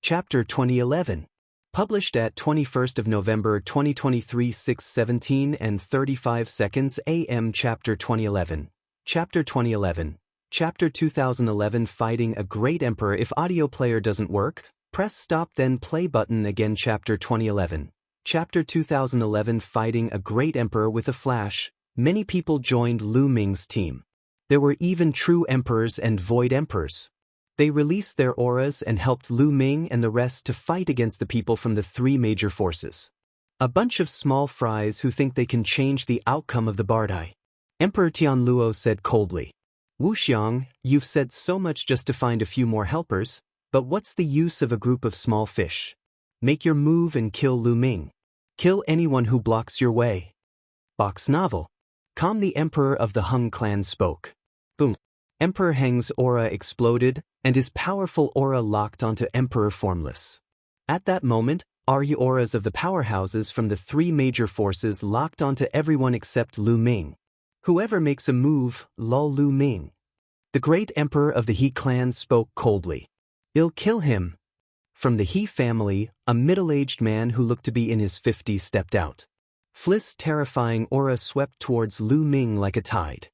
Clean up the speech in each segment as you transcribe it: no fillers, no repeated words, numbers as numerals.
Chapter 2011. Published at 21st of November 2023 6:17 and 35 seconds AM. Chapter 2011. Chapter 2011. Chapter 2011 Fighting a Great Emperor. If audio player doesn't work, press stop then play button again. Chapter 2011. Chapter 2011 Fighting a Great Emperor. With a flash, many people joined Lu Ming's team. There were even true emperors and void emperors. They released their auras and helped Lu Ming and the rest to fight against the people from the three major forces. A bunch of small fries who think they can change the outcome of the Bardai. Emperor Tianluo said coldly. Wuxiang, you've said so much just to find a few more helpers, but what's the use of a group of small fish? Make your move and kill Lu Ming. Kill anyone who blocks your way. Box novel. Calm. The emperor of the Hung clan spoke. Boom. Emperor Heng's aura exploded, and his powerful aura locked onto Emperor Formless. At that moment, auras of the powerhouses from the three major forces locked onto everyone except Lu Ming. Whoever makes a move, lull Lu Ming. The great emperor of the He clan spoke coldly. I'll kill him. From the He family, a middle-aged man who looked to be in his 50s stepped out. Fliss' terrifying aura swept towards Lu Ming like a tide.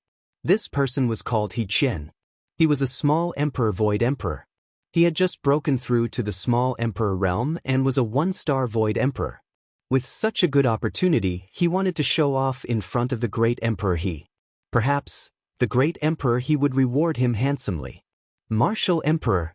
This person was called He Qian. He was a small emperor void emperor. He had just broken through to the small emperor realm and was a one-star void emperor. With such a good opportunity, he wanted to show off in front of the great emperor He. Perhaps, the great emperor He would reward him handsomely. Martial Emperor.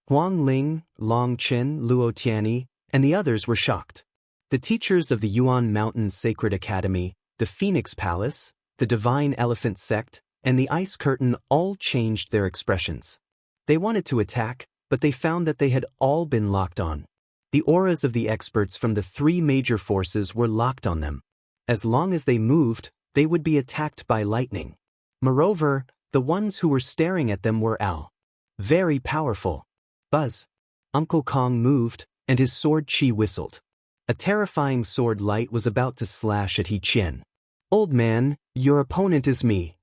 Huang Ling, Long Chen, Luo Tianyi, and the others were shocked. The teachers of the Yuan Mountains Sacred Academy, the Phoenix Palace, the Divine Elephant Sect, and the Ice Curtain all changed their expressions. They wanted to attack, but they found that they had all been locked on. The auras of the experts from the three major forces were locked on them. As long as they moved, they would be attacked by lightning. Moreover, the ones who were staring at them were very powerful. Buzz. Uncle Kong moved, and his sword chi whistled. A terrifying sword light was about to slash at He Qian. Old man, your opponent is me.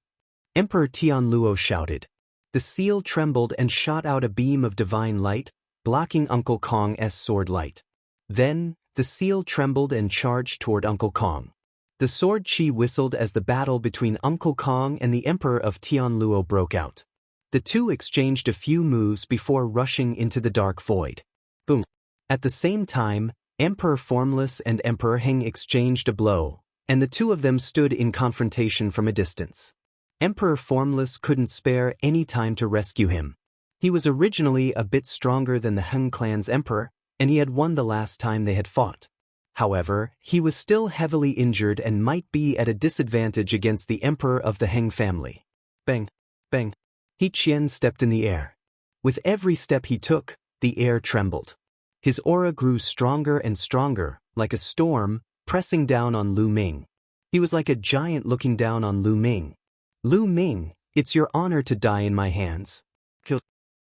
Emperor Tianluo shouted. The seal trembled and shot out a beam of divine light, blocking Uncle Kong's sword light. Then, the seal trembled and charged toward Uncle Kong. The sword chi whistled as the battle between Uncle Kong and the Emperor of Tianluo broke out. The two exchanged a few moves before rushing into the dark void. Boom. At the same time, Emperor Formless and Emperor Heng exchanged a blow, and the two of them stood in confrontation from a distance. Emperor Formless couldn't spare any time to rescue him. He was originally a bit stronger than the Heng clan's emperor, and he had won the last time they had fought. However, he was still heavily injured and might be at a disadvantage against the emperor of the Heng family. Bang! Bang! He Qian stepped in the air. With every step he took, the air trembled. His aura grew stronger and stronger, like a storm, pressing down on Lu Ming. He was like a giant looking down on Lu Ming. Lu Ming, it's your honor to die in my hands. Kill.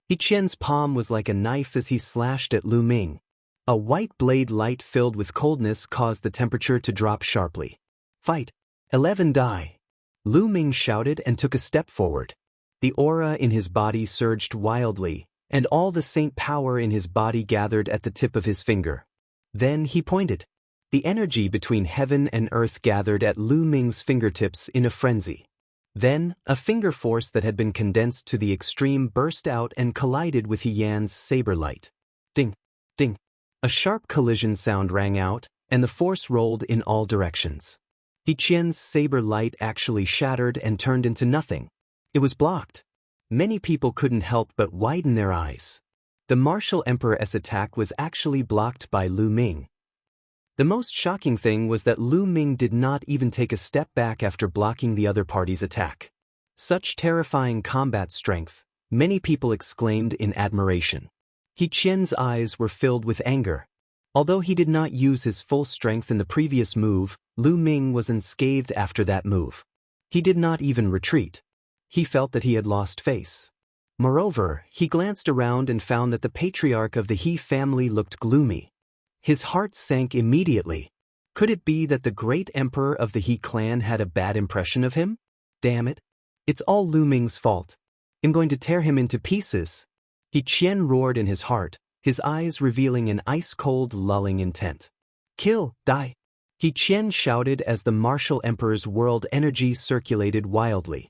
He Qian's palm was like a knife as he slashed at Lu Ming. A white blade light filled with coldness caused the temperature to drop sharply. Fight. 11 die. Lu Ming shouted and took a step forward. The aura in his body surged wildly, and all the saint power in his body gathered at the tip of his finger. Then he pointed. The energy between heaven and earth gathered at Lu Ming's fingertips in a frenzy. Then, a finger force that had been condensed to the extreme burst out and collided with He Yan's saber light. Ding! Ding! A sharp collision sound rang out, and the force rolled in all directions. He Qian's saber light actually shattered and turned into nothing. It was blocked. Many people couldn't help but widen their eyes. The martial emperor's attack was actually blocked by Lu Ming. The most shocking thing was that Lu Ming did not even take a step back after blocking the other party's attack. Such terrifying combat strength, many people exclaimed in admiration. He Qian's eyes were filled with anger. Although he did not use his full strength in the previous move, Lu Ming was unscathed after that move. He did not even retreat. He felt that he had lost face. Moreover, he glanced around and found that the patriarch of the He family looked gloomy. His heart sank immediately. Could it be that the great emperor of the He clan had a bad impression of him? Damn it. It's all Lu Ming's fault. I'm going to tear him into pieces. He Qian roared in his heart, his eyes revealing an ice-cold, lulling intent. "Kill, die!" He Qian shouted as the martial emperor's world energy circulated wildly.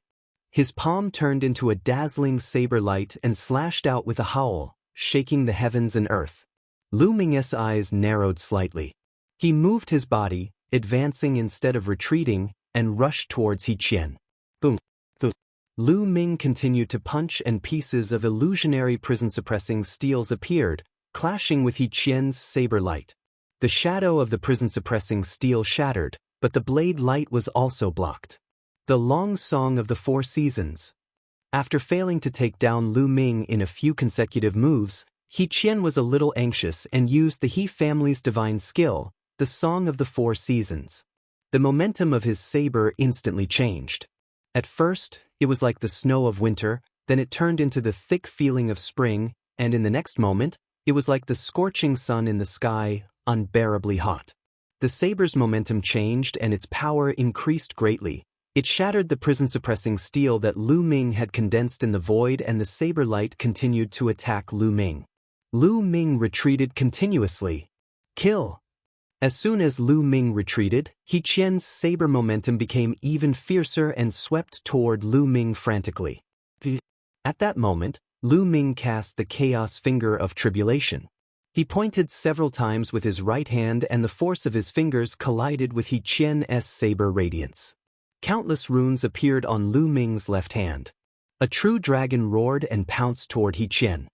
His palm turned into a dazzling saber light and slashed out with a howl, shaking the heavens and earth. Lu Ming's eyes narrowed slightly. He moved his body, advancing instead of retreating, and rushed towards He Qian. Boom! Boom! Lu Ming continued to punch and pieces of illusionary prison-suppressing steels appeared, clashing with He Qian's saber light. The shadow of the prison-suppressing steel shattered, but the blade light was also blocked. The long song of the 4 seasons. After failing to take down Lu Ming in a few consecutive moves, He Qian was a little anxious and used the He family's divine skill, the Song of the 4 Seasons. The momentum of his saber instantly changed. At first, it was like the snow of winter, then it turned into the thick feeling of spring, and in the next moment, it was like the scorching sun in the sky, unbearably hot. The saber's momentum changed and its power increased greatly. It shattered the prison-suppressing steel that Lu Ming had condensed in the void, and the saber light continued to attack Lu Ming. Lu Ming retreated continuously. Kill! As soon as Lu Ming retreated, He Qian's saber momentum became even fiercer and swept toward Lu Ming frantically. At that moment, Lu Ming cast the Chaos Finger of Tribulation. He pointed several times with his right hand, and the force of his fingers collided with He Qian's saber radiance. Countless runes appeared on Lu Ming's left hand. A true dragon roared and pounced toward He Qian.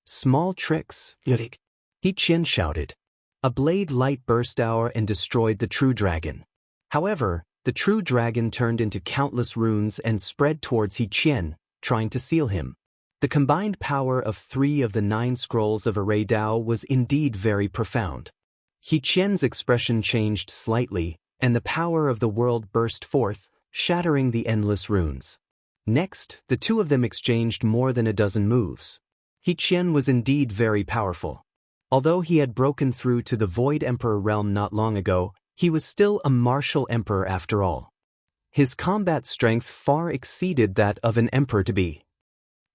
"Small tricks, Yurik," He Qian shouted. A blade light burst out and destroyed the true dragon. However, the true dragon turned into countless runes and spread towards He Qian, trying to seal him. The combined power of 3 of the 9 scrolls of Array Dao was indeed very profound. He Qian's expression changed slightly, and the power of the world burst forth, shattering the endless runes. Next, the 2 of them exchanged more than a dozen moves. He Qian was indeed very powerful. Although he had broken through to the Void Emperor realm not long ago, he was still a martial emperor after all. His combat strength far exceeded that of an emperor to be.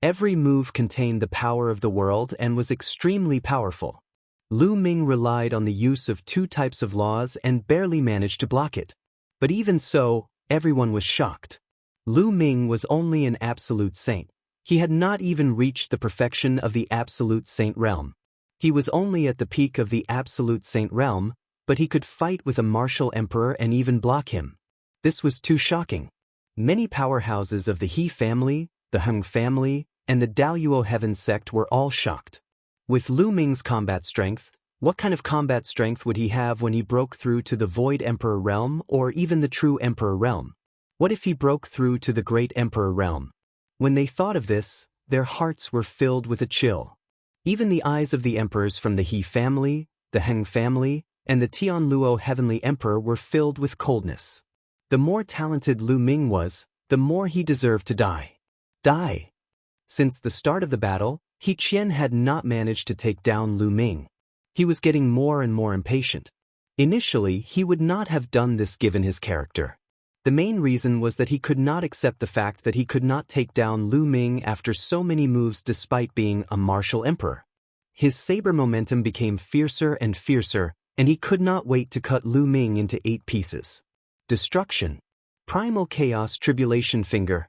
Every move contained the power of the world and was extremely powerful. Lu Ming relied on the use of 2 types of laws and barely managed to block it. But even so, everyone was shocked. Lu Ming was only an absolute saint. He had not even reached the perfection of the absolute saint realm. He was only at the peak of the absolute saint realm, but he could fight with a martial emperor and even block him. This was too shocking. Many powerhouses of the He family, the Heng family, and the Daoyuo Heaven sect were all shocked. With Lu Ming's combat strength, what kind of combat strength would he have when he broke through to the Void Emperor realm or even the True Emperor realm? What if he broke through to the Great Emperor realm? When they thought of this, their hearts were filled with a chill. Even the eyes of the emperors from the He family, the Heng family, and the Tianluo Heavenly Emperor were filled with coldness. The more talented Lu Ming was, the more he deserved to die. Die! Since the start of the battle, He Qian had not managed to take down Lu Ming. He was getting more and more impatient. Initially, he would not have done this given his character. The main reason was that he could not accept the fact that he could not take down Lu Ming after so many moves despite being a martial emperor. His saber momentum became fiercer and fiercer, and he could not wait to cut Lu Ming into 8 pieces. Destruction. Primal Chaos Tribulation Finger.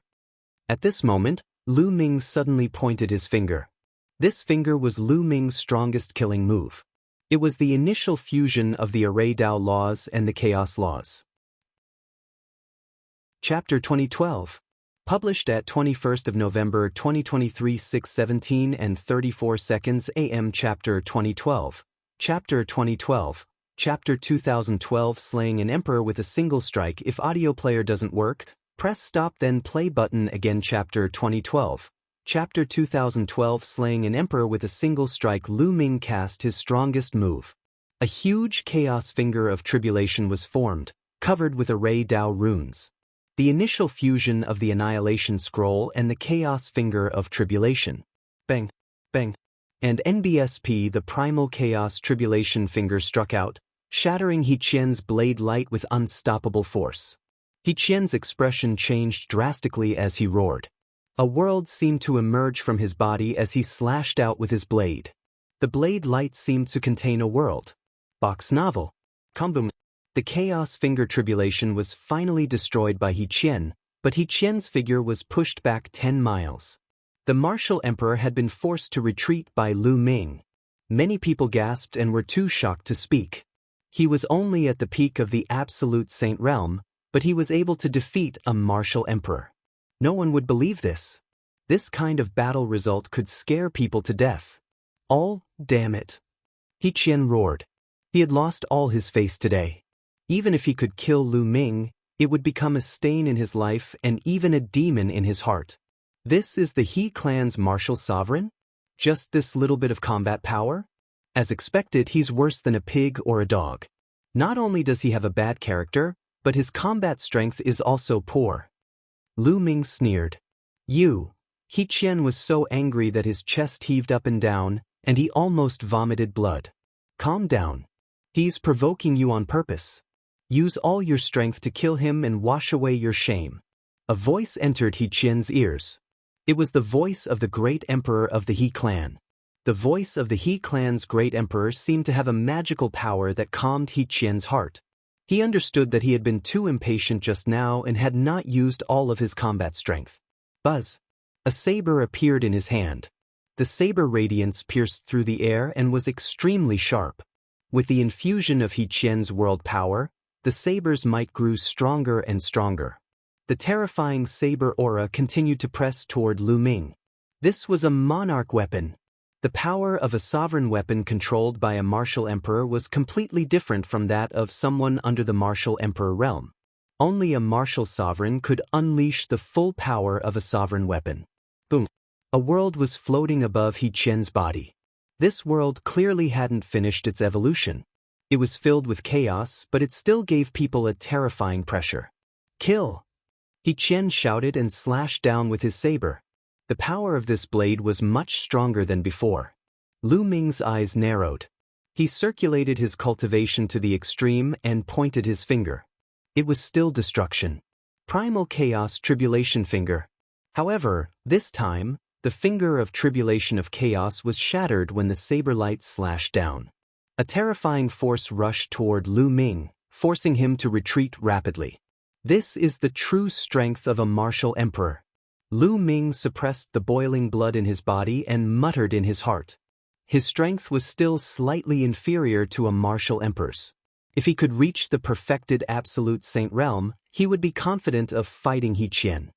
At this moment, Lu Ming suddenly pointed his finger. This finger was Lu Ming's strongest killing move. It was the initial fusion of the Array Dao laws and the Chaos laws. Chapter 2012. Published at 21st of November 2023 6:17 and 34 seconds AM. Chapter 2012. Chapter 2012. Chapter 2012. Slaying an Emperor with a single strike. If audio player doesn't work, press stop then play button again. Chapter 2012. Chapter 2012. Slaying an Emperor with a single strike. Lu Ming cast his strongest move. A huge Chaos Finger of Tribulation was formed, covered with Array Dao runes. The initial fusion of the Annihilation Scroll and the Chaos Finger of Tribulation. Bang! Bang! And NBSP, the Primal Chaos Tribulation Finger, struck out, shattering He Qian's blade light with unstoppable force. He Qian's expression changed drastically as he roared. A world seemed to emerge from his body as he slashed out with his blade. The blade light seemed to contain a world. Box novel. Kombum. The Chaos Finger Tribulation was finally destroyed by He Qian, but He Qian's figure was pushed back 10 miles. The martial emperor had been forced to retreat by Lu Ming. Many people gasped and were too shocked to speak. He was only at the peak of the absolute saint realm, but he was able to defeat a martial emperor. No one would believe this. This kind of battle result could scare people to death. All, damn it. He Qian roared. He had lost all his face today. Even if he could kill Lu Ming, it would become a stain in his life and even a demon in his heart. This is the He clan's martial sovereign? Just this little bit of combat power? As expected, he's worse than a pig or a dog. Not only does he have a bad character, but his combat strength is also poor. Lu Ming sneered. You. He Qian was so angry that his chest heaved up and down, and he almost vomited blood. Calm down. He's provoking you on purpose. Use all your strength to kill him and wash away your shame. A voice entered He Qian's ears. It was the voice of the great emperor of the He clan. The voice of the He clan's great emperor seemed to have a magical power that calmed He Qian's heart. He understood that he had been too impatient just now and had not used all of his combat strength. Buzz. A saber appeared in his hand. The saber radiance pierced through the air and was extremely sharp. With the infusion of He Qian's world power, the saber's might grew stronger and stronger. The terrifying saber aura continued to press toward Lu Ming. This was a monarch weapon. The power of a sovereign weapon controlled by a martial emperor was completely different from that of someone under the martial emperor realm. Only a martial sovereign could unleash the full power of a sovereign weapon. Boom. A world was floating above He Qian's body. This world clearly hadn't finished its evolution. It was filled with chaos, but it still gave people a terrifying pressure. Kill! He Qian shouted and slashed down with his saber. The power of this blade was much stronger than before. Lu Ming's eyes narrowed. He circulated his cultivation to the extreme and pointed his finger. It was still destruction. Primal Chaos Tribulation Finger. However, this time, the finger of tribulation of chaos was shattered when the saber light slashed down. A terrifying force rushed toward Lu Ming, forcing him to retreat rapidly. This is the true strength of a martial emperor. Lu Ming suppressed the boiling blood in his body and muttered in his heart. His strength was still slightly inferior to a martial emperor's. If he could reach the perfected absolute saint realm, he would be confident of fighting He Qian.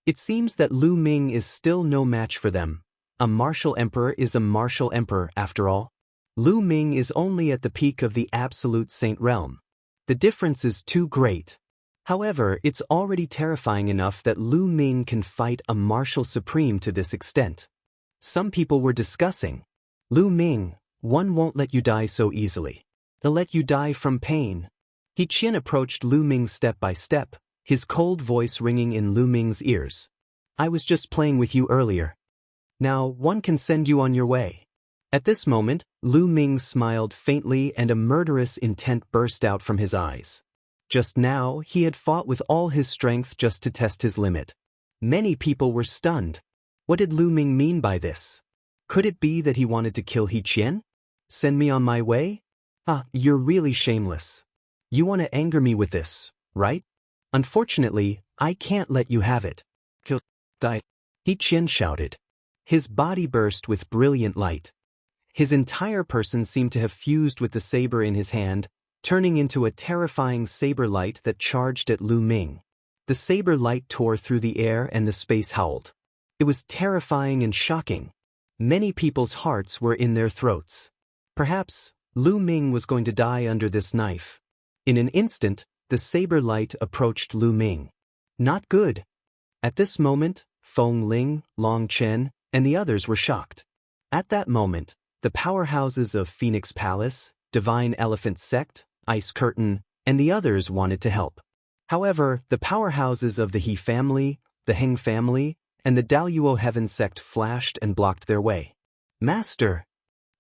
It seems that Lu Ming is still no match for them. A martial emperor is a martial emperor after all. Lu Ming is only at the peak of the absolute saint realm. The difference is too great. However, it's already terrifying enough that Lu Ming can fight a martial supreme to this extent. Some people were discussing. Lu Ming, one won't let you die so easily. They'll let you die from pain. He Qian approached Lu Ming step by step, his cold voice ringing in Lu Ming's ears. I was just playing with you earlier. Now one can send you on your way. At this moment, Lu Ming smiled faintly and a murderous intent burst out from his eyes. Just now, he had fought with all his strength just to test his limit. Many people were stunned. What did Lu Ming mean by this? Could it be that he wanted to kill He Qian? Send me on my way? Ah, you're really shameless. You want to anger me with this, right? Unfortunately, I can't let you have it. Kill, die. He Qian shouted. His body burst with brilliant light. His entire person seemed to have fused with the saber in his hand, turning into a terrifying saber light that charged at Lu Ming. The saber light tore through the air and the space howled. It was terrifying and shocking. Many people's hearts were in their throats. Perhaps, Lu Ming was going to die under this knife. In an instant, the saber light approached Lu Ming. Not good. At this moment, Feng Ling, Long Chen, and the others were shocked. At that moment, the powerhouses of Phoenix Palace, Divine Elephant Sect, Ice Curtain, and the others wanted to help. However, the powerhouses of the He family, the Heng family, and the Daluo Heaven Sect flashed and blocked their way. Master!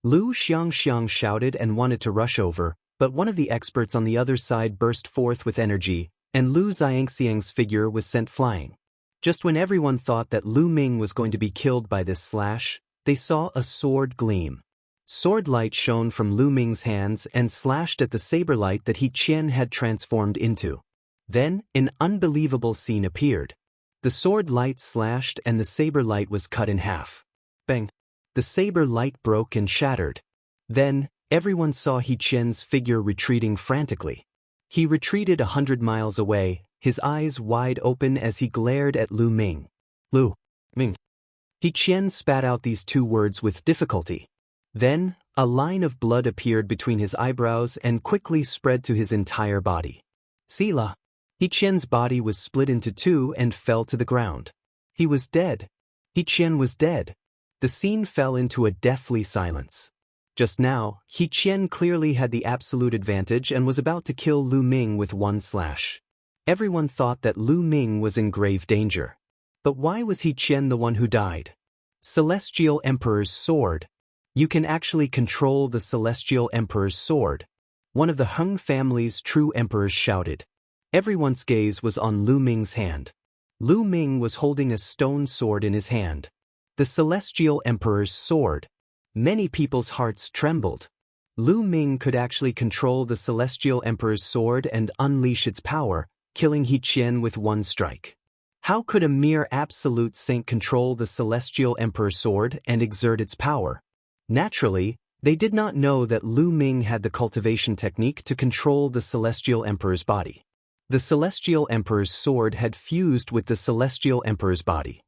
Lu Xiangxiang shouted and wanted to rush over, but one of the experts on the other side burst forth with energy, and Lu Xiangxiang's figure was sent flying. Just when everyone thought that Lu Ming was going to be killed by this slash, they saw a sword gleam. Sword light shone from Lu Ming's hands and slashed at the saber light that He Qian had transformed into. Then, an unbelievable scene appeared. The sword light slashed and the saber light was cut in half. Bang! The saber light broke and shattered. Then, everyone saw He Qian's figure retreating frantically. He retreated 100 miles away, his eyes wide open as he glared at Lu Ming. Lu Ming. He Qian spat out these two words with difficulty. Then, a line of blood appeared between his eyebrows and quickly spread to his entire body. Sila. He Qian's body was split into two and fell to the ground. He was dead. He Qian was dead. The scene fell into a deathly silence. Just now, He Qian clearly had the absolute advantage and was about to kill Lu Ming with one slash. Everyone thought that Lu Ming was in grave danger. But why was He Qian the one who died? Celestial Emperor's sword. You can actually control the Celestial Emperor's sword. One of the Hung family's true emperors shouted. Everyone's gaze was on Lu Ming's hand. Lu Ming was holding a stone sword in his hand. The Celestial Emperor's sword. Many people's hearts trembled. Lu Ming could actually control the Celestial Emperor's sword and unleash its power, killing He Qian with one strike. How could a mere absolute saint control the Celestial Emperor's sword and exert its power? Naturally, they did not know that Lu Ming had the cultivation technique to control the Celestial Emperor's body. The Celestial Emperor's sword had fused with the Celestial Emperor's body.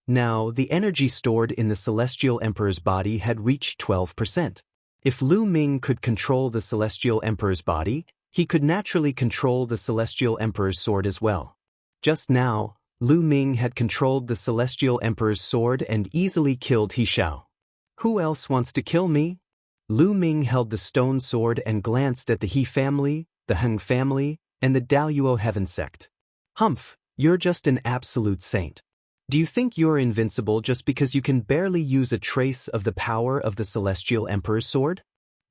Now, the energy stored in the Celestial Emperor's body had reached 12%. If Lu Ming could control the Celestial Emperor's body, he could naturally control the Celestial Emperor's sword as well. Just now, Lu Ming had controlled the Celestial Emperor's sword and easily killed He Xiao. Who else wants to kill me? Lu Ming held the stone sword and glanced at the He family, the Hung family, and the Daluo Heaven sect. Humph, you're just an absolute saint. Do you think you're invincible just because you can barely use a trace of the power of the Celestial Emperor's sword?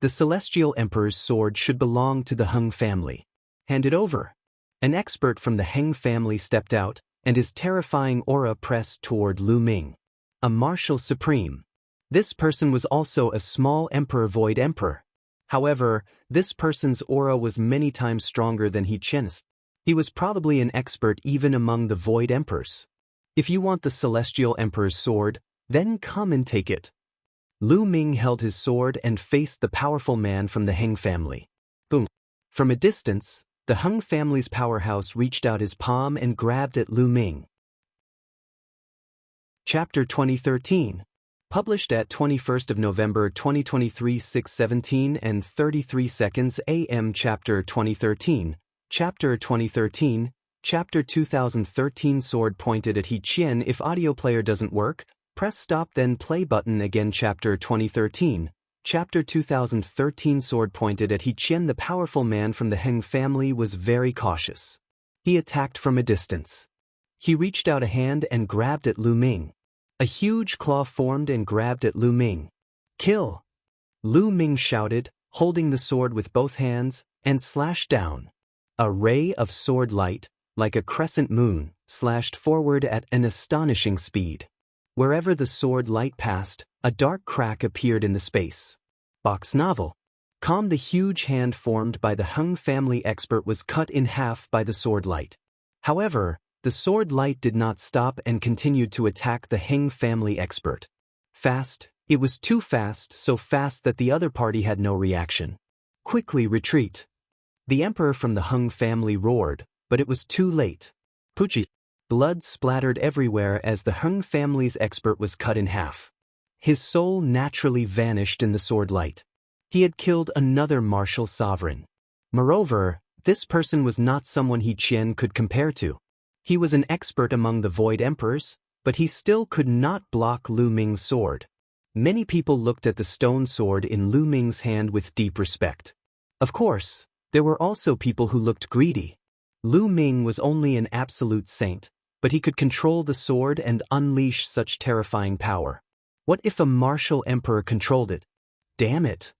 The Celestial Emperor's sword should belong to the Hung family. Hand it over. An expert from the Heng family stepped out, and his terrifying aura pressed toward Lu Ming. A martial supreme. This person was also a small emperor void emperor. However, this person's aura was many times stronger than He Qian's. He was probably an expert even among the void emperors. If you want the Celestial Emperor's sword, then come and take it. Lu Ming held his sword and faced the powerful man from the Heng family. Boom. From a distance, the Hung family's powerhouse reached out his palm and grabbed at Lu Ming. Chapter 2013. Published at 21st of November 2023 6:17 and 33 seconds AM. Chapter 2013. Chapter 2013. Chapter 2013. Sword pointed at He Qian. If audio player doesn't work, press stop then play button again. Chapter 2013. Chapter 2013. Sword pointed at He Qian. The powerful man from the Heng family was very cautious. He attacked from a distance. He reached out a hand and grabbed at Lu Ming. A huge claw formed and grabbed at Lu Ming. Kill! Lu Ming shouted, holding the sword with both hands, and slashed down. A ray of sword light, like a crescent moon, slashed forward at an astonishing speed. Wherever the sword light passed, a dark crack appeared in the space. Box novel. The huge hand formed by the Hung family expert was cut in half by the sword light. However, the sword light did not stop and continued to attack the Heng family expert. Fast, it was too fast, so fast that the other party had no reaction. Quickly retreat. The emperor from the Hung family roared, but it was too late. Puchi. Blood splattered everywhere as the Hung family's expert was cut in half. His soul naturally vanished in the sword light. He had killed another martial sovereign. Moreover, this person was not someone He Qian could compare to. He was an expert among the void emperors, but he still could not block Lu Ming's sword. Many people looked at the stone sword in Lu Ming's hand with deep respect. Of course, there were also people who looked greedy. Lu Ming was only an absolute saint, but he could control the sword and unleash such terrifying power. What if a martial emperor controlled it? Damn it!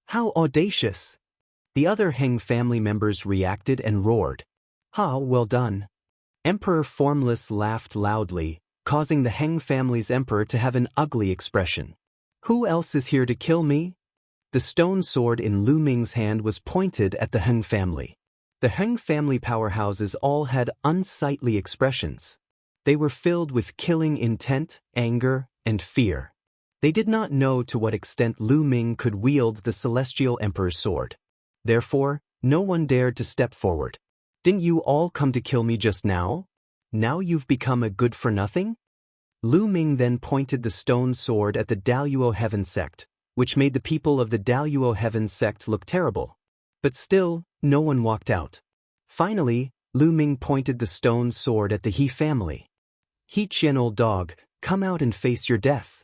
How audacious! The other Heng family members reacted and roared. Ha, well done! Emperor Formless laughed loudly, causing the Heng family's emperor to have an ugly expression. Who else is here to kill me? The stone sword in Lu Ming's hand was pointed at the Heng family. The Heng family powerhouses all had unsightly expressions. They were filled with killing intent, anger, and fear. They did not know to what extent Lu Ming could wield the Celestial Emperor's sword. Therefore, no one dared to step forward. Didn't you all come to kill me just now? Now you've become a good-for-nothing? Lu Ming then pointed the stone sword at the Daluo Heaven sect, which made the people of the Daluo Heaven sect look terrible. But still, no one walked out. Finally, Lu Ming pointed the stone sword at the He family. He Qian, old dog, come out and face your death.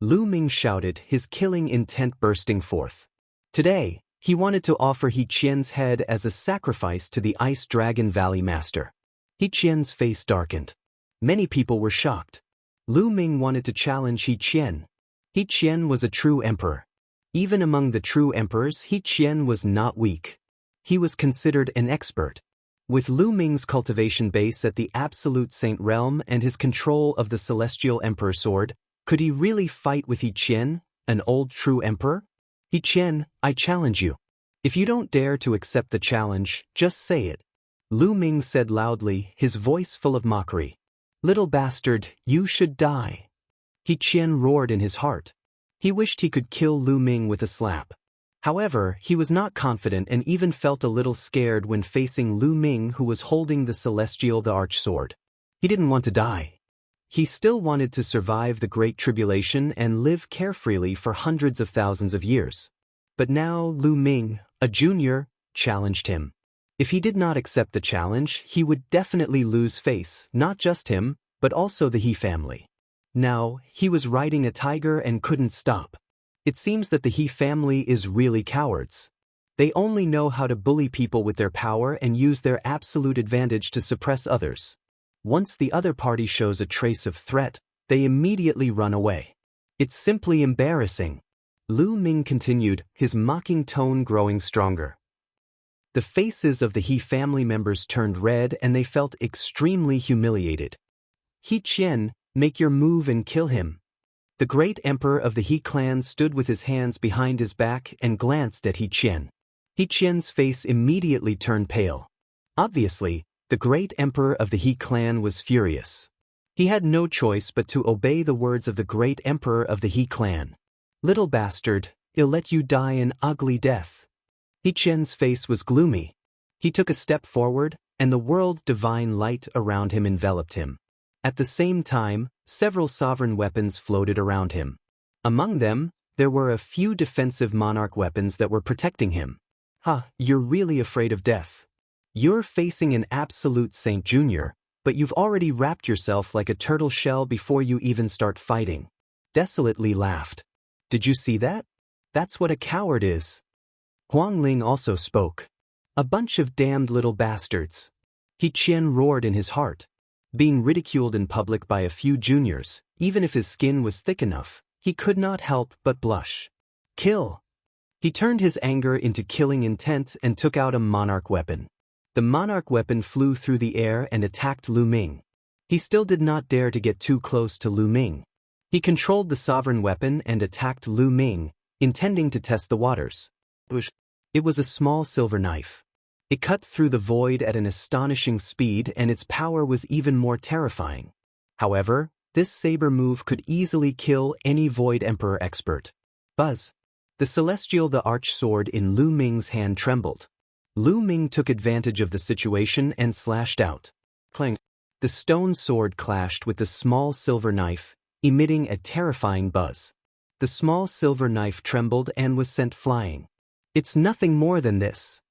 Lu Ming shouted, his killing intent bursting forth. Today, he wanted to offer He Qian's head as a sacrifice to the Ice Dragon Valley Master. He Qian's face darkened. Many people were shocked. Lu Ming wanted to challenge He Qian. He Qian was a true emperor. Even among the true emperors, He Qian was not weak. He was considered an expert. With Lu Ming's cultivation base at the Absolute Saint realm and his control of the Celestial Emperor sword, could he really fight with He Qian, an old true emperor? He Qian, I challenge you. If you don't dare to accept the challenge, just say it. Lu Ming said loudly, his voice full of mockery. Little bastard, you should die. He Qian roared in his heart. He wished he could kill Lu Ming with a slap. However, he was not confident and even felt a little scared when facing Lu Ming, who was holding the Celestial the Arch Sword. He didn't want to die. He still wanted to survive the Great Tribulation and live carefreely for hundreds of thousands of years. But now Lu Ming, a junior, challenged him. If he did not accept the challenge, he would definitely lose face, not just him, but also the He family. Now, he was riding a tiger and couldn't stop. It seems that the He family is really cowards. They only know how to bully people with their power and use their absolute advantage to suppress others. Once the other party shows a trace of threat, they immediately run away. It's simply embarrassing. Lu Ming continued, his mocking tone growing stronger. The faces of the He family members turned red and they felt extremely humiliated. He Qian, make your move and kill him. The great emperor of the He clan stood with his hands behind his back and glanced at He Qian. He Qian's face immediately turned pale. Obviously, the great emperor of the He clan was furious. He had no choice but to obey the words of the great emperor of the He clan. Little bastard, I'll let you die an ugly death. He Qian's face was gloomy. He took a step forward, and the world-divine light around him enveloped him. At the same time, several sovereign weapons floated around him. Among them, there were a few defensive monarch weapons that were protecting him. You're really afraid of death. You're facing an absolute Saint Junior, but you've already wrapped yourself like a turtle shell before you even start fighting. Desolately laughed. Did you see that? That's what a coward is. Huang Ling also spoke. A bunch of damned little bastards. He Qian roared in his heart. Being ridiculed in public by a few juniors, even if his skin was thick enough, he could not help but blush. Kill! He turned his anger into killing intent and took out a monarch weapon. The monarch weapon flew through the air and attacked Lu Ming. He still did not dare to get too close to Lu Ming. He controlled the sovereign weapon and attacked Lu Ming, intending to test the waters. It was a small silver knife. It cut through the void at an astonishing speed and its power was even more terrifying. However, this saber move could easily kill any Void Emperor expert. Buzz! The Celestial the Arch Sword in Lu Ming's hand trembled. Lu Ming took advantage of the situation and slashed out. Clang! The stone sword clashed with the small silver knife, emitting a terrifying buzz. The small silver knife trembled and was sent flying. It's nothing more than this.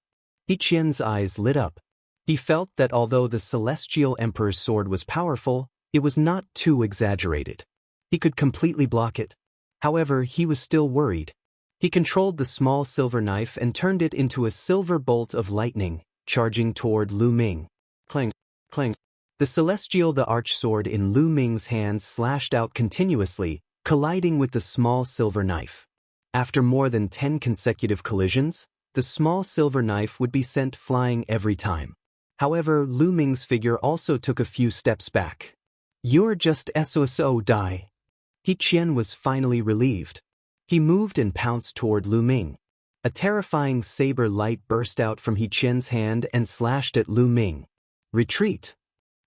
He Qian's eyes lit up. He felt that although the Celestial Emperor's sword was powerful, it was not too exaggerated. He could completely block it. However, he was still worried. He controlled the small silver knife and turned it into a silver bolt of lightning, charging toward Lu Ming. Clang! Clang! The Celestial the Arch Sword in Lu Ming's hands slashed out continuously, colliding with the small silver knife. After more than 10 consecutive collisions, the small silver knife would be sent flying every time. However, Lu Ming's figure also took a few steps back. You're just SOSO die. He Qian was finally relieved. He moved and pounced toward Lu Ming. A terrifying saber light burst out from He Qian's hand and slashed at Lu Ming. Retreat.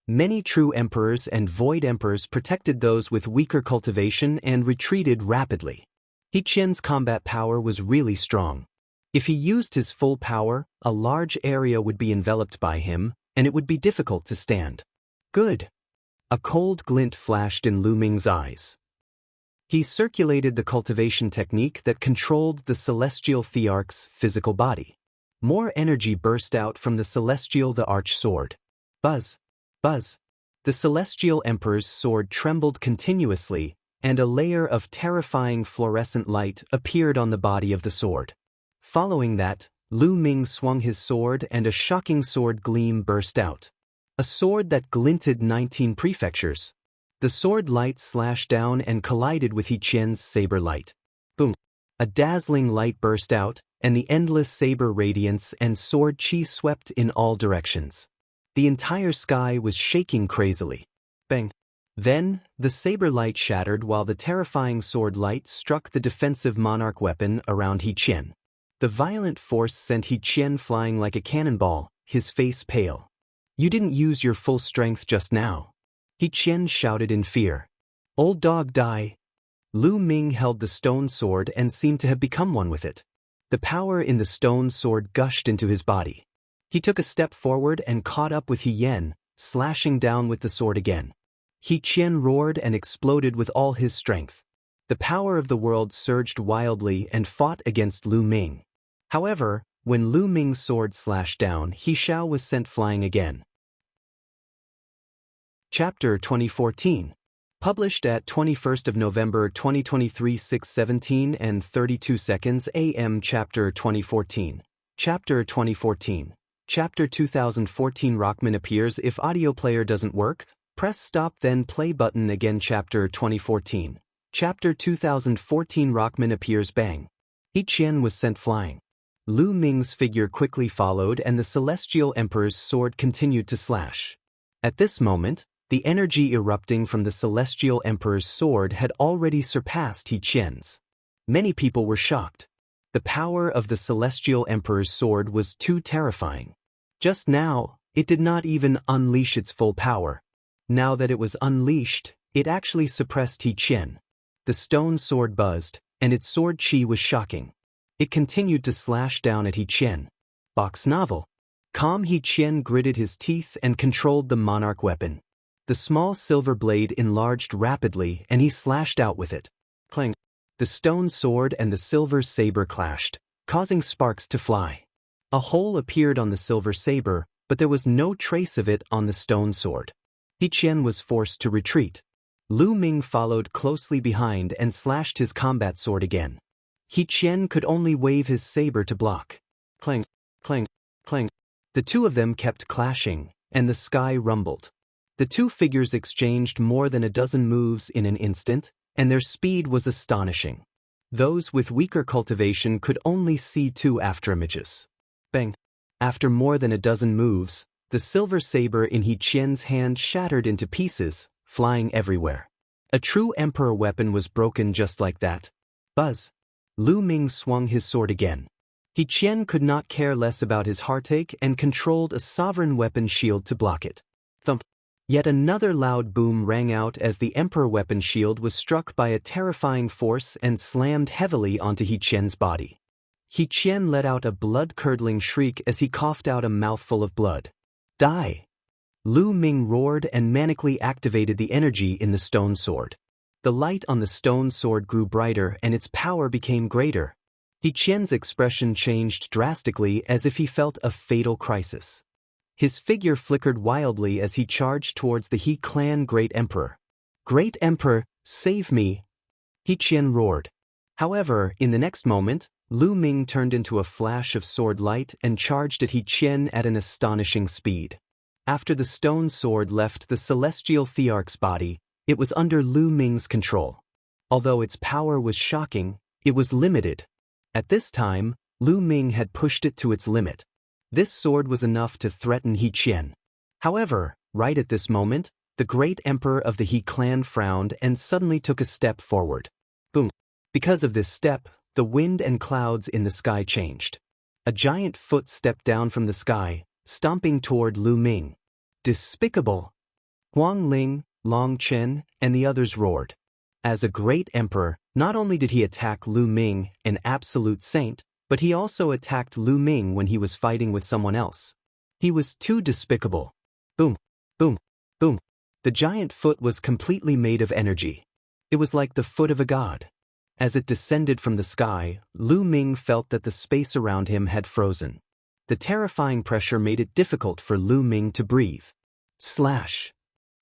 Many true emperors and void emperors protected those with weaker cultivation and retreated rapidly. He Qian's combat power was really strong. If he used his full power, a large area would be enveloped by him, and it would be difficult to stand. Good. A cold glint flashed in Lu Ming's eyes. He circulated the cultivation technique that controlled the celestial thearch's physical body. More energy burst out from the celestial the arch sword. Buzz. Buzz. The celestial emperor's sword trembled continuously, and a layer of terrifying fluorescent light appeared on the body of the sword. Following that, Lu Ming swung his sword and a shocking sword gleam burst out. A sword that glinted 19 prefectures. The sword light slashed down and collided with He Qian's saber light. Boom. A dazzling light burst out, and the endless saber radiance and sword chi swept in all directions. The entire sky was shaking crazily. Bang. Then, the saber light shattered while the terrifying sword light struck the defensive monarch weapon around He Qian. The violent force sent He Qian flying like a cannonball, his face pale. You didn't use your full strength just now. He Qian shouted in fear. Old dog die. Lu Ming held the stone sword and seemed to have become one with it. The power in the stone sword gushed into his body. He took a step forward and caught up with He Yan, slashing down with the sword again. He Qian roared and exploded with all his strength. The power of the world surged wildly and fought against Lu Ming. However, when Lu Ming's sword slashed down, He Xiao was sent flying again. Chapter 2014. Published at 21st of November 2023 6:17 and 32 seconds AM. Chapter 2014. Chapter 2014. Chapter 2014. Rockman appears. If audio player doesn't work, press stop then play button again. Chapter 2014. Chapter 2014. Rockman appears. Bang. He Qian was sent flying. Lu Ming's figure quickly followed and the celestial emperor's sword continued to slash. At this moment, the energy erupting from the celestial emperor's sword had already surpassed He Qian's. Many people were shocked. The power of the celestial emperor's sword was too terrifying. Just now, it did not even unleash its full power. Now that it was unleashed, it actually suppressed He Qian. The stone sword buzzed, and its sword chi was shocking. It continued to slash down at He Qian. Box novel. Calm. He Qian gritted his teeth and controlled the monarch weapon. The small silver blade enlarged rapidly and he slashed out with it. Clang. The stone sword and the silver saber clashed, causing sparks to fly. A hole appeared on the silver saber, but there was no trace of it on the stone sword. He Qian was forced to retreat. Lu Ming followed closely behind and slashed his combat sword again. He Qian could only wave his saber to block. Clang, clang, clang. The two of them kept clashing, and the sky rumbled. The two figures exchanged more than a dozen moves in an instant, and their speed was astonishing. Those with weaker cultivation could only see two afterimages. Bang! After more than a dozen moves, the silver saber in He Qian's hand shattered into pieces, flying everywhere. A true emperor weapon was broken just like that. Buzz! Lu Ming swung his sword again. He Qian could not care less about his heartache and controlled a sovereign weapon shield to block it. Thump! Yet another loud boom rang out as the emperor weapon shield was struck by a terrifying force and slammed heavily onto He Qian's body. He Qian let out a blood-curdling shriek as he coughed out a mouthful of blood. Die! Lu Ming roared and manically activated the energy in the stone sword. The light on the stone sword grew brighter and its power became greater. He Qian's expression changed drastically as if he felt a fatal crisis. His figure flickered wildly as he charged towards the He clan Great Emperor. Great Emperor, save me! He Qian roared. However, in the next moment, Lu Ming turned into a flash of sword light and charged at He Qian at an astonishing speed. After the stone sword left the celestial thearch's body, it was under Lu Ming's control. Although its power was shocking, it was limited. At this time, Lu Ming had pushed it to its limit. This sword was enough to threaten He Qian. However, right at this moment, the great emperor of the He clan frowned and suddenly took a step forward. Boom! Because of this step, the wind and clouds in the sky changed. A giant foot stepped down from the sky, stomping toward Lu Ming. Despicable! Huang Ling, Long Chen, and the others roared. As a great emperor, not only did he attack Lu Ming, an absolute saint, but he also attacked Lu Ming when he was fighting with someone else. He was too despicable. Boom, boom, boom. The giant foot was completely made of energy. It was like the foot of a god. As it descended from the sky, Lu Ming felt that the space around him had frozen. The terrifying pressure made it difficult for Lu Ming to breathe. Slash!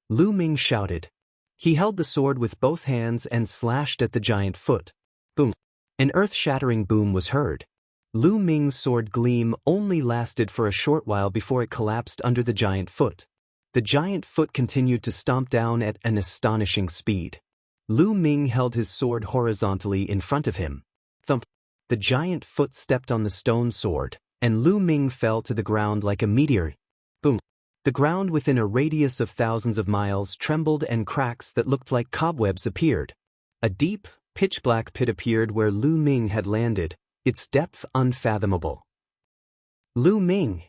Lu Ming shouted. He held the sword with both hands and slashed at the giant foot. Boom! An earth-shattering boom was heard. Lu Ming's sword gleam only lasted for a short while before it collapsed under the giant foot. The giant foot continued to stomp down at an astonishing speed. Lu Ming held his sword horizontally in front of him. Thump! The giant foot stepped on the stone sword, and Lu Ming fell to the ground like a meteor. Boom! The ground within a radius of thousands of miles trembled and cracks that looked like cobwebs appeared. A deep, pitch-black pit appeared where Lu Ming had landed, its depth unfathomable. Lu Ming!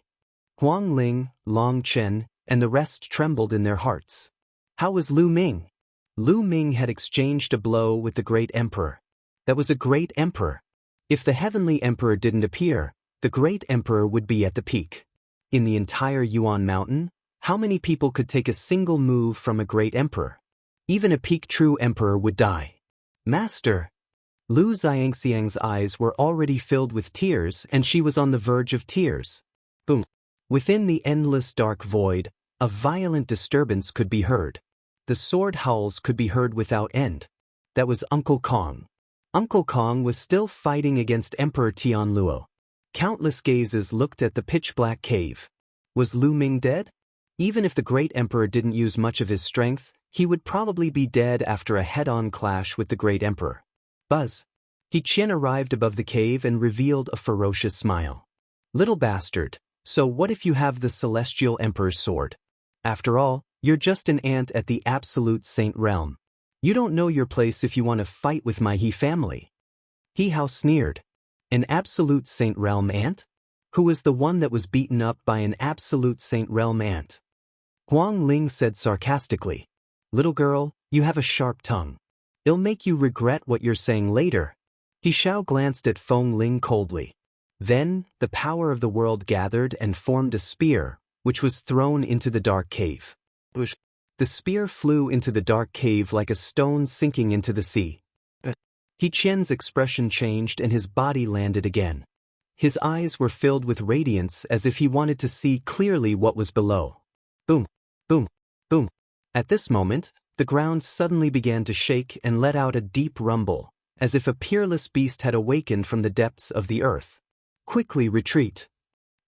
Huang Ling, Long Chen, and the rest trembled in their hearts. How was Lu Ming? Lu Ming had exchanged a blow with the great emperor. That was a great emperor. If the heavenly emperor didn't appear, the great emperor would be at the peak. In the entire Yuan mountain, how many people could take a single move from a great emperor? Even a peak true emperor would die. Master! Lu Xiangxiang's eyes were already filled with tears and she was on the verge of tears. Boom! Within the endless dark void, a violent disturbance could be heard. The sword howls could be heard without end. That was Uncle Kong. Uncle Kong was still fighting against Emperor Tianluo. Countless gazes looked at the pitch-black cave. Was Lu Ming dead? Even if the great emperor didn't use much of his strength, he would probably be dead after a head-on clash with the great emperor. Buzz! He Qian arrived above the cave and revealed a ferocious smile. Little bastard, so what if you have the celestial emperor's sword? After all, you're just an ant at the absolute saint realm. You don't know your place if you want to fight with my He family. He Hao sneered. An absolute saint realm ant? Who was the one that was beaten up by an absolute saint realm ant? Huang Ling said sarcastically. Little girl, you have a sharp tongue. It'll make you regret what you're saying later. He Xiao glanced at Feng Ling coldly. Then, the power of the world gathered and formed a spear, which was thrown into the dark cave. The spear flew into the dark cave like a stone sinking into the sea. He Qian's expression changed and his body landed again. His eyes were filled with radiance as if he wanted to see clearly what was below. Boom, boom, boom. At this moment, the ground suddenly began to shake and let out a deep rumble, as if a peerless beast had awakened from the depths of the earth. Quickly retreat.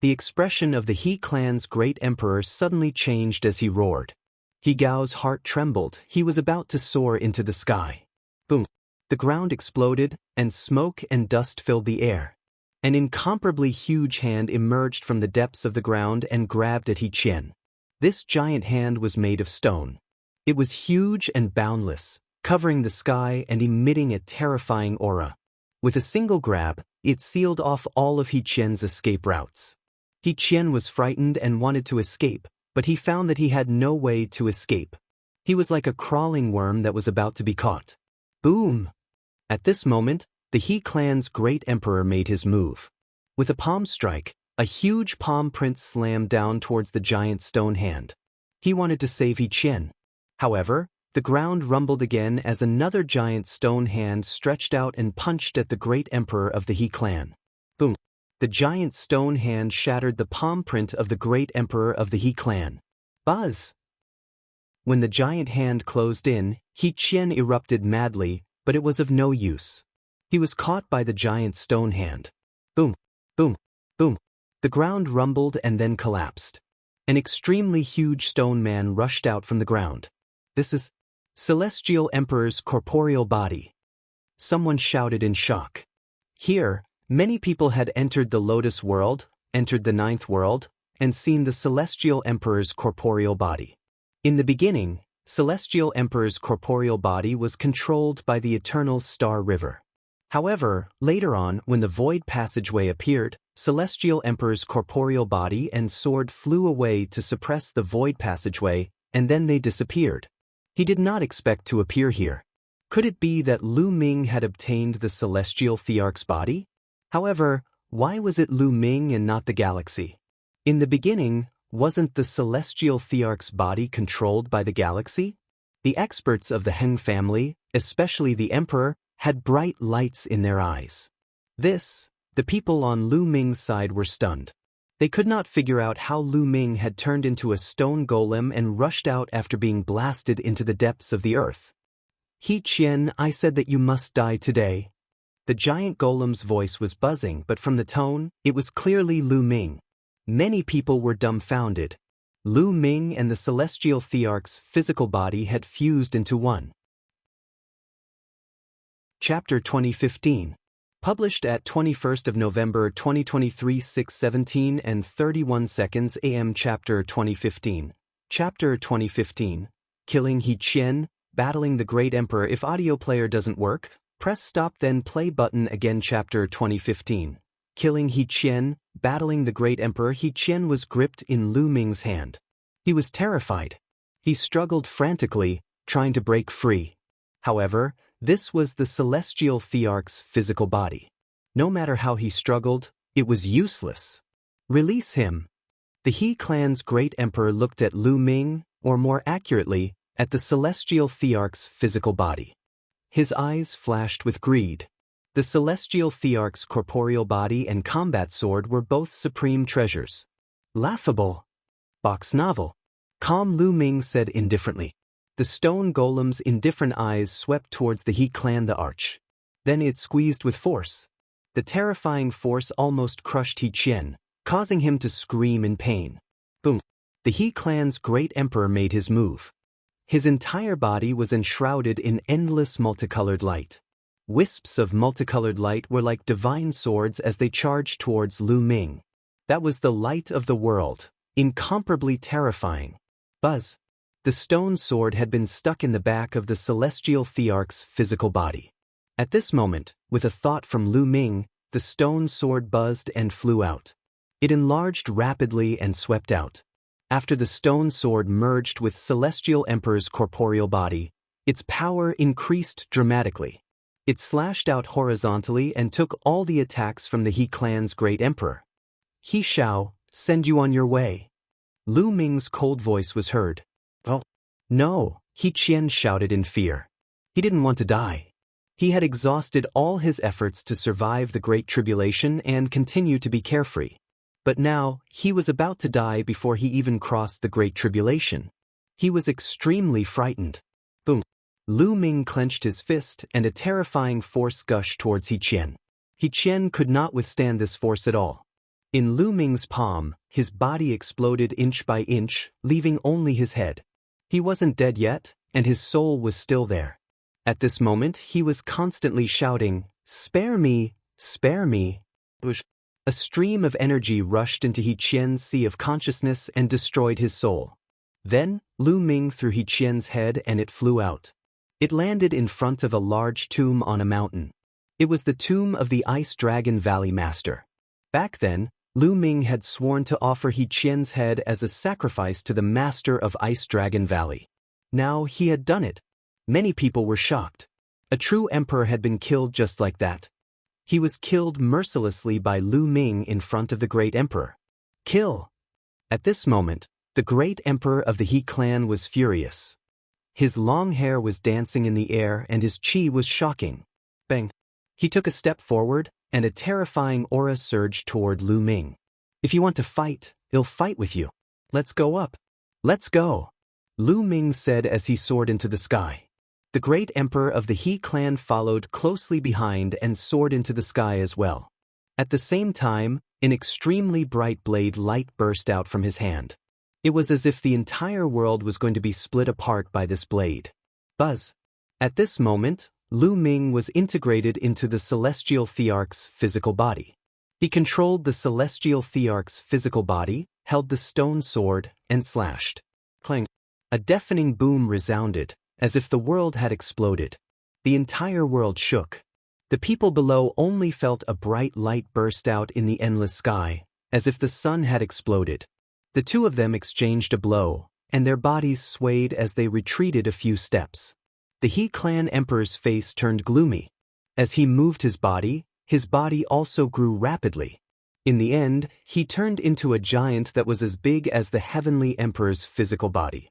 The expression of the He clan's great emperor suddenly changed as he roared. He Gao's heart trembled, he was about to soar into the sky. Boom. The ground exploded, and smoke and dust filled the air. An incomparably huge hand emerged from the depths of the ground and grabbed at He Qian. This giant hand was made of stone. It was huge and boundless, covering the sky and emitting a terrifying aura. With a single grab, it sealed off all of He Qian's escape routes. He Qian was frightened and wanted to escape, but he found that he had no way to escape. He was like a crawling worm that was about to be caught. Boom! At this moment, the He clan's great emperor made his move. With a palm strike, a huge palm print slammed down towards the giant stone hand. He wanted to save He Qian. However, the ground rumbled again as another giant stone hand stretched out and punched at the great emperor of the He clan. Boom! The giant stone hand shattered the palm print of the great emperor of the He clan. Buzz! When the giant hand closed in, He Qian erupted madly, but it was of no use. He was caught by the giant stone hand. Boom! Boom! Boom! The ground rumbled and then collapsed. An extremely huge stone man rushed out from the ground. This is Celestial Emperor's corporeal body. Someone shouted in shock. Here, many people had entered the Lotus world, entered the Ninth world, and seen the Celestial Emperor's corporeal body. In the beginning, Celestial Emperor's corporeal body was controlled by the eternal Star River. However, later on, when the void passageway appeared, Celestial Emperor's corporeal body and sword flew away to suppress the void passageway, and then they disappeared. He did not expect to appear here. Could it be that Lu Ming had obtained the Celestial Thearch's body? However, why was it Lu Ming and not the galaxy? In the beginning, wasn't the Celestial Thearch's body controlled by the galaxy? The experts of the Heng family, especially the Emperor, had bright lights in their eyes. The people on Lu Ming's side were stunned. They could not figure out how Lu Ming had turned into a stone golem and rushed out after being blasted into the depths of the earth. He Qian, I said that you must die today. The giant golem's voice was buzzing, but from the tone, it was clearly Lu Ming. Many people were dumbfounded. Lu Ming and the Celestial Thearch's physical body had fused into one. Chapter 2015. Published at 21st of November 2023 6:17 and 31 seconds AM. Chapter 2015. Chapter 2015. Killing He Qian, Battling the Great Emperor. If audio player doesn't work, press stop then play button again. Chapter 2015. Killing He Qian, Battling the Great Emperor. He Qian was gripped in Lu Ming's hand. He was terrified. He struggled frantically, trying to break free. However, this was the Celestial Thearch's physical body. No matter how he struggled, it was useless. Release him. The He clan's great emperor looked at Lu Ming, or more accurately, at the Celestial Thearch's physical body. His eyes flashed with greed. The Celestial Thearch's corporeal body and combat sword were both supreme treasures. Laughable. Box novel. Calm, Lu Ming said indifferently. The stone golem's indifferent eyes swept towards the He clan the arch. Then it squeezed with force. The terrifying force almost crushed He Qian, causing him to scream in pain. Boom. The He clan's great emperor made his move. His entire body was enshrouded in endless multicolored light. Wisps of multicolored light were like divine swords as they charged towards Lu Ming. That was the light of the world, incomparably terrifying. Buzz. The stone sword had been stuck in the back of the Celestial Thearch's physical body. At this moment, with a thought from Lu Ming, the stone sword buzzed and flew out. It enlarged rapidly and swept out. After the stone sword merged with Celestial Emperor's corporeal body, its power increased dramatically. It slashed out horizontally and took all the attacks from the He clan's great emperor. He shall send you on your way. Lu Ming's cold voice was heard. Oh, no, He Qian shouted in fear. He didn't want to die. He had exhausted all his efforts to survive the Great Tribulation and continue to be carefree. But now, he was about to die before he even crossed the Great Tribulation. He was extremely frightened. Boom. Lu Ming clenched his fist and a terrifying force gushed towards He Qian. He Qian could not withstand this force at all. In Lu Ming's palm, his body exploded inch by inch, leaving only his head. He wasn't dead yet, and his soul was still there. At this moment, he was constantly shouting, "Spare me, spare me." A stream of energy rushed into He Qian's sea of consciousness and destroyed his soul. Then, Lu Ming threw He Qian's head and it flew out. It landed in front of a large tomb on a mountain. It was the tomb of the Ice Dragon Valley Master. Back then, Lu Ming had sworn to offer He Qian's head as a sacrifice to the Master of Ice Dragon Valley. Now he had done it. Many people were shocked. A true emperor had been killed just like that. He was killed mercilessly by Lu Ming in front of the great emperor. Kill! At this moment, the great emperor of the He clan was furious. His long hair was dancing in the air and his chi was shocking. Bang! He took a step forward, and a terrifying aura surged toward Lu Ming. If you want to fight, I'll fight with you. Let's go up. Let's go. Lu Ming said as he soared into the sky. The great emperor of the He clan followed closely behind and soared into the sky as well. At the same time, an extremely bright blade light burst out from his hand. It was as if the entire world was going to be split apart by this blade. Buzz. At this moment, Lu Ming was integrated into the Celestial Thearch's physical body. He controlled the Celestial Thearch's physical body, held the stone sword, and slashed. Clang. A deafening boom resounded, as if the world had exploded. The entire world shook. The people below only felt a bright light burst out in the endless sky, as if the sun had exploded. The two of them exchanged a blow, and their bodies swayed as they retreated a few steps. The He clan emperor's face turned gloomy. As he moved his body also grew rapidly. In the end, he turned into a giant that was as big as the heavenly emperor's physical body.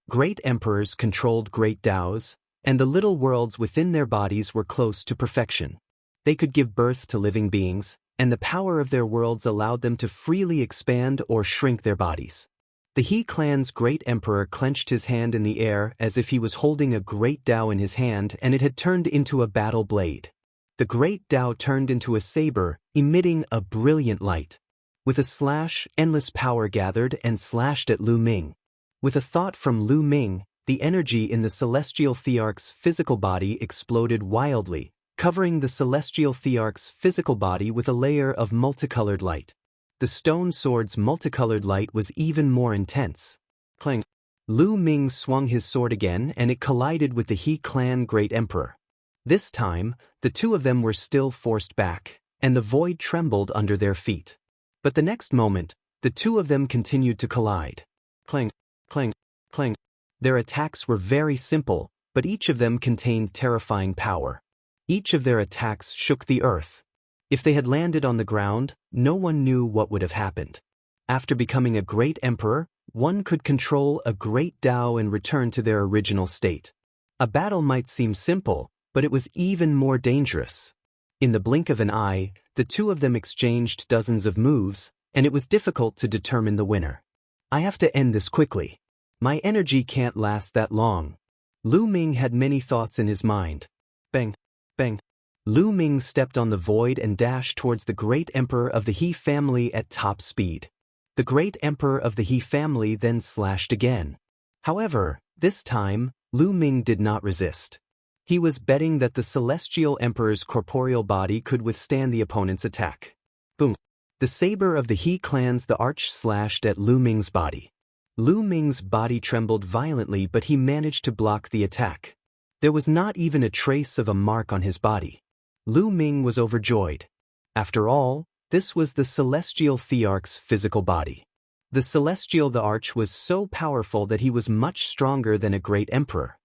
Great emperors controlled great Taos, and the little worlds within their bodies were close to perfection. They could give birth to living beings, and the power of their worlds allowed them to freely expand or shrink their bodies. The He clan's great emperor clenched his hand in the air as if he was holding a great Tao in his hand, and it had turned into a battle blade. The great Tao turned into a saber, emitting a brilliant light. With a slash, endless power gathered and slashed at Lu Ming. With a thought from Lu Ming, the energy in the celestial thearch's physical body exploded wildly, covering the celestial thearch's physical body with a layer of multicolored light. The stone sword's multicolored light was even more intense. Clang! Lu Ming swung his sword again, and it collided with the He clan great emperor. This time, the two of them were still forced back, and the void trembled under their feet. But the next moment, the two of them continued to collide. Clang! Clang! Clang! Their attacks were very simple, but each of them contained terrifying power. Each of their attacks shook the earth. If they had landed on the ground, no one knew what would have happened. After becoming a great emperor, one could control a great Tao and return to their original state. A battle might seem simple, but it was even more dangerous. In the blink of an eye, the two of them exchanged dozens of moves, and it was difficult to determine the winner. I have to end this quickly. My energy can't last that long. Lu Ming had many thoughts in his mind. Bang! Bang! Lu Ming stepped on the void and dashed towards the great emperor of the He family at top speed. The great emperor of the He family then slashed again. However, this time, Lu Ming did not resist. He was betting that the celestial emperor's corporeal body could withstand the opponent's attack. Boom! The saber of the He clans the arch slashed at Lu Ming's body. Lu Ming's body trembled violently, but he managed to block the attack. There was not even a trace of a mark on his body. Lu Ming was overjoyed. After all, this was the celestial thearch's physical body. The celestial thearch was so powerful that he was much stronger than a great emperor.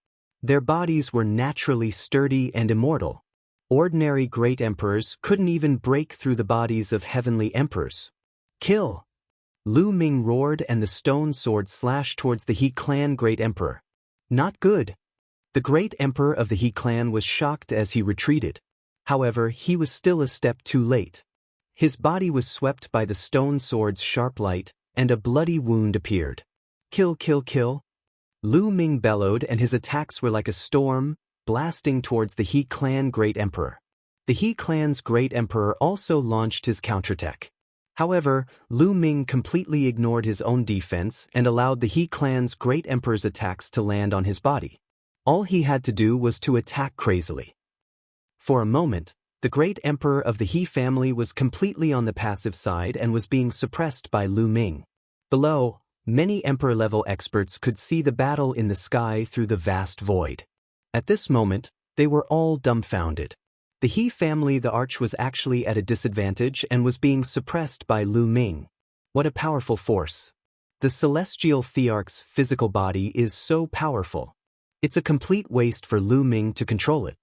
Their bodies were naturally sturdy and immortal. Ordinary great emperors couldn't even break through the bodies of heavenly emperors. Kill! Lu Ming roared, and the stone sword slashed towards the He clan great emperor. Not good. The great emperor of the He clan was shocked as he retreated. However, he was still a step too late. His body was swept by the stone sword's sharp light, and a bloody wound appeared. Kill, kill, kill! Lu Ming bellowed, and his attacks were like a storm, blasting towards the He clan great emperor. The He clan's great emperor also launched his counterattack. However, Lu Ming completely ignored his own defense and allowed the He clan's great emperor's attacks to land on his body. All he had to do was to attack crazily. For a moment, the great emperor of the He family was completely on the passive side and was being suppressed by Lu Ming. Below, many emperor-level experts could see the battle in the sky through the vast void. At this moment, they were all dumbfounded. The He family the arch was actually at a disadvantage and was being suppressed by Lu Ming. What a powerful force. The celestial thearch's physical body is so powerful. It's a complete waste for Lu Ming to control it.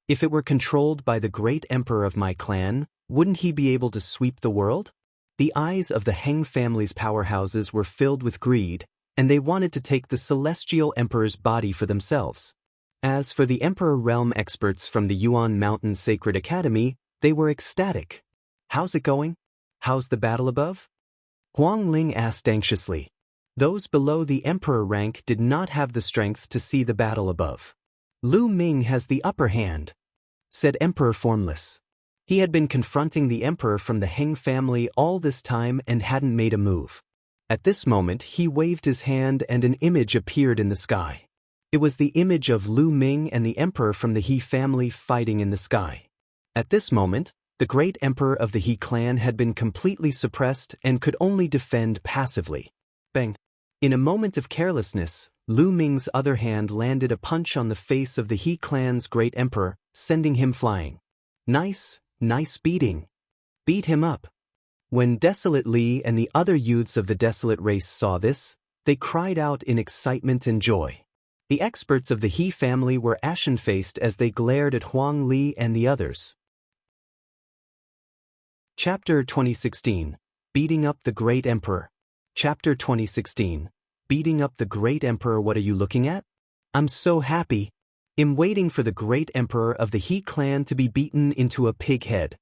If it were controlled by the great emperor of my clan, wouldn't he be able to sweep the world? The eyes of the Heng family's powerhouses were filled with greed, and they wanted to take the celestial emperor's body for themselves. As for the Emperor Realm experts from the Yuan Mountain Sacred Academy, they were ecstatic. How's it going? How's the battle above? Huang Ling asked anxiously. Those below the emperor rank did not have the strength to see the battle above. Lu Ming has the upper hand, said Emperor Formless. He had been confronting the emperor from the Heng family all this time and hadn't made a move. At this moment, he waved his hand and an image appeared in the sky. It was the image of Lu Ming and the emperor from the He family fighting in the sky. At this moment, the great emperor of the He clan had been completely suppressed and could only defend passively. Bang! In a moment of carelessness, Lu Ming's other hand landed a punch on the face of the He clan's great emperor, sending him flying. Nice beating. Beat him up. When Desolate Li and the other youths of the Desolate race saw this, they cried out in excitement and joy. The experts of the He family were ashen-faced as they glared at Huang Li and the others. Chapter 2016. Beating Up the Great Emperor. Chapter 2016. Beating Up the Great Emperor. What are you looking at? I'm so happy. I'm waiting for the great emperor of the He clan to be beaten into a pig head.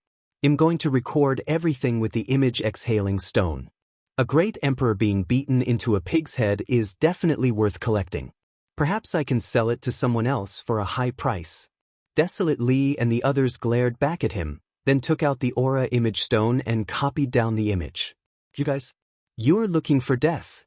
I'm going to record everything with the image exhaling stone. A great emperor being beaten into a pig's head is definitely worth collecting. Perhaps I can sell it to someone else for a high price. Desolate Li and the others glared back at him, then took out the aura image stone and copied down the image. You guys? You're looking for death.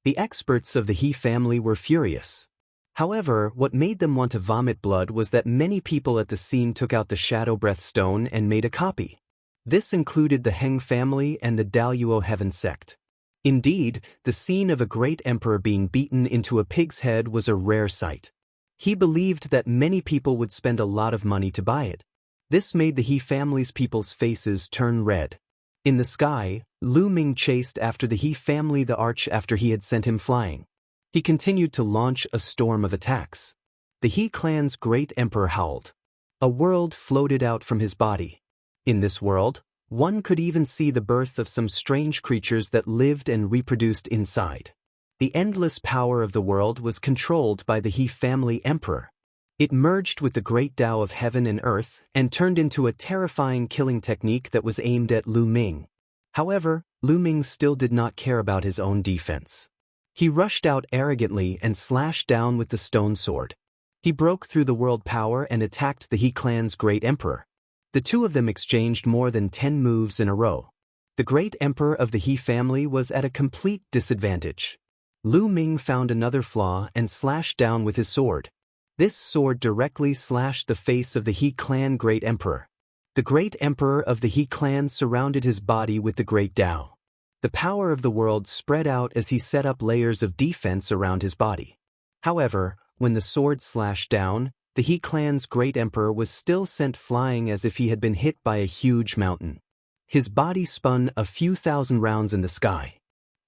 The experts of the He family were furious. However, what made them want to vomit blood was that many people at the scene took out the Shadow Breath stone and made a copy. This included the Heng family and the Daluo Heaven sect. Indeed, the scene of a great emperor being beaten into a pig's head was a rare sight. He believed that many people would spend a lot of money to buy it. This made the He family's people's faces turn red. In the sky, Lu Ming chased after the He family the arch after he had sent him flying. He continued to launch a storm of attacks. The He clan's great emperor howled. A world floated out from his body. In this world, one could even see the birth of some strange creatures that lived and reproduced inside. The endless power of the world was controlled by the He family emperor. It merged with the great Tao of heaven and earth and turned into a terrifying killing technique that was aimed at Lu Ming. However, Lu Ming still did not care about his own defense. He rushed out arrogantly and slashed down with the stone sword. He broke through the world power and attacked the He clan's great emperor. The two of them exchanged more than 10 moves in a row. The great emperor of the He family was at a complete disadvantage. Lu Ming found another flaw and slashed down with his sword. This sword directly slashed the face of the He clan great emperor. The great emperor of the He clan surrounded his body with the great Tao. The power of the world spread out as he set up layers of defense around his body. However, when the sword slashed down, the He clan's great emperor was still sent flying as if he had been hit by a huge mountain. His body spun a few thousand rounds in the sky.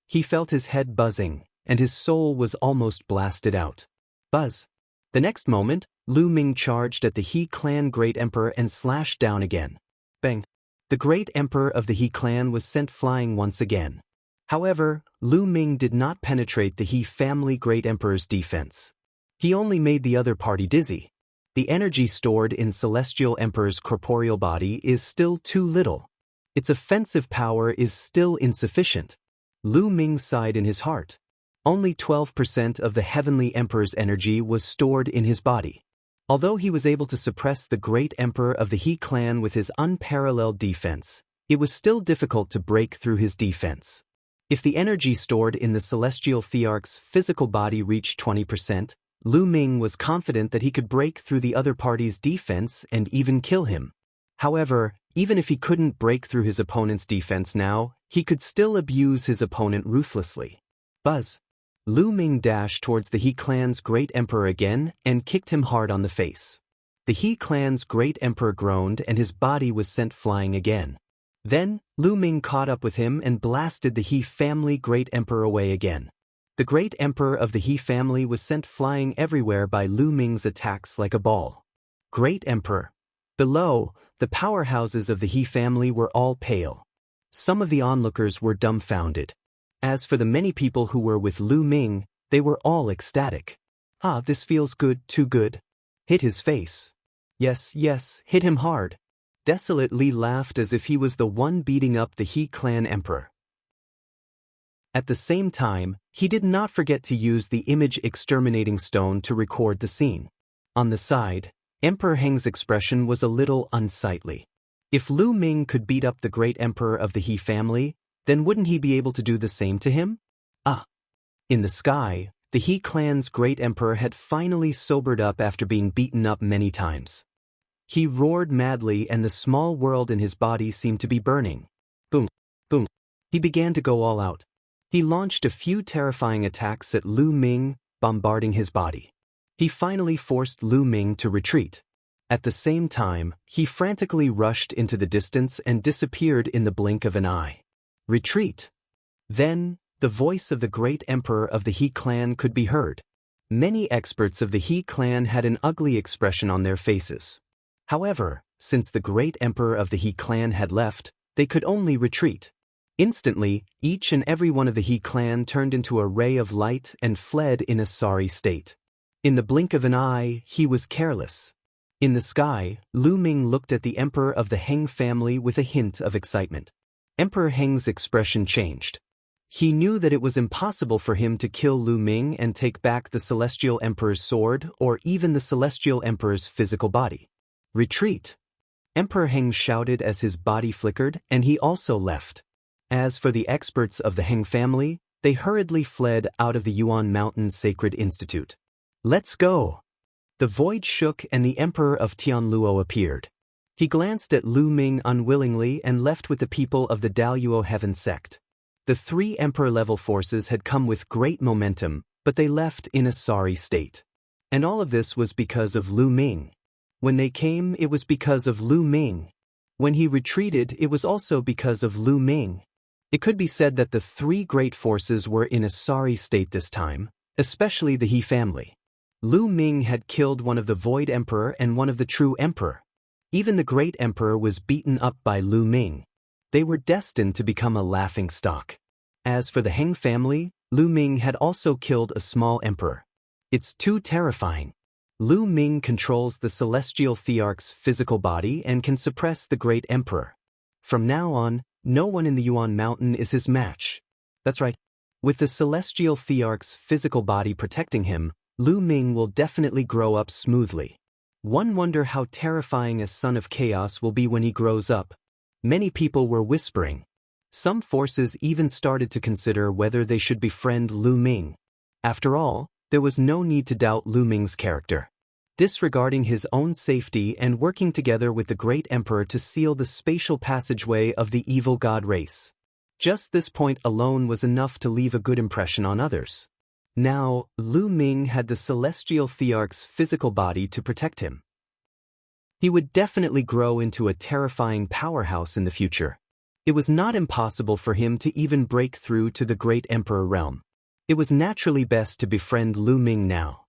He felt his head buzzing, and his soul was almost blasted out. Buzz. The next moment, Lu Ming charged at the He clan great emperor and slashed down again. Bang. The great emperor of the He clan was sent flying once again. However, Lu Ming did not penetrate the He family great emperor's defense. He only made the other party dizzy. The energy stored in Celestial Emperor's corporeal body is still too little. Its offensive power is still insufficient. Lu Ming sighed in his heart. Only 12% of the Heavenly Emperor's energy was stored in his body. Although he was able to suppress the great emperor of the He clan with his unparalleled defense, it was still difficult to break through his defense. If the energy stored in the Celestial Thearch's physical body reached 20%, Lu Ming was confident that he could break through the other party's defense and even kill him. However, even if he couldn't break through his opponent's defense now, he could still abuse his opponent ruthlessly. Buzz. Lu Ming dashed towards the He clan's great emperor again and kicked him hard on the face. The He clan's great emperor groaned and his body was sent flying again. Then, Lu Ming caught up with him and blasted the He family great emperor away again. The great emperor of the He family was sent flying everywhere by Lu Ming's attacks like a ball. Great emperor. Below, the powerhouses of the He family were all pale. Some of the onlookers were dumbfounded. As for the many people who were with Lu Ming, they were all ecstatic. Ah, this feels good, too good. Hit his face. Yes, hit him hard. Desolate Li laughed as if he was the one beating up the He clan emperor. At the same time, he did not forget to use the image exterminating stone to record the scene. On the side, Emperor Heng's expression was a little unsightly. If Lu Ming could beat up the great emperor of the He family, then wouldn't he be able to do the same to him? Ah. In the sky, the He clan's great emperor had finally sobered up after being beaten up many times. He roared madly and the small world in his body seemed to be burning. Boom, boom. He began to go all out. He launched a few terrifying attacks at Lu Ming, bombarding his body. He finally forced Lu Ming to retreat. At the same time, he frantically rushed into the distance and disappeared in the blink of an eye. Retreat! Then, the voice of the great emperor of the He clan could be heard. Many experts of the He clan had an ugly expression on their faces. However, since the great emperor of the He clan had left, they could only retreat. Instantly, each and every one of the He clan turned into a ray of light and fled in a sorry state. In the blink of an eye, he was careless. In the sky, Lu Ming looked at the emperor of the Heng family with a hint of excitement. Emperor Heng's expression changed. He knew that it was impossible for him to kill Lu Ming and take back the Celestial Emperor's sword or even the Celestial Emperor's physical body. Retreat! Emperor Heng shouted as his body flickered, and he also left. As for the experts of the Heng family, they hurriedly fled out of the Yuan Mountain Sacred Institute. Let's go! The void shook and the Emperor of Tianluo appeared. He glanced at Lu Ming unwillingly and left with the people of the Daluo Heaven sect. The three Emperor-level forces had come with great momentum, but they left in a sorry state. And all of this was because of Lu Ming. When they came, it was because of Lu Ming. When he retreated, it was also because of Lu Ming. It could be said that the three great forces were in a sorry state this time, especially the He family. Lu Ming had killed one of the Void Emperor and one of the True Emperor. Even the Great Emperor was beaten up by Lu Ming. They were destined to become a laughingstock. As for the Heng family, Lu Ming had also killed a small emperor. It's too terrifying. Lu Ming controls the Celestial Thearch's physical body and can suppress the Great Emperor. From now on, no one in the Yuan Mountain is his match. That's right. With the Celestial Thearch's physical body protecting him, Lu Ming will definitely grow up smoothly. One wonder how terrifying a son of chaos will be when he grows up. Many people were whispering. Some forces even started to consider whether they should befriend Lu Ming. After all, there was no need to doubt Lu Ming's character. Disregarding his own safety and working together with the Great Emperor to seal the spatial passageway of the evil god race. Just this point alone was enough to leave a good impression on others. Now, Lu Ming had the Celestial Thearch's physical body to protect him. He would definitely grow into a terrifying powerhouse in the future. It was not impossible for him to even break through to the Great Emperor realm. It was naturally best to befriend Lu Ming now.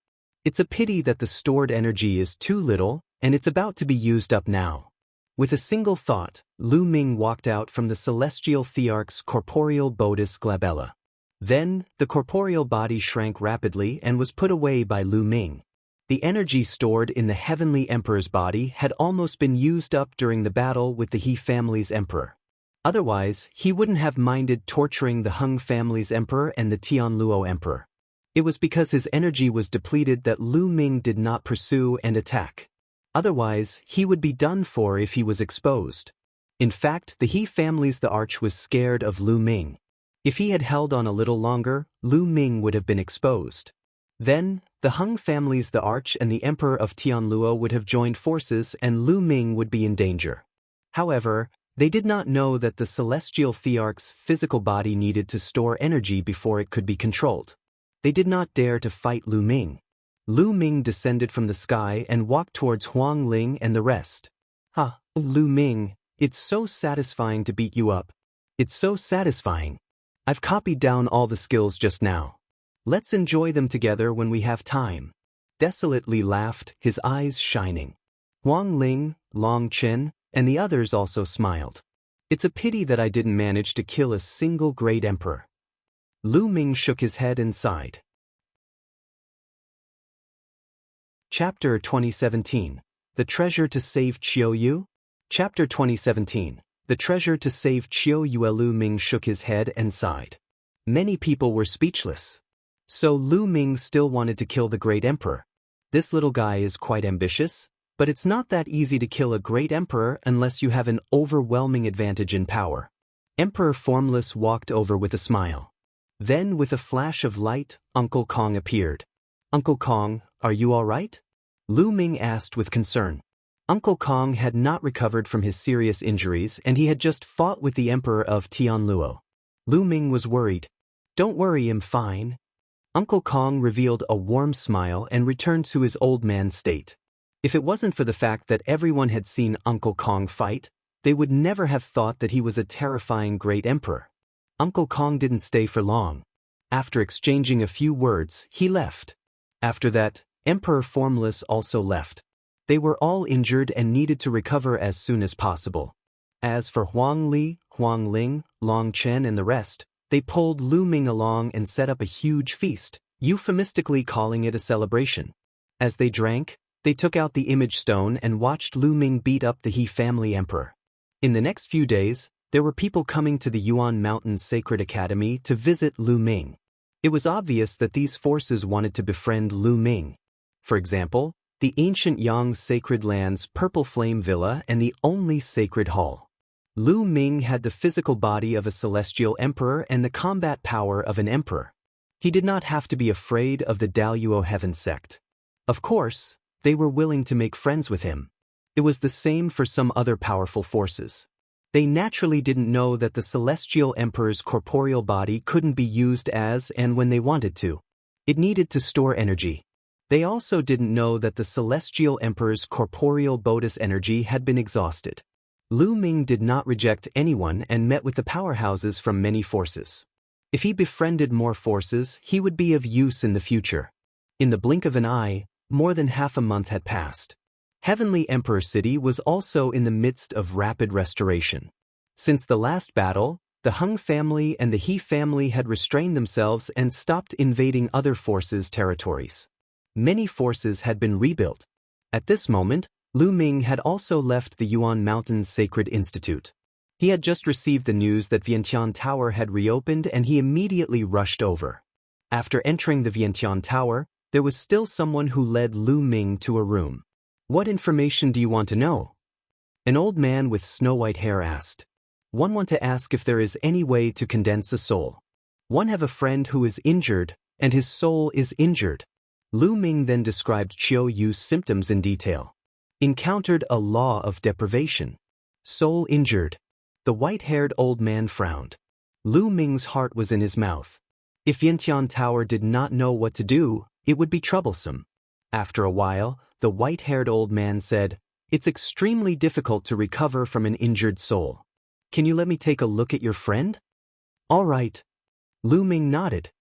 It's a pity that the stored energy is too little, and it's about to be used up now. With a single thought, Lu Ming walked out from the Celestial Thearch's corporeal Bodis glabella. Then, the corporeal body shrank rapidly and was put away by Lu Ming. The energy stored in the Heavenly Emperor's body had almost been used up during the battle with the He family's emperor. Otherwise, he wouldn't have minded torturing the Heng family's emperor and the Tianluo emperor. It was because his energy was depleted that Lu Ming did not pursue and attack. Otherwise, he would be done for if he was exposed. In fact, the He family's the Arch was scared of Lu Ming. If he had held on a little longer, Lu Ming would have been exposed. Then, the Heng family's the Arch and the Emperor of Tianluo would have joined forces and Lu Ming would be in danger. However, they did not know that the Celestial Thearch's physical body needed to store energy before it could be controlled. They did not dare to fight Lu Ming. Lu Ming descended from the sky and walked towards Huang Ling and the rest. Lu Ming, it's so satisfying to beat you up. It's so satisfying. I've copied down all the skills just now. Let's enjoy them together when we have time. Desolately laughed, his eyes shining. Huang Ling, Long Chen, and the others also smiled. It's a pity that I didn't manage to kill a single great emperor. Lu Ming shook his head and sighed. Chapter 2017. The Treasure to Save Qiu Yu? Chapter 2017. The Treasure to Save Qiu Yu. Lu Ming shook his head and sighed. Many people were speechless. So Lu Ming still wanted to kill the great emperor. This little guy is quite ambitious, but it's not that easy to kill a great emperor unless you have an overwhelming advantage in power. Emperor Formless walked over with a smile. Then with a flash of light, Uncle Kong appeared. Uncle Kong, are you all right? Lu Ming asked with concern. Uncle Kong had not recovered from his serious injuries and he had just fought with the Emperor of Tianluo. Lu Ming was worried. Don't worry, I'm fine. Uncle Kong revealed a warm smile and returned to his old man state. If it wasn't for the fact that everyone had seen Uncle Kong fight, they would never have thought that he was a terrifying great emperor. Uncle Kong didn't stay for long. After exchanging a few words, he left. After that, Emperor Formless also left. They were all injured and needed to recover as soon as possible. As for Huang Li, Huang Ling, Long Chen and the rest, they pulled Lu Ming along and set up a huge feast, euphemistically calling it a celebration. As they drank, they took out the image stone and watched Lu Ming beat up the He family emperor. In the next few days, there were people coming to the Yuan Mountains Sacred Academy to visit Lu Ming. It was obvious that these forces wanted to befriend Lu Ming. For example, the ancient Yang Sacred Land's Purple Flame Villa and the only Sacred Hall. Lu Ming had the physical body of a celestial emperor and the combat power of an emperor. He did not have to be afraid of the Daluo Heaven sect. Of course, they were willing to make friends with him. It was the same for some other powerful forces. They naturally didn't know that the celestial emperor's corporeal body couldn't be used as and when they wanted to. It needed to store energy. They also didn't know that the celestial emperor's corporeal bodis energy had been exhausted. Lu Ming did not reject anyone and met with the powerhouses from many forces. If he befriended more forces, he would be of use in the future. In the blink of an eye, more than half a month had passed. Heavenly Emperor City was also in the midst of rapid restoration. Since the last battle, the Hung family and the He family had restrained themselves and stopped invading other forces' territories. Many forces had been rebuilt. At this moment, Lu Ming had also left the Yuan Mountains Sacred Institute. He had just received the news that Vientiane Tower had reopened and he immediately rushed over. After entering the Vientiane Tower, there was still someone who led Lu Ming to a room. "What information do you want to know?" An old man with snow-white hair asked. "One want to ask if there is any way to condense a soul. One have a friend who is injured, and his soul is injured." Lu Ming then described Chiu Yu's symptoms in detail. Encountered a law of deprivation. Soul injured. The white-haired old man frowned. Lu Ming's heart was in his mouth. If Vientiane Tower did not know what to do, it would be troublesome. After a while, the white-haired old man said, "It's extremely difficult to recover from an injured soul. Can you let me take a look at your friend?" "All right." Lu Ming nodded.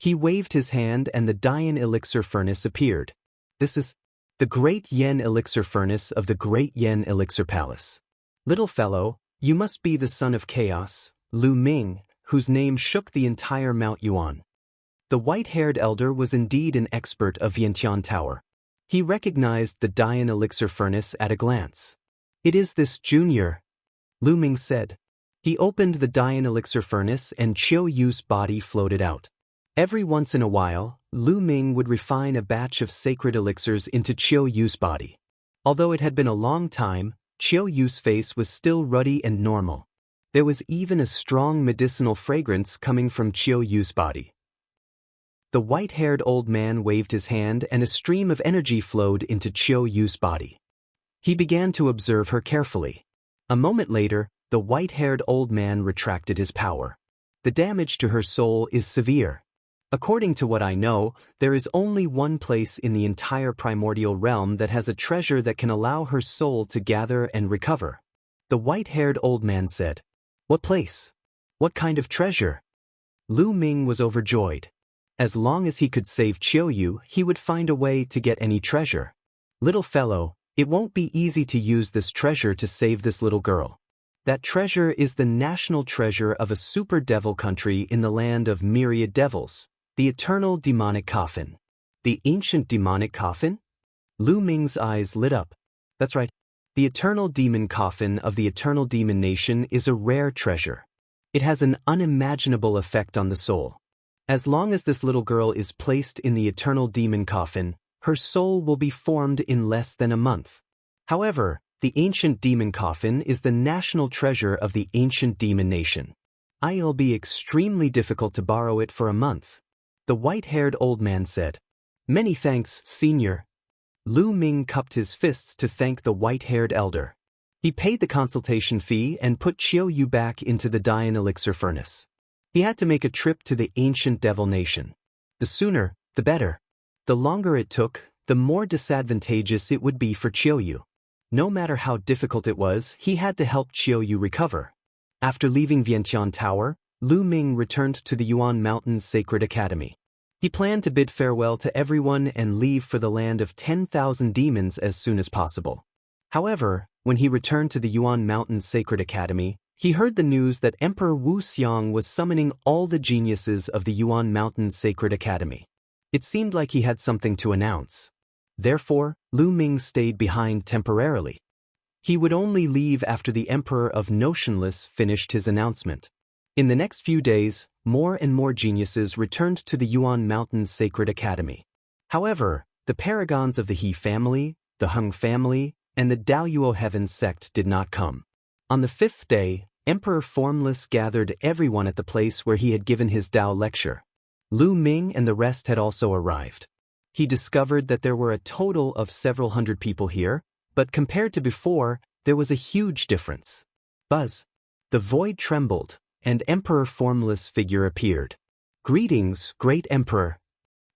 He waved his hand and the Dian Elixir Furnace appeared. "This is the Great Yen Elixir Furnace of the Great Yen Elixir Palace. Little fellow, you must be the son of chaos," Lu Ming, whose name shook the entire Mount Yuan. The white-haired elder was indeed an expert of Vientiane Tower. He recognized the Dian Elixir Furnace at a glance. "It is this junior," Lu Ming said. He opened the Dian Elixir Furnace and Chiu Yu's body floated out. Every once in a while, Lu Ming would refine a batch of sacred elixirs into Chiu Yu's body. Although it had been a long time, Chiu Yu's face was still ruddy and normal. There was even a strong medicinal fragrance coming from Chiu Yu's body. The white-haired old man waved his hand and a stream of energy flowed into Chiu Yu's body. He began to observe her carefully. A moment later, the white-haired old man retracted his power. "The damage to her soul is severe. According to what I know, there is only one place in the entire primordial realm that has a treasure that can allow her soul to gather and recover." The white-haired old man said. "What place? What kind of treasure?" Lu Ming was overjoyed. As long as he could save Chiu Yu, he would find a way to get any treasure. "Little fellow, it won't be easy to use this treasure to save this little girl. That treasure is the national treasure of a super devil country in the land of Myriad devils. The eternal demonic coffin." "The ancient demonic coffin?" Lu Ming's eyes lit up. "That's right. The eternal demon coffin of the eternal demon nation is a rare treasure. It has an unimaginable effect on the soul. As long as this little girl is placed in the eternal demon coffin, her soul will be formed in less than a month. However, the ancient demon coffin is the national treasure of the ancient demon nation. It'll be extremely difficult to borrow it for a month." The white-haired old man said. "Many thanks, senior." Lu Ming cupped his fists to thank the white-haired elder. He paid the consultation fee and put Chiu Yu back into the Dian Elixir Furnace. He had to make a trip to the ancient devil nation. The sooner, the better. The longer it took, the more disadvantageous it would be for Qiuyu. No matter how difficult it was, he had to help Qiuyu recover. After leaving Vientiane Tower, Lu Ming returned to the Yuan Mountains Sacred Academy. He planned to bid farewell to everyone and leave for the land of 10,000 demons as soon as possible. However, when he returned to the Yuan Mountains Sacred Academy, he heard the news that Emperor Wu Xiang was summoning all the geniuses of the Yuan Mountains Sacred Academy. It seemed like he had something to announce. Therefore, Lu Ming stayed behind temporarily. He would only leave after the Emperor of Notionless finished his announcement. In the next few days, more and more geniuses returned to the Yuan Mountains Sacred Academy. However, the paragons of the He family, the Hung family, and the Daoyuo Heaven sect did not come. On the 5th day, Emperor Formless gathered everyone at the place where he had given his Dao lecture. Lu Ming and the rest had also arrived. He discovered that there were a total of several hundred people here, but compared to before, there was a huge difference. Buzz. The void trembled, and Emperor Formless' figure appeared. "Greetings, great Emperor."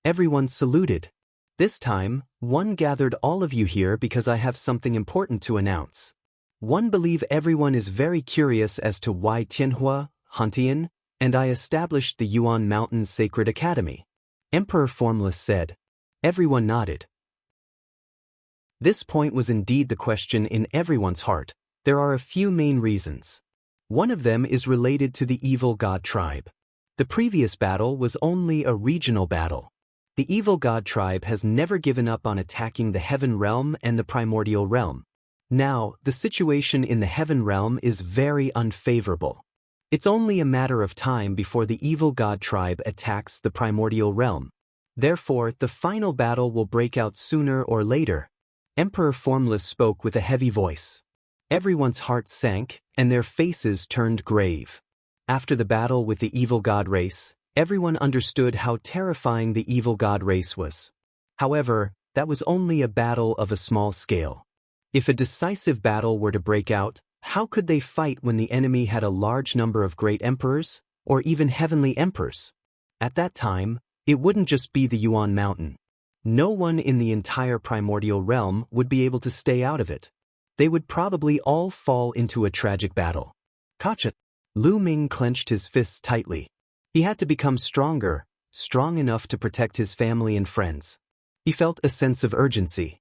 Everyone saluted. "This time, one gathered all of you here because I have something important to announce. One believe everyone is very curious as to why Tianhua, Hantian, and I established the Yuan Mountains Sacred Academy." Emperor Formless said. Everyone nodded. This point was indeed the question in everyone's heart. There are a few main reasons. One of them is related to the evil god tribe. The previous battle was only a regional battle. The evil god tribe has never given up on attacking the heaven realm and the primordial realm. Now, the situation in the heaven realm is very unfavorable. It's only a matter of time before the evil god tribe attacks the primordial realm. Therefore, the final battle will break out sooner or later. Emperor Formless spoke with a heavy voice. Everyone's heart sank, and their faces turned grave. After the battle with the evil god race, everyone understood how terrifying the evil god race was. However, that was only a battle of a small scale. If a decisive battle were to break out, how could they fight when the enemy had a large number of great emperors, or even heavenly emperors? At that time, it wouldn't just be the Yuan Mountain. No one in the entire primordial realm would be able to stay out of it. They would probably all fall into a tragic battle. Gotcha. Lu Ming clenched his fists tightly. He had to become stronger, strong enough to protect his family and friends. He felt a sense of urgency.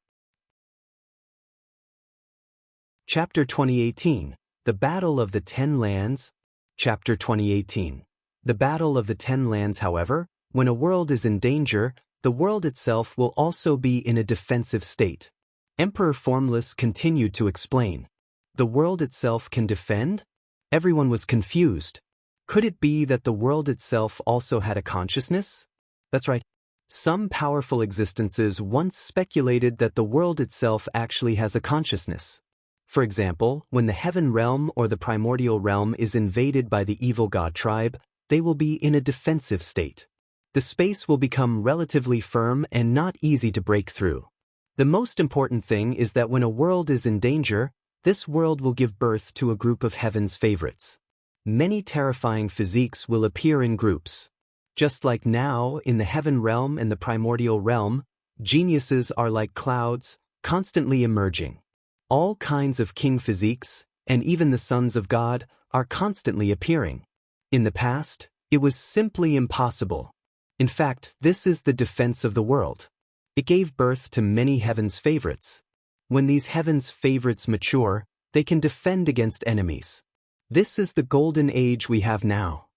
Chapter 2018, The Battle of the 10 Lands. Chapter 2018. The Battle of the 10 Lands. However, when a world is in danger, the world itself will also be in a defensive state. Emperor Formless continued to explain. The world itself can defend? Everyone was confused. Could it be that the world itself also had a consciousness? That's right. Some powerful existences once speculated that the world itself actually has a consciousness. For example, when the heaven realm or the primordial realm is invaded by the evil god tribe, they will be in a defensive state. The space will become relatively firm and not easy to break through. The most important thing is that when a world is in danger, this world will give birth to a group of heaven's favorites. Many terrifying physiques will appear in groups. Just like now, in the heaven realm and the primordial realm, geniuses are like clouds, constantly emerging. All kinds of king physiques, and even the sons of God, are constantly appearing. In the past, it was simply impossible. In fact, this is the defense of the world. It gave birth to many heaven's favorites. When these heaven's favorites mature, they can defend against enemies. This is the golden age we have now.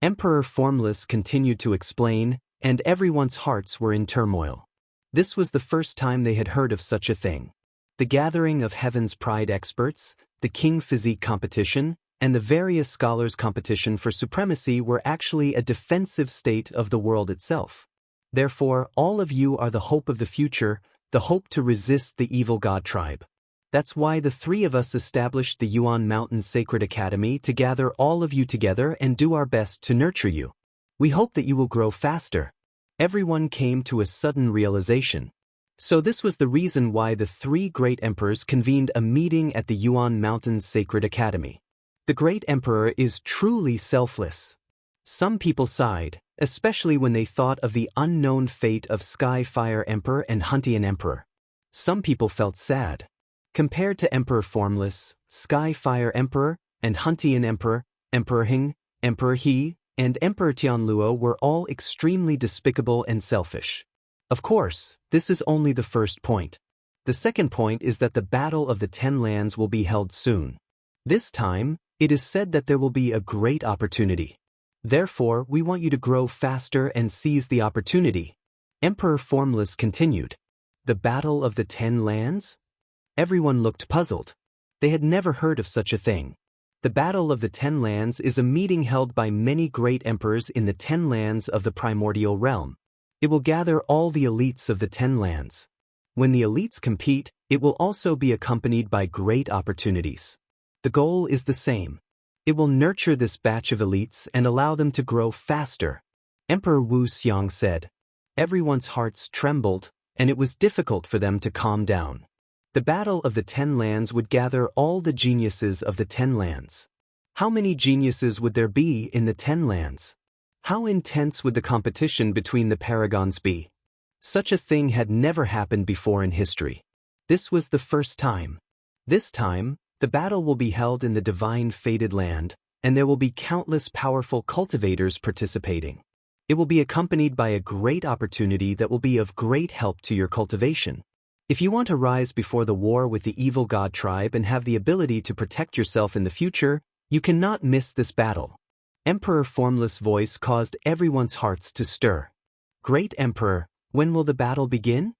Emperor Formless continued to explain, and everyone's hearts were in turmoil. This was the first time they had heard of such a thing. The gathering of heaven's pride experts, the king physique competition, and the various scholars' competition for supremacy were actually a defensive state of the world itself. Therefore, all of you are the hope of the future, the hope to resist the evil god tribe. That's why the three of us established the Yuan Mountains Sacred Academy to gather all of you together and do our best to nurture you. We hope that you will grow faster. Everyone came to a sudden realization. So this was the reason why the three great emperors convened a meeting at the Yuan Mountains Sacred Academy. The great emperor is truly selfless. Some people sighed, especially when they thought of the unknown fate of Sky Fire Emperor and Huntian Emperor. Some people felt sad. Compared to Emperor Formless, Sky Fire Emperor, and Huntian Emperor, Emperor Hing, Emperor He, and Emperor Tianluo were all extremely despicable and selfish. Of course, this is only the first point. The second point is that the Battle of the Ten Lands will be held soon. This time, it is said that there will be a great opportunity. Therefore, we want you to grow faster and seize the opportunity. Emperor Formless continued. The Battle of the Ten Lands? Everyone looked puzzled. They had never heard of such a thing. The Battle of the Ten Lands is a meeting held by many great emperors in the Ten Lands of the Primordial Realm. It will gather all the elites of the Ten Lands. When the elites compete, it will also be accompanied by great opportunities. The goal is the same. It will nurture this batch of elites and allow them to grow faster. Emperor Wu Xiang said. Everyone's hearts trembled, and it was difficult for them to calm down. The Battle of the Ten Lands would gather all the geniuses of the Ten Lands. How many geniuses would there be in the Ten Lands? How intense would the competition between the paragons be? Such a thing had never happened before in history. This was the first time. This time, the battle will be held in the divine fated land, and there will be countless powerful cultivators participating. It will be accompanied by a great opportunity that will be of great help to your cultivation. If you want to rise before the war with the evil god tribe and have the ability to protect yourself in the future, you cannot miss this battle. Emperor Formless' voice caused everyone's hearts to stir. Great Emperor, when will the battle begin?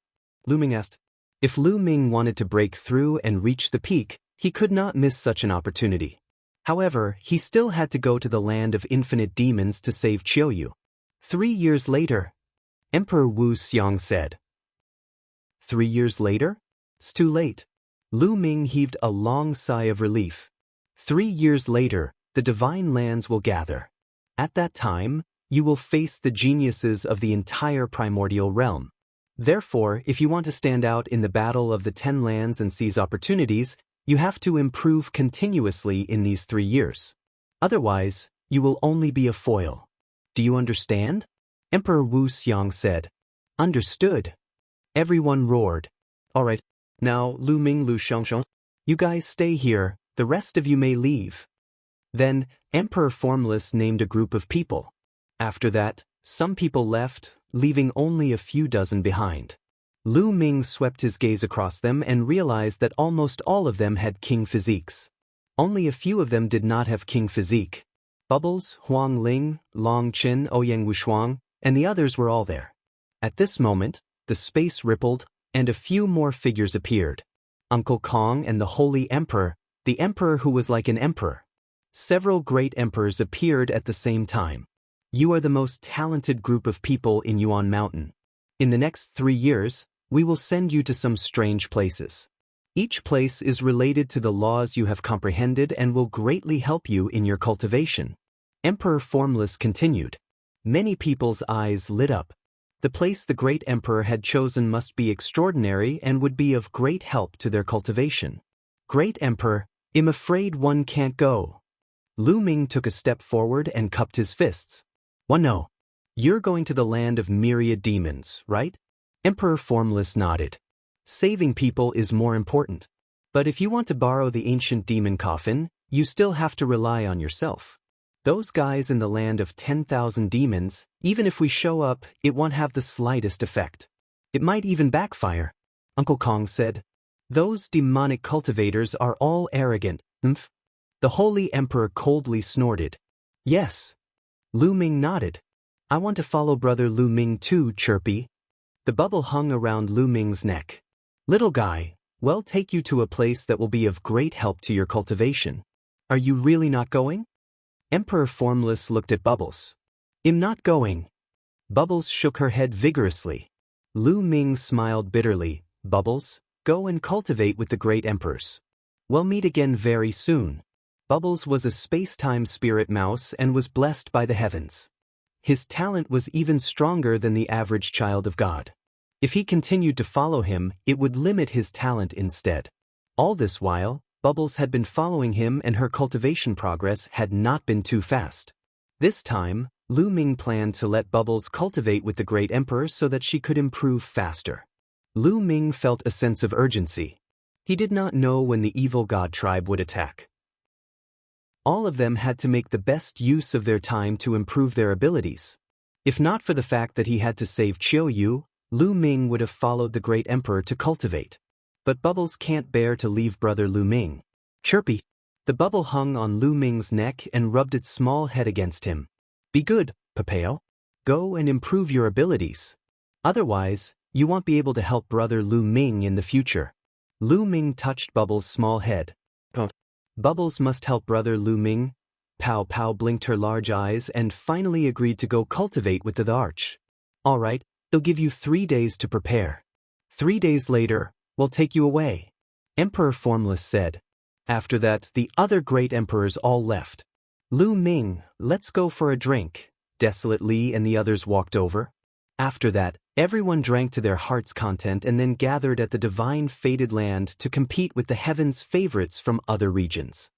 Lu Ming asked. If Lu Ming wanted to break through and reach the peak, he could not miss such an opportunity. However, he still had to go to the land of infinite demons to save Qiuyu. 3 years later, Emperor Wu Xiang said. 3 years later? It's too late. Lu Ming heaved a long sigh of relief. 3 years later, the divine lands will gather. At that time, you will face the geniuses of the entire primordial realm. Therefore, if you want to stand out in the Battle of the Ten Lands and seize opportunities, you have to improve continuously in these 3 years. Otherwise, you will only be a foil. Do you understand? Emperor Wu Xiang said. Understood. Everyone roared. All right, now Lu Ming, Lu Xiangxiang, you guys stay here, the rest of you may leave. Then, Emperor Formless named a group of people. After that, some people left, leaving only a few dozen behind. Lu Ming swept his gaze across them and realized that almost all of them had king physiques. Only a few of them did not have king physique. Bubbles, Huang Ling, Long Qin, Ouyang Wushuang, and the others were all there. At this moment, the space rippled, and a few more figures appeared. Uncle Kong and the Holy Emperor, the emperor who was like an emperor. Several great emperors appeared at the same time. You are the most talented group of people in Yuan Mountain. In the next 3 years, we will send you to some strange places. Each place is related to the laws you have comprehended and will greatly help you in your cultivation. Emperor Formless continued. Many people's eyes lit up. The place the great emperor had chosen must be extraordinary and would be of great help to their cultivation. Great Emperor, I'm afraid one can't go. Lu Ming took a step forward and cupped his fists. No. You're going to the land of Myriad demons, right? Emperor Formless nodded. Saving people is more important. But if you want to borrow the ancient demon coffin, you still have to rely on yourself. Those guys in the land of 10,000 demons, even if we show up, it won't have the slightest effect. It might even backfire, Uncle Kong said. Those demonic cultivators are all arrogant, mph. The Holy Emperor coldly snorted. Yes. Lu Ming nodded. I want to follow Brother Lu Ming too, Chirpy. The bubble hung around Lu Ming's neck. Little guy, we'll take you to a place that will be of great help to your cultivation. Are you really not going? Emperor Formless looked at Bubbles. I'm not going. Bubbles shook her head vigorously. Lu Ming smiled bitterly. Bubbles, go and cultivate with the great emperors. We'll meet again very soon. Bubbles was a space-time spirit mouse and was blessed by the heavens. His talent was even stronger than the average child of God. If he continued to follow him, it would limit his talent instead. All this while, Bubbles had been following him and her cultivation progress had not been too fast. This time, Lu Ming planned to let Bubbles cultivate with the Great Emperor so that she could improve faster. Lu Ming felt a sense of urgency. He did not know when the evil god tribe would attack. All of them had to make the best use of their time to improve their abilities. If not for the fact that he had to save Qiu Yu, Lu Ming would have followed the Great Emperor to cultivate. But Bubbles can't bear to leave brother Lu Ming. Chirpy. The bubble hung on Lu Ming's neck and rubbed its small head against him. Be good, Papao. Go and improve your abilities. Otherwise, you won't be able to help brother Lu Ming in the future. Lu Ming touched Bubbles' small head. Bubbles must help brother Lu Ming. Pow Pow blinked her large eyes and finally agreed to go cultivate with the arch. All right, they'll give you 3 days to prepare. 3 days later, we'll take you away, Emperor Formless said. After that, the other great emperors all left. Lu Ming, let's go for a drink. Desolate Li and the others walked over. After that, everyone drank to their heart's content and then gathered at the divine fated land to compete with the heavens' favorites from other regions.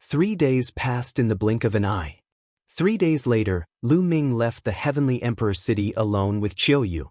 3 days passed in the blink of an eye. 3 days later, Lu Ming left the heavenly emperor city alone with Qiu Yu.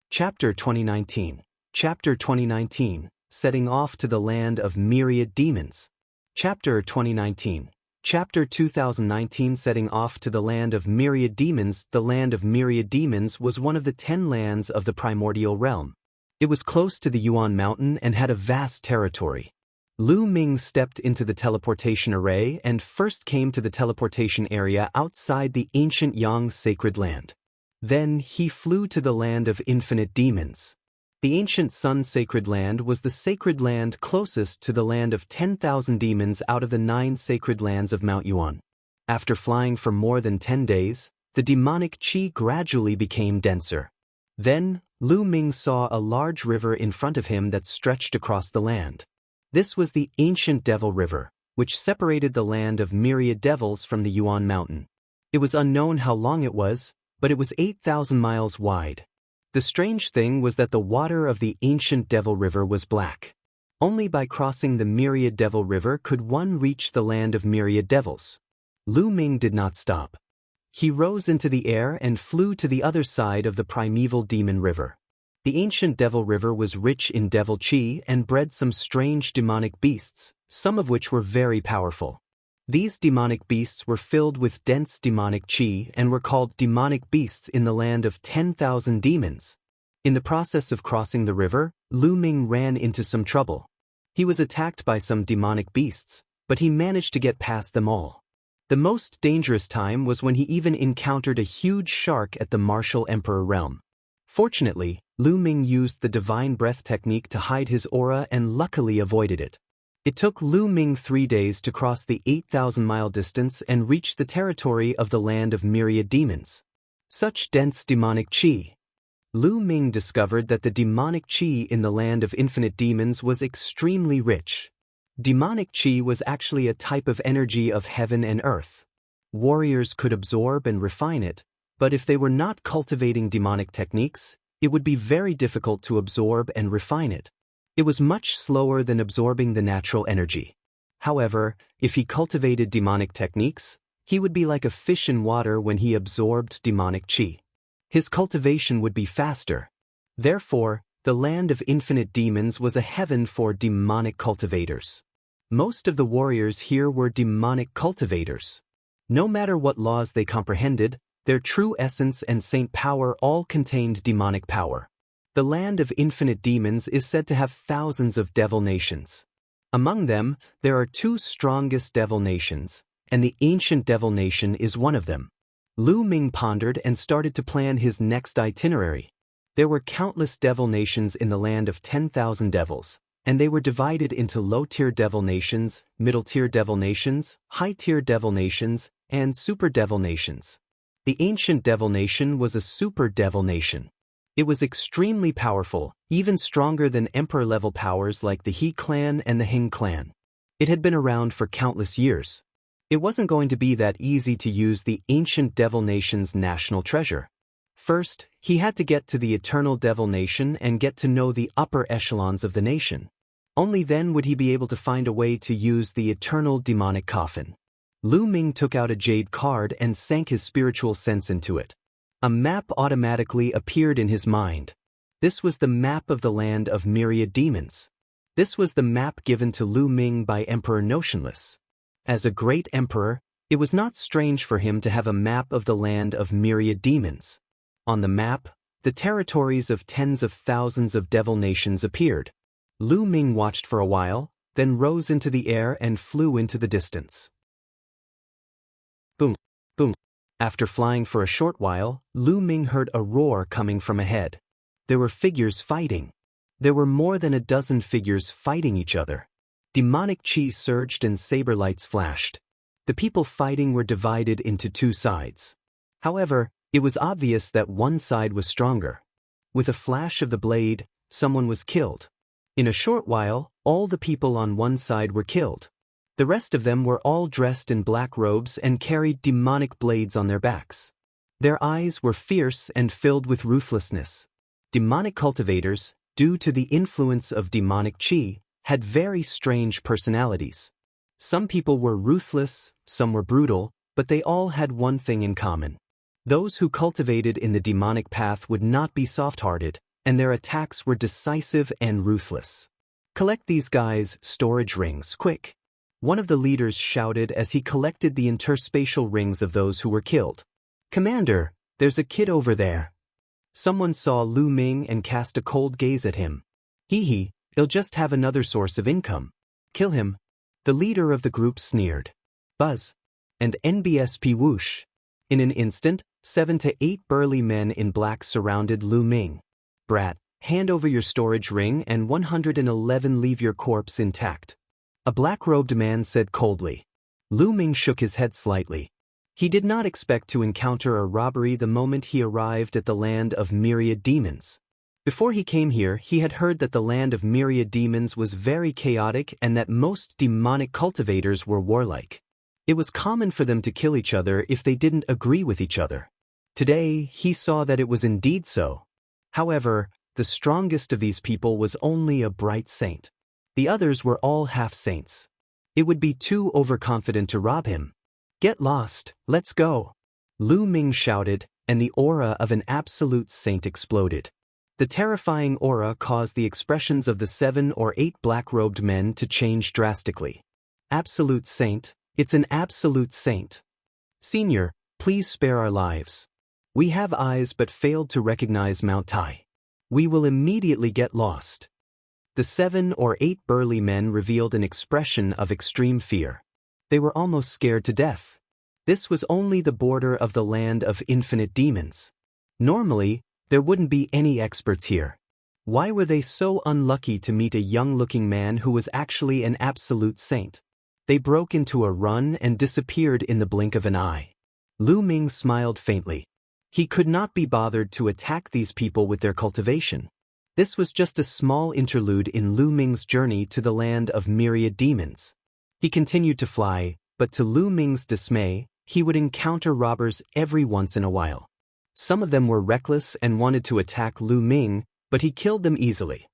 Chapter 2019. Chapter 2019, Setting Off to the Land of Myriad Demons. Chapter 2019. Chapter 2019 Setting Off to the Land of Myriad Demons. The land of Myriad Demons was one of the 10 lands of the primordial realm. It was close to the Yuan Mountain and had a vast territory. Lu Ming stepped into the teleportation array and first came to the teleportation area outside the ancient Yang sacred land. Then he flew to the land of infinite demons. The ancient Sun sacred land was the sacred land closest to the land of 10,000 demons out of the 9 sacred lands of Mount Yuan. After flying for more than 10 days, the demonic qi gradually became denser. Then, Lu Ming saw a large river in front of him that stretched across the land. This was the ancient Devil River, which separated the land of Myriad Devils from the Yuan Mountain. It was unknown how long it was, but it was 8,000 miles wide. The strange thing was that the water of the ancient Devil River was black. Only by crossing the Myriad Devil River could one reach the land of Myriad Devils. Lu Ming did not stop. He rose into the air and flew to the other side of the primeval demon river. The ancient Devil River was rich in devil qi and bred some strange demonic beasts, some of which were very powerful. These demonic beasts were filled with dense demonic qi and were called demonic beasts in the land of 10,000 demons. In the process of crossing the river, Lu Ming ran into some trouble. He was attacked by some demonic beasts, but he managed to get past them all. The most dangerous time was when he even encountered a huge shark at the martial emperor realm. Fortunately, Lu Ming used the divine breath technique to hide his aura and luckily avoided it. It took Lu Ming 3 days to cross the 8,000-mile distance and reach the territory of the land of Myriad Demons. Such dense demonic qi. Lu Ming discovered that the demonic qi in the land of infinite demons was extremely rich. Demonic qi was actually a type of energy of heaven and earth. Warriors could absorb and refine it, but if they were not cultivating demonic techniques, it would be very difficult to absorb and refine it. It was much slower than absorbing the natural energy. However, if he cultivated demonic techniques, he would be like a fish in water when he absorbed demonic qi. His cultivation would be faster. Therefore, the land of infinite demons was a heaven for demonic cultivators. Most of the warriors here were demonic cultivators. No matter what laws they comprehended, their true essence and saint power all contained demonic power. The land of infinite demons is said to have thousands of devil nations. Among them, there are 2 strongest devil nations, and the ancient devil nation is one of them. Lu Ming pondered and started to plan his next itinerary. There were countless devil nations in the land of 10,000 devils, and they were divided into low-tier devil nations, middle-tier devil nations, high-tier devil nations, and super devil nations. The ancient devil nation was a super devil nation. It was extremely powerful, even stronger than emperor-level powers like the He clan and the Hing clan. It had been around for countless years. It wasn't going to be that easy to use the ancient devil nation's national treasure. First, he had to get to the eternal devil nation and get to know the upper echelons of the nation. Only then would he be able to find a way to use the eternal demonic coffin. Lu Ming took out a jade card and sank his spiritual sense into it. A map automatically appeared in his mind. This was the map of the land of Myriad demons. This was the map given to Lu Ming by Emperor Notionless. As a great emperor, it was not strange for him to have a map of the land of Myriad demons. On the map, the territories of tens of thousands of devil nations appeared. Lu Ming watched for a while, then rose into the air and flew into the distance. Boom, boom. After flying for a short while, Lu Ming heard a roar coming from ahead. There were figures fighting. There were more than a dozen figures fighting each other. Demonic chi surged and saber lights flashed. The people fighting were divided into two sides. However, it was obvious that one side was stronger. With a flash of the blade, someone was killed. In a short while, all the people on one side were killed. The rest of them were all dressed in black robes and carried demonic blades on their backs. Their eyes were fierce and filled with ruthlessness. Demonic cultivators, due to the influence of demonic chi, had very strange personalities. Some people were ruthless, some were brutal, but they all had one thing in common. Those who cultivated in the demonic path would not be soft-hearted, and their attacks were decisive and ruthless. "Collect these guys' storage rings, quick!" One of the leaders shouted as he collected the interspatial rings of those who were killed. "Commander, there's a kid over there." Someone saw Lu Ming and cast a cold gaze at him. He'll just have another source of income. Kill him. The leader of the group sneered. Buzz. And NBSP whoosh. In an instant, 7 to 8 burly men in black surrounded Lu Ming. "Brat, hand over your storage ring and 111 leave your corpse intact," a black-robed man said coldly. Lu Ming shook his head slightly. He did not expect to encounter a robbery the moment he arrived at the land of Myriad demons. Before he came here, he had heard that the land of Myriad demons was very chaotic and that most demonic cultivators were warlike. It was common for them to kill each other if they didn't agree with each other. Today, he saw that it was indeed so. However, the strongest of these people was only a bright saint. The others were all half-saints. It would be too overconfident to rob him. "Get lost, let's go!" Lu Ming shouted, and the aura of an absolute saint exploded. The terrifying aura caused the expressions of the 7 or 8 black-robed men to change drastically. "Absolute saint, it's an absolute saint. Senior, please spare our lives. We have eyes but failed to recognize Mount Tai. We will immediately get lost." The 7 or 8 burly men revealed an expression of extreme fear. They were almost scared to death. This was only the border of the land of infinite demons. Normally, there wouldn't be any experts here. Why were they so unlucky to meet a young-looking man who was actually an absolute saint? They broke into a run and disappeared in the blink of an eye. Lu Ming smiled faintly. He could not be bothered to attack these people with their cultivation. This was just a small interlude in Lu Ming's journey to the land of Myriad demons. He continued to fly, but to Lu Ming's dismay, he would encounter robbers every once in a while. Some of them were reckless and wanted to attack Lu Ming, but he killed them easily.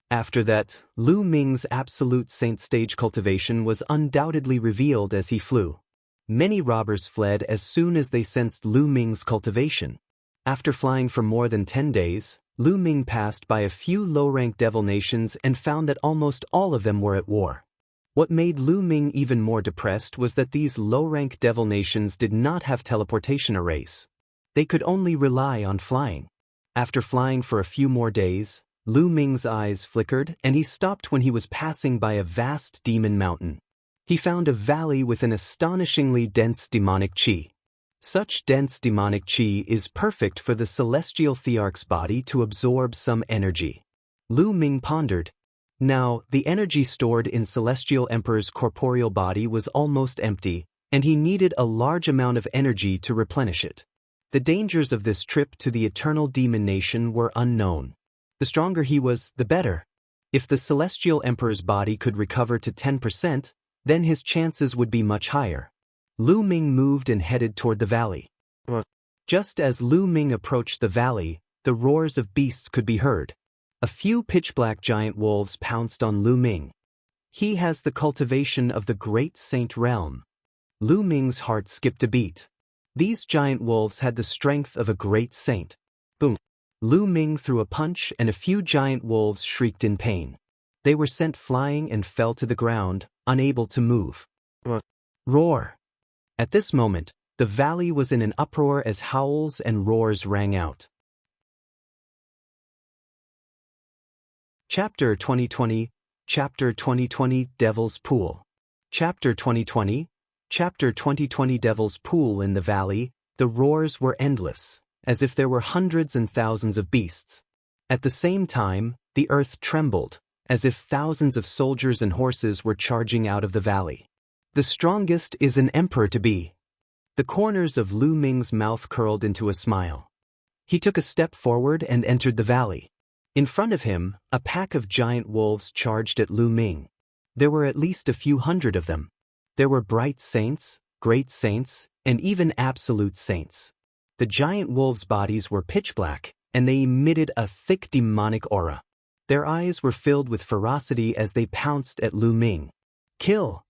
After that, Lu Ming's absolute saint stage cultivation was undoubtedly revealed as he flew. Many robbers fled as soon as they sensed Lu Ming's cultivation. After flying for more than 10 days, Lu Ming passed by a few low-ranked devil nations and found that almost all of them were at war. What made Lu Ming even more depressed was that these low-rank devil nations did not have teleportation arrays. They could only rely on flying. After flying for a few more days, Lu Ming's eyes flickered and he stopped when he was passing by a vast demon mountain. He found a valley with an astonishingly dense demonic chi. Such dense demonic chi is perfect for the celestial thearch's body to absorb some energy. Lu Ming pondered. Now, the energy stored in Celestial Emperor's corporeal body was almost empty, and he needed a large amount of energy to replenish it. The dangers of this trip to the Eternal Demon Nation were unknown. The stronger he was, the better. If the Celestial Emperor's body could recover to 10%, then his chances would be much higher. Lu Ming moved and headed toward the valley. Just as Lu Ming approached the valley, the roars of beasts could be heard. A few pitch-black giant wolves pounced on Lu Ming. He has the cultivation of the great saint realm. Lu Ming's heart skipped a beat. These giant wolves had the strength of a great saint. Boom! Lu Ming threw a punch and a few giant wolves shrieked in pain. They were sent flying and fell to the ground, unable to move. Roar! At this moment, the valley was in an uproar as howls and roars rang out. Chapter 2020, Chapter 2020 Devil's Pool. Chapter 2020, Chapter 2020 Devil's Pool. In the valley, the roars were endless, as if there were hundreds and thousands of beasts. At the same time, the earth trembled, as if thousands of soldiers and horses were charging out of the valley. The strongest is an emperor to be. The corners of Lu Ming's mouth curled into a smile. He took a step forward and entered the valley. In front of him, a pack of giant wolves charged at Lu Ming. There were at least a few hundred of them. There were bright saints, great saints, and even absolute saints. The giant wolves' bodies were pitch black, and they emitted a thick demonic aura. Their eyes were filled with ferocity as they pounced at Lu Ming. Kill!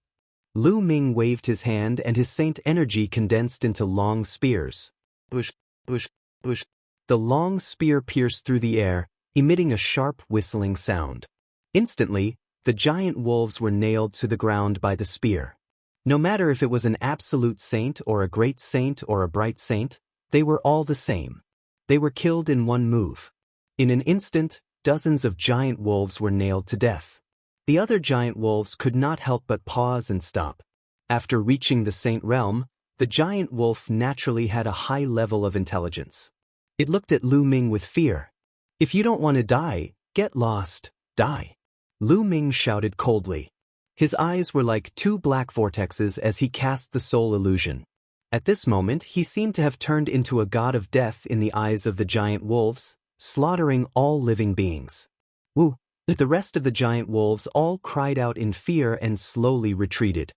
Lu Ming waved his hand and his saint energy condensed into long spears. Whoosh, whoosh, whoosh. The long spear pierced through the air, emitting a sharp whistling sound. Instantly, the giant wolves were nailed to the ground by the spear. No matter if it was an absolute saint or a great saint or a bright saint, they were all the same. They were killed in one move. In an instant, dozens of giant wolves were nailed to death. The other giant wolves could not help but pause and stop. After reaching the saint realm, the giant wolf naturally had a high level of intelligence. It looked at Lu Ming with fear. If you don't want to die, get lost, die. Lu Ming shouted coldly. His eyes were like two black vortexes as he cast the soul illusion. At this moment, he seemed to have turned into a god of death in the eyes of the giant wolves, slaughtering all living beings. Woo! The rest of the giant wolves all cried out in fear and slowly retreated.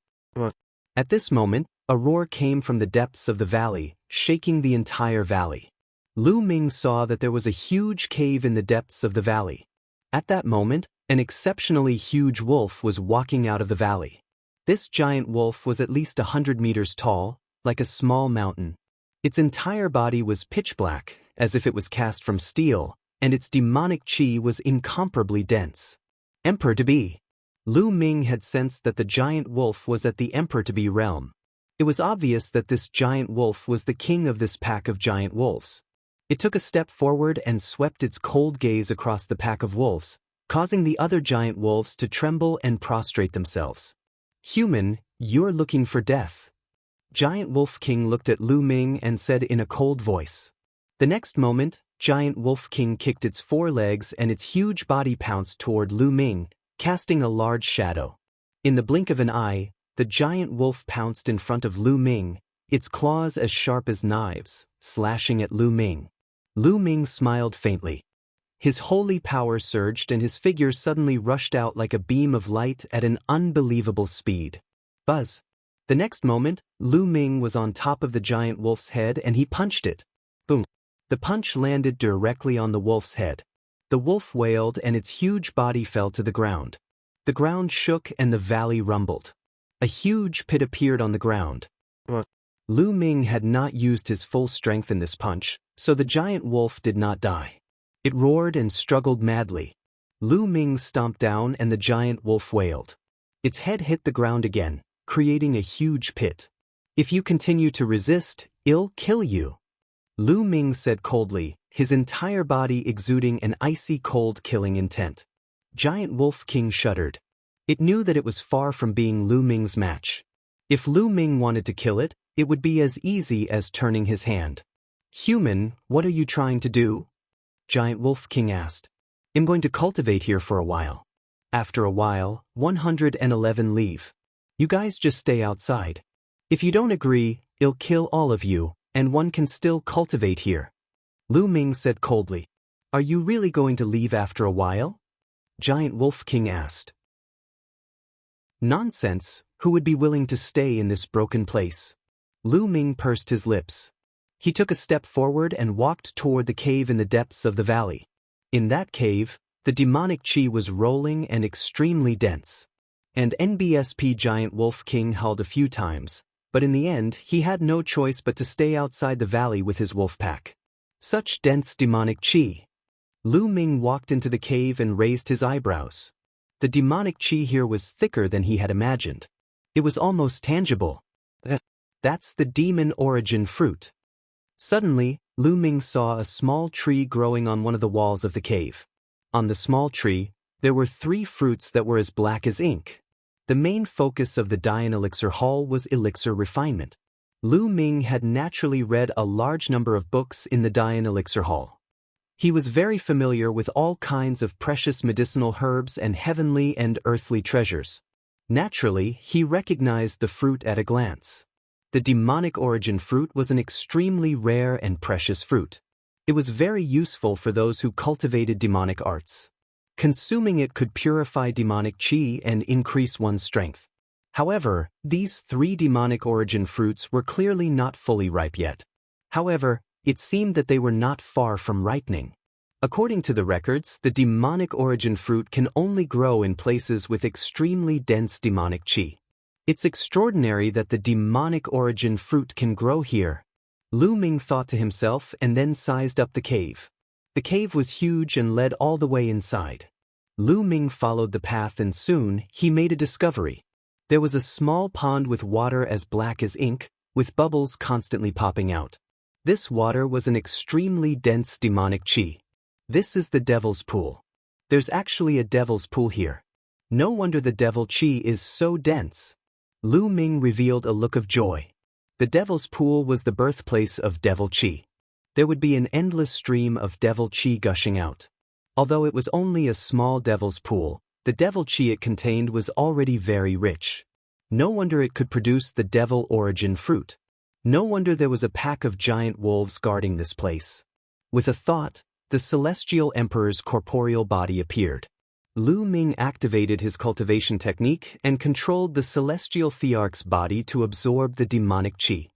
At this moment, a roar came from the depths of the valley, shaking the entire valley. Lu Ming saw that there was a huge cave in the depths of the valley. At that moment, an exceptionally huge wolf was walking out of the valley. This giant wolf was at least 100 meters tall, like a small mountain. Its entire body was pitch black, as if it was cast from steel, and its demonic chi was incomparably dense. Emperor-to-be. Lu Ming had sensed that the giant wolf was at the Emperor-to-be realm. It was obvious that this giant wolf was the king of this pack of giant wolves. It took a step forward and swept its cold gaze across the pack of wolves, causing the other giant wolves to tremble and prostrate themselves. Human, you're looking for death. Giant Wolf King looked at Lu Ming and said in a cold voice. The next moment, Giant Wolf King kicked its forelegs and its huge body pounced toward Lu Ming, casting a large shadow. In the blink of an eye, the giant wolf pounced in front of Lu Ming, its claws as sharp as knives, slashing at Lu Ming. Lu Ming smiled faintly. His holy power surged and his figure suddenly rushed out like a beam of light at an unbelievable speed. Buzz! The next moment, Lu Ming was on top of the giant wolf's head and he punched it. Boom! The punch landed directly on the wolf's head. The wolf wailed and its huge body fell to the ground. The ground shook and the valley rumbled. A huge pit appeared on the ground. Lu Ming had not used his full strength in this punch, so the giant wolf did not die. It roared and struggled madly. Lu Ming stomped down and the giant wolf wailed. Its head hit the ground again, creating a huge pit. If you continue to resist, it'll kill you. Lu Ming said coldly, his entire body exuding an icy cold killing intent. Giant Wolf King shuddered. It knew that it was far from being Lu Ming's match. If Lu Ming wanted to kill it, it would be as easy as turning his hand. Human, what are you trying to do? Giant Wolf King asked. I'm going to cultivate here for a while. After a while, 111 leave. You guys just stay outside. If you don't agree, it'll kill all of you, and one can still cultivate here. Lu Ming said coldly. Are you really going to leave after a while? Giant Wolf King asked. Nonsense, who would be willing to stay in this broken place? Lu Ming pursed his lips. He took a step forward and walked toward the cave in the depths of the valley. In that cave, the demonic chi was rolling and extremely dense. and NBSP Giant Wolf King howled a few times, but in the end he had no choice but to stay outside the valley with his wolf pack. Such dense demonic chi. Lu Ming walked into the cave and raised his eyebrows. The demonic chi here was thicker than he had imagined. It was almost tangible. That's the demon origin fruit. Suddenly, Lu Ming saw a small tree growing on one of the walls of the cave. On the small tree, there were 3 fruits that were as black as ink. The main focus of the Dian Elixir Hall was elixir refinement. Lu Ming had naturally read a large number of books in the Dian Elixir Hall. He was very familiar with all kinds of precious medicinal herbs and heavenly and earthly treasures. Naturally, he recognized the fruit at a glance. The demonic origin fruit was an extremely rare and precious fruit. It was very useful for those who cultivated demonic arts. Consuming it could purify demonic chi and increase one's strength. However, these 3 demonic origin fruits were clearly not fully ripe yet. However, it seemed that they were not far from ripening. According to the records, the demonic origin fruit can only grow in places with extremely dense demonic chi. It's extraordinary that the demonic origin fruit can grow here. Lu Ming thought to himself and then sized up the cave. The cave was huge and led all the way inside. Lu Ming followed the path and soon he made a discovery. There was a small pond with water as black as ink, with bubbles constantly popping out. This water was an extremely dense demonic chi. This is the Devil's Pool. There's actually a Devil's Pool here. No wonder the devil chi is so dense. Lu Ming revealed a look of joy. The Devil's Pool was the birthplace of devil chi. There would be an endless stream of devil chi gushing out. Although it was only a small devil's pool, the devil chi it contained was already very rich. No wonder it could produce the devil origin fruit. No wonder there was a pack of giant wolves guarding this place. With a thought, the celestial emperor's corporeal body appeared. Lu Ming activated his cultivation technique and controlled the celestial thearch's body to absorb the demonic chi.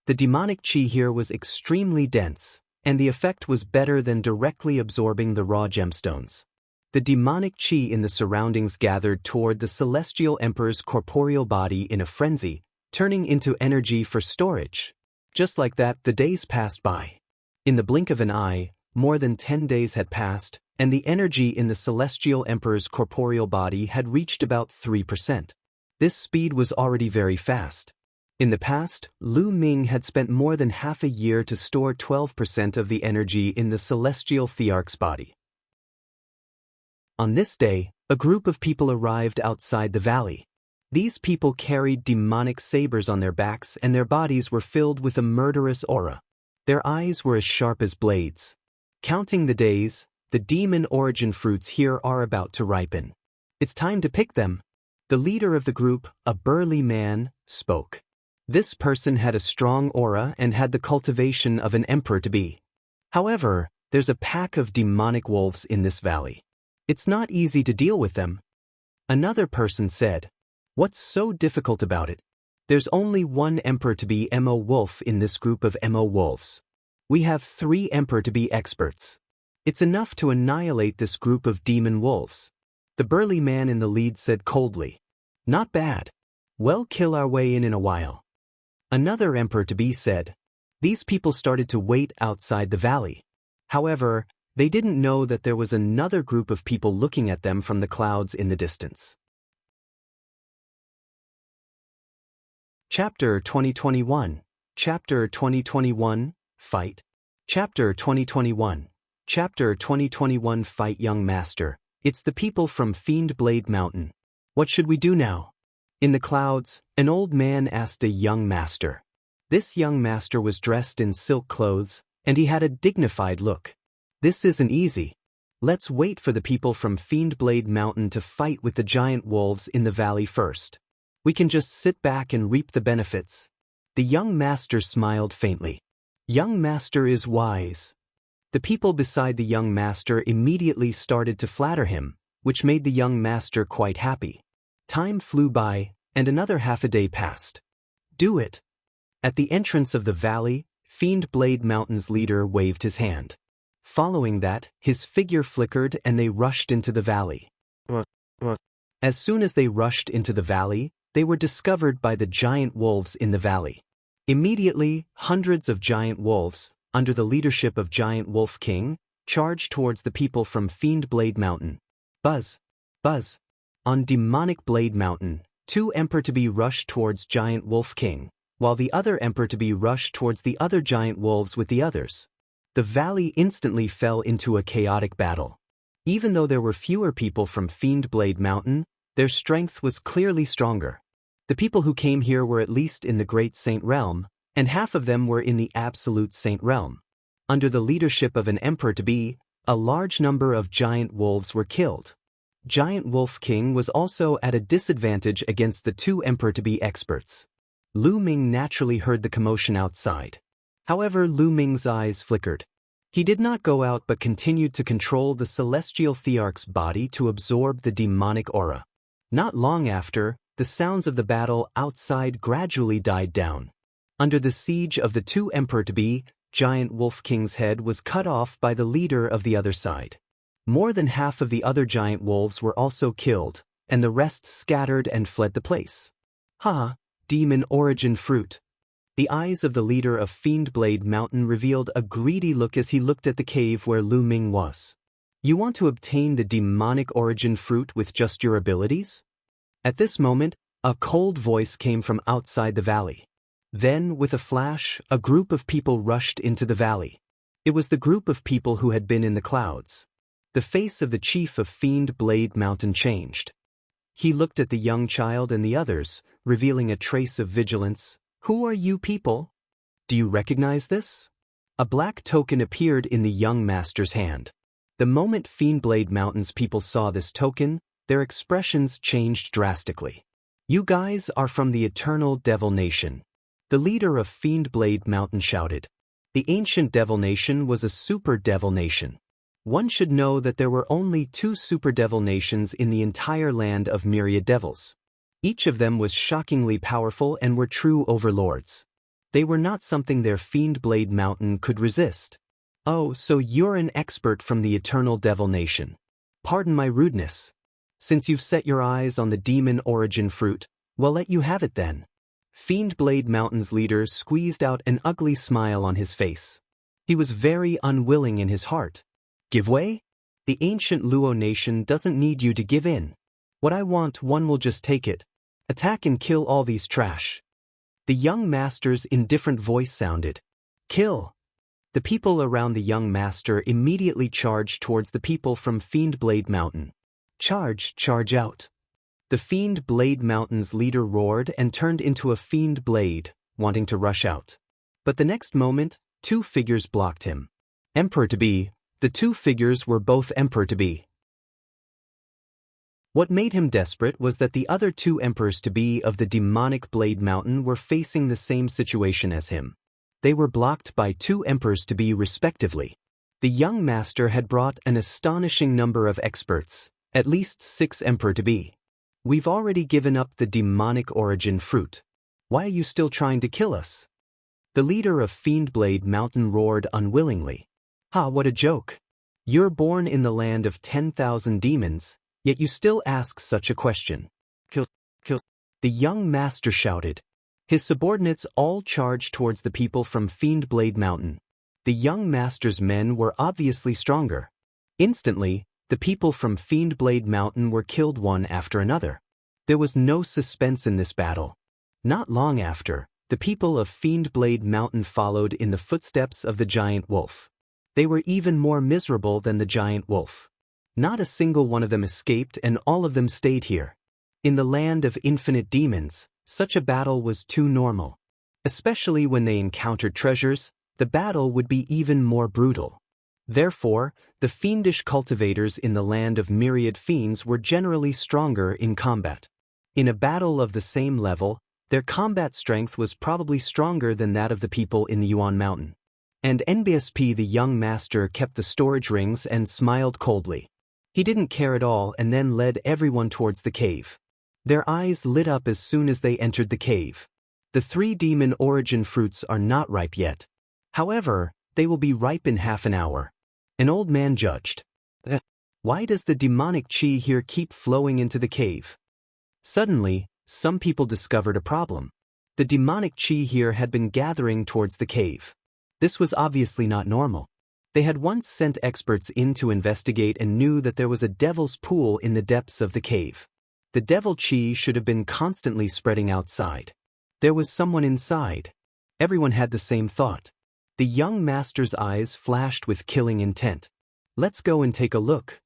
The demonic chi here was extremely dense, and the effect was better than directly absorbing the raw gemstones. The demonic chi in the surroundings gathered toward the celestial emperor's corporeal body in a frenzy, turning into energy for storage. Just like that, the days passed by. In the blink of an eye, more than 10 days had passed, and the energy in the celestial emperor's corporeal body had reached about 3%. This speed was already very fast. In the past, Lu Ming had spent more than half a year to store 12% of the energy in the celestial thearch's body. On this day, a group of people arrived outside the valley. These people carried demonic sabers on their backs and their bodies were filled with a murderous aura. Their eyes were as sharp as blades. Counting the days, the demon origin fruits here are about to ripen. It's time to pick them. The leader of the group, a burly man, spoke. This person had a strong aura and had the cultivation of an emperor-to-be. However, there's a pack of demonic wolves in this valley. It's not easy to deal with them. Another person said, "What's so difficult about it? There's only one emperor-to-be MO wolf in this group of MO wolves. We have 3 emperor-to-be experts. It's enough to annihilate this group of demon wolves." The burly man in the lead said coldly, "Not bad. We'll kill our way in a while." Another emperor-to-be said, "These people started to wait outside the valley. However, they didn't know that there was another group of people looking at them from the clouds in the distance." Chapter 2021. Chapter 2021, Fight. Chapter 2021. Chapter 2021 Fight. Young Master, it's the people from Fiend Blade Mountain. What should we do now? In the clouds, an old man asked a young master. This young master was dressed in silk clothes, and he had a dignified look. "This isn't easy. Let's wait for the people from Fiend Blade Mountain to fight with the giant wolves in the valley first. We can just sit back and reap the benefits." The young master smiled faintly. Young master is wise. The people beside the young master immediately started to flatter him, which made the young master quite happy. Time flew by, and another half a day passed. "Do it." At the entrance of the valley, Fiend Blade Mountain's leader waved his hand. Following that, his figure flickered and they rushed into the valley. As soon as they rushed into the valley, they were discovered by the giant wolves in the valley. Immediately, hundreds of giant wolves, under the leadership of Giant Wolf King, charged towards the people from Fiend Blade Mountain. Buzz! Buzz! On Demonic Blade Mountain, 2 Emperor-to-be rushed towards Giant Wolf King, while the other Emperor-to-be rushed towards the other giant wolves with the others. The valley instantly fell into a chaotic battle. Even though there were fewer people from Fiend Blade Mountain, their strength was clearly stronger. The people who came here were at least in the Great Saint Realm, and half of them were in the Absolute Saint Realm. Under the leadership of an Emperor-to-be, a large number of giant wolves were killed. Giant Wolf King was also at a disadvantage against the 2 Emperor-to-be experts. Lu Ming naturally heard the commotion outside. However, Lu Ming's eyes flickered. He did not go out but continued to control the Celestial Thearch's body to absorb the demonic aura. Not long after, the sounds of the battle outside gradually died down. Under the siege of the 2 Emperor-to-be, Giant Wolf King's head was cut off by the leader of the other side. More than half of the other giant wolves were also killed, and the rest scattered and fled the place. Ha! Demon Origin Fruit! The eyes of the leader of Fiend Blade Mountain revealed a greedy look as he looked at the cave where Lu Ming was. You want to obtain the Demonic Origin Fruit with just your abilities? At this moment, a cold voice came from outside the valley. Then, with a flash, a group of people rushed into the valley. It was the group of people who had been in the clouds. The face of the chief of Fiend Blade Mountain changed. He looked at the young child and the others, revealing a trace of vigilance. Who are you people? Do you recognize this? A black token appeared in the young master's hand. The moment Fiend Blade Mountain's people saw this token, their expressions changed drastically. You guys are from the Eternal Devil Nation. The leader of Fiend Blade Mountain shouted. The ancient Devil Nation was a super devil nation. One should know that there were only 2 super devil nations in the entire land of Myriad devils. Each of them was shockingly powerful and were true overlords. They were not something their Fiend Blade Mountain could resist. Oh, so you're an expert from the Eternal Devil Nation. Pardon my rudeness. Since you've set your eyes on the Demon Origin Fruit, we'll let you have it then. Fiend Blade Mountain's leader squeezed out an ugly smile on his face. He was very unwilling in his heart. Give way? The ancient Luo nation doesn't need you to give in. What I want, one will just take it. Attack and kill all these trash. The young master's indifferent voice sounded. Kill! The people around the young master immediately charged towards the people from Fiend Blade Mountain. Charge out. The Fiend Blade Mountain's leader roared and turned into a fiend blade, wanting to rush out. But the next moment, 2 figures blocked him. Emperor-to-be. The 2 figures were both Emperor-to-be. What made him desperate was that the other 2 Emperors-to-be of the Demonic Blade Mountain were facing the same situation as him. They were blocked by 2 Emperors-to-be respectively. The young master had brought an astonishing number of experts, at least 6 Emperor-to-be. We've already given up the Demonic Origin Fruit. Why are you still trying to kill us? The leader of Fiend Blade Mountain roared unwillingly. Ha, what a joke. You're born in the land of 10,000 demons, yet you still ask such a question. Kill. The young master shouted. His subordinates all charged towards the people from Fiend Blade Mountain. The young master's men were obviously stronger. Instantly, the people from Fiend Blade Mountain were killed one after another. There was no suspense in this battle. Not long after, the people of Fiend Blade Mountain followed in the footsteps of the giant wolf. They were even more miserable than the giant wolf. Not a single one of them escaped and all of them stayed here. In the land of infinite demons, such a battle was too normal. Especially when they encountered treasures, the battle would be even more brutal. Therefore, the fiendish cultivators in the land of Myriad fiends were generally stronger in combat. In a battle of the same level, their combat strength was probably stronger than that of the people in the Yuan Mountain. And NBSP, the young master, kept the storage rings and smiled coldly. He didn't care at all and then led everyone towards the cave. Their eyes lit up as soon as they entered the cave. The 3 demon origin fruits are not ripe yet. However, they will be ripe in half an hour. An old man judged. Why does the demonic chi here keep flowing into the cave? Suddenly, some people discovered a problem. The demonic chi here had been gathering towards the cave. This was obviously not normal. They had once sent experts in to investigate and knew that there was a devil's pool in the depths of the cave. The devil chi should have been constantly spreading outside. There was someone inside. Everyone had the same thought. The young master's eyes flashed with killing intent. Let's go and take a look,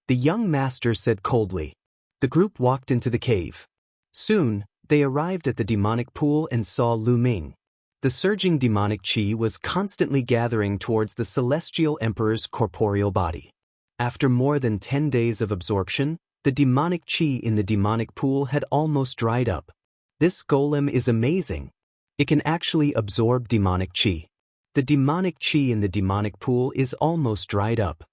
the young master said coldly. The group walked into the cave. Soon, they arrived at the demonic pool and saw Lu Ming. The surging demonic chi was constantly gathering towards the celestial emperor's corporeal body. After more than 10 days of absorption, the demonic chi in the demonic pool had almost dried up. This golem is amazing. It can actually absorb demonic chi. The demonic chi in the demonic pool is almost dried up.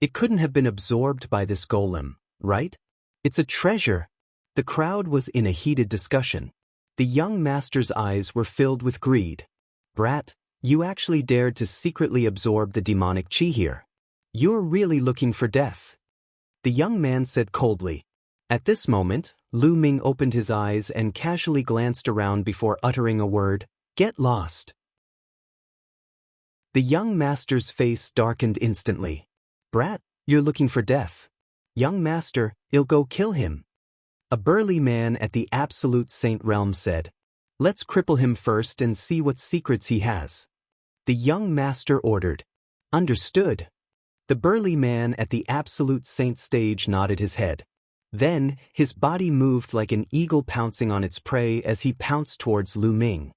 It couldn't have been absorbed by this golem, right? It's a treasure. The crowd was in a heated discussion. The young master's eyes were filled with greed. Brat, you actually dared to secretly absorb the demonic chi here. You're really looking for death. The young man said coldly. At this moment, Lu Ming opened his eyes and casually glanced around before uttering a word, "Get lost." The young master's face darkened instantly. Brat, you're looking for death. Young master, I'll go kill him. A burly man at the absolute saint realm said. Let's cripple him first and see what secrets he has. The young master ordered. Understood. The burly man at the absolute saint stage nodded his head. Then, his body moved like an eagle pouncing on its prey as he pounced towards Lu Ming.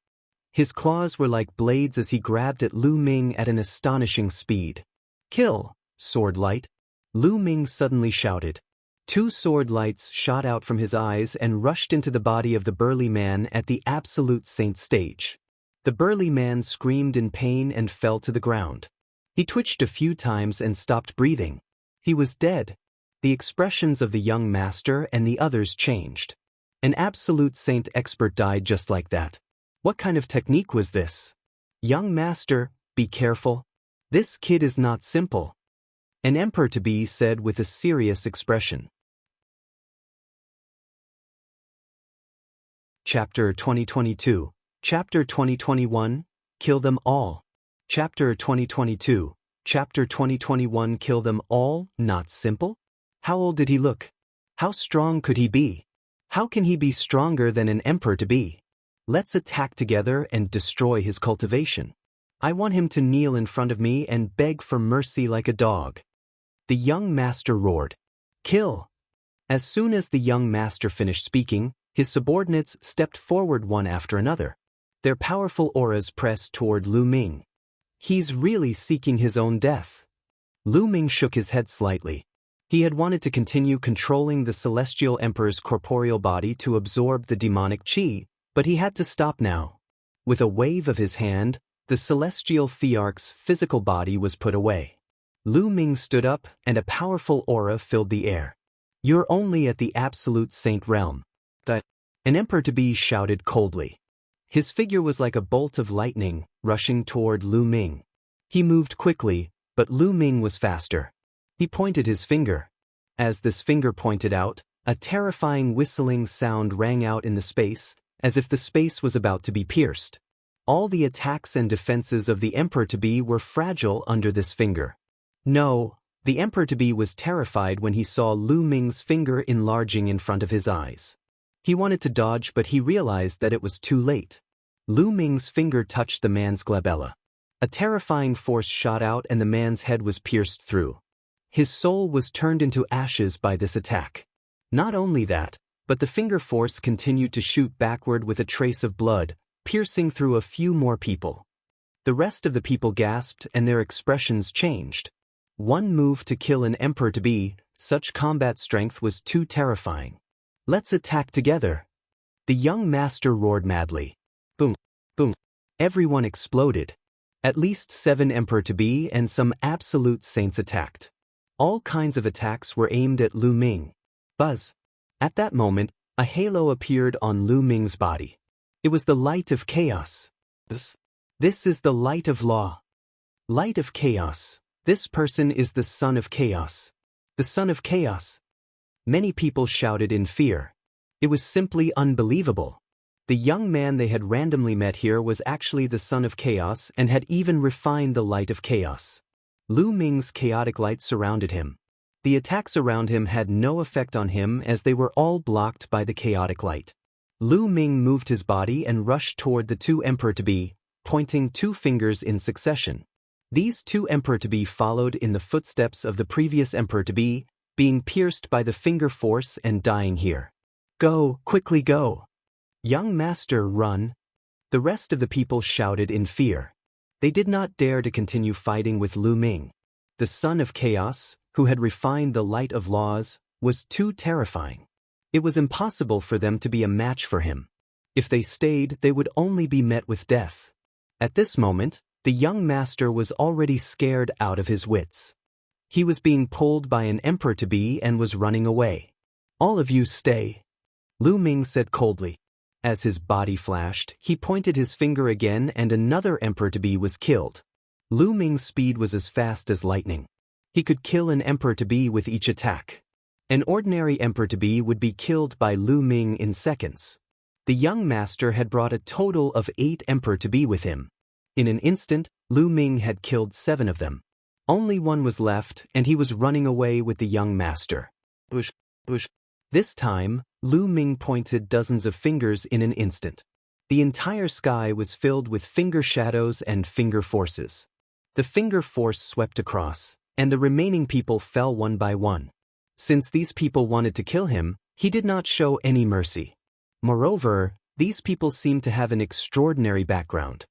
His claws were like blades as he grabbed at Lu Ming at an astonishing speed. Kill, sword light. Lu Ming suddenly shouted. 2 sword lights shot out from his eyes and rushed into the body of the burly man at the absolute saint stage. The burly man screamed in pain and fell to the ground. He twitched a few times and stopped breathing. He was dead. The expressions of the young master and the others changed. An absolute saint expert died just like that. What kind of technique was this? Young master, be careful. This kid is not simple. An emperor-to-be said with a serious expression. Chapter 2022, Chapter 2021, Kill Them All. Chapter 2022, Chapter 2021, Kill Them All, not simple? How old did he look? How strong could he be? How can he be stronger than an emperor-to-be? Let's attack together and destroy his cultivation. I want him to kneel in front of me and beg for mercy like a dog. The young master roared. Kill! As soon as the young master finished speaking, his subordinates stepped forward one after another. Their powerful auras pressed toward Lu Ming. He's really seeking his own death. Lu Ming shook his head slightly. He had wanted to continue controlling the celestial emperor's corporeal body to absorb the demonic chi, but he had to stop now. With a wave of his hand, the celestial thearch's physical body was put away. Lu Ming stood up and a powerful aura filled the air. You're only at the absolute saint realm. An emperor-to-be shouted coldly. His figure was like a bolt of lightning, rushing toward Lu Ming. He moved quickly, but Lu Ming was faster. He pointed his finger. As this finger pointed out, a terrifying whistling sound rang out in the space, as if the space was about to be pierced. All the attacks and defenses of the emperor-to-be were fragile under this finger. No, the emperor-to-be was terrified when he saw Lu Ming's finger enlarging in front of his eyes. He wanted to dodge, but he realized that it was too late. Lu Ming's finger touched the man's glabella. A terrifying force shot out and the man's head was pierced through. His soul was turned into ashes by this attack. Not only that, but the finger force continued to shoot backward with a trace of blood, piercing through a few more people. The rest of the people gasped and their expressions changed. One move to kill an emperor-to-be, such combat strength was too terrifying. Let's attack together. The young master roared madly. Boom, boom. Everyone exploded. At least 7 emperor-to-be and some absolute saints attacked. All kinds of attacks were aimed at Lu Ming. Buzz. At that moment, a halo appeared on Lu Ming's body. It was the light of chaos. This is the light of law. Light of chaos. This person is the son of chaos. The son of chaos. Many people shouted in fear. It was simply unbelievable. The young man they had randomly met here was actually the son of chaos and had even refined the light of chaos. Lu Ming's chaotic light surrounded him. The attacks around him had no effect on him as they were all blocked by the chaotic light. Lu Ming moved his body and rushed toward the two emperor-to-be, pointing two fingers in succession. These two emperor-to-be followed in the footsteps of the previous emperor-to-be, being pierced by the finger force and dying here. Go, quickly go! Young master, run! The rest of the people shouted in fear. They did not dare to continue fighting with Lu Ming. The son of chaos, who had refined the light of laws, was too terrifying. It was impossible for them to be a match for him. If they stayed, they would only be met with death. At this moment, the young master was already scared out of his wits. He was being pulled by an emperor-to-be and was running away. All of you stay, Lu Ming said coldly. As his body flashed, he pointed his finger again and another emperor-to-be was killed. Lu Ming's speed was as fast as lightning. He could kill an emperor-to-be with each attack. An ordinary emperor-to-be would be killed by Lu Ming in seconds. The young master had brought a total of 8 emperor-to-be with him. In an instant, Lu Ming had killed 7 of them. Only one was left, and he was running away with the young master. Bush, bush. This time, Lu Ming pointed dozens of fingers in an instant. The entire sky was filled with finger shadows and finger forces. The finger force swept across, and the remaining people fell one by one. Since these people wanted to kill him, he did not show any mercy. Moreover, these people seemed to have an extraordinary background.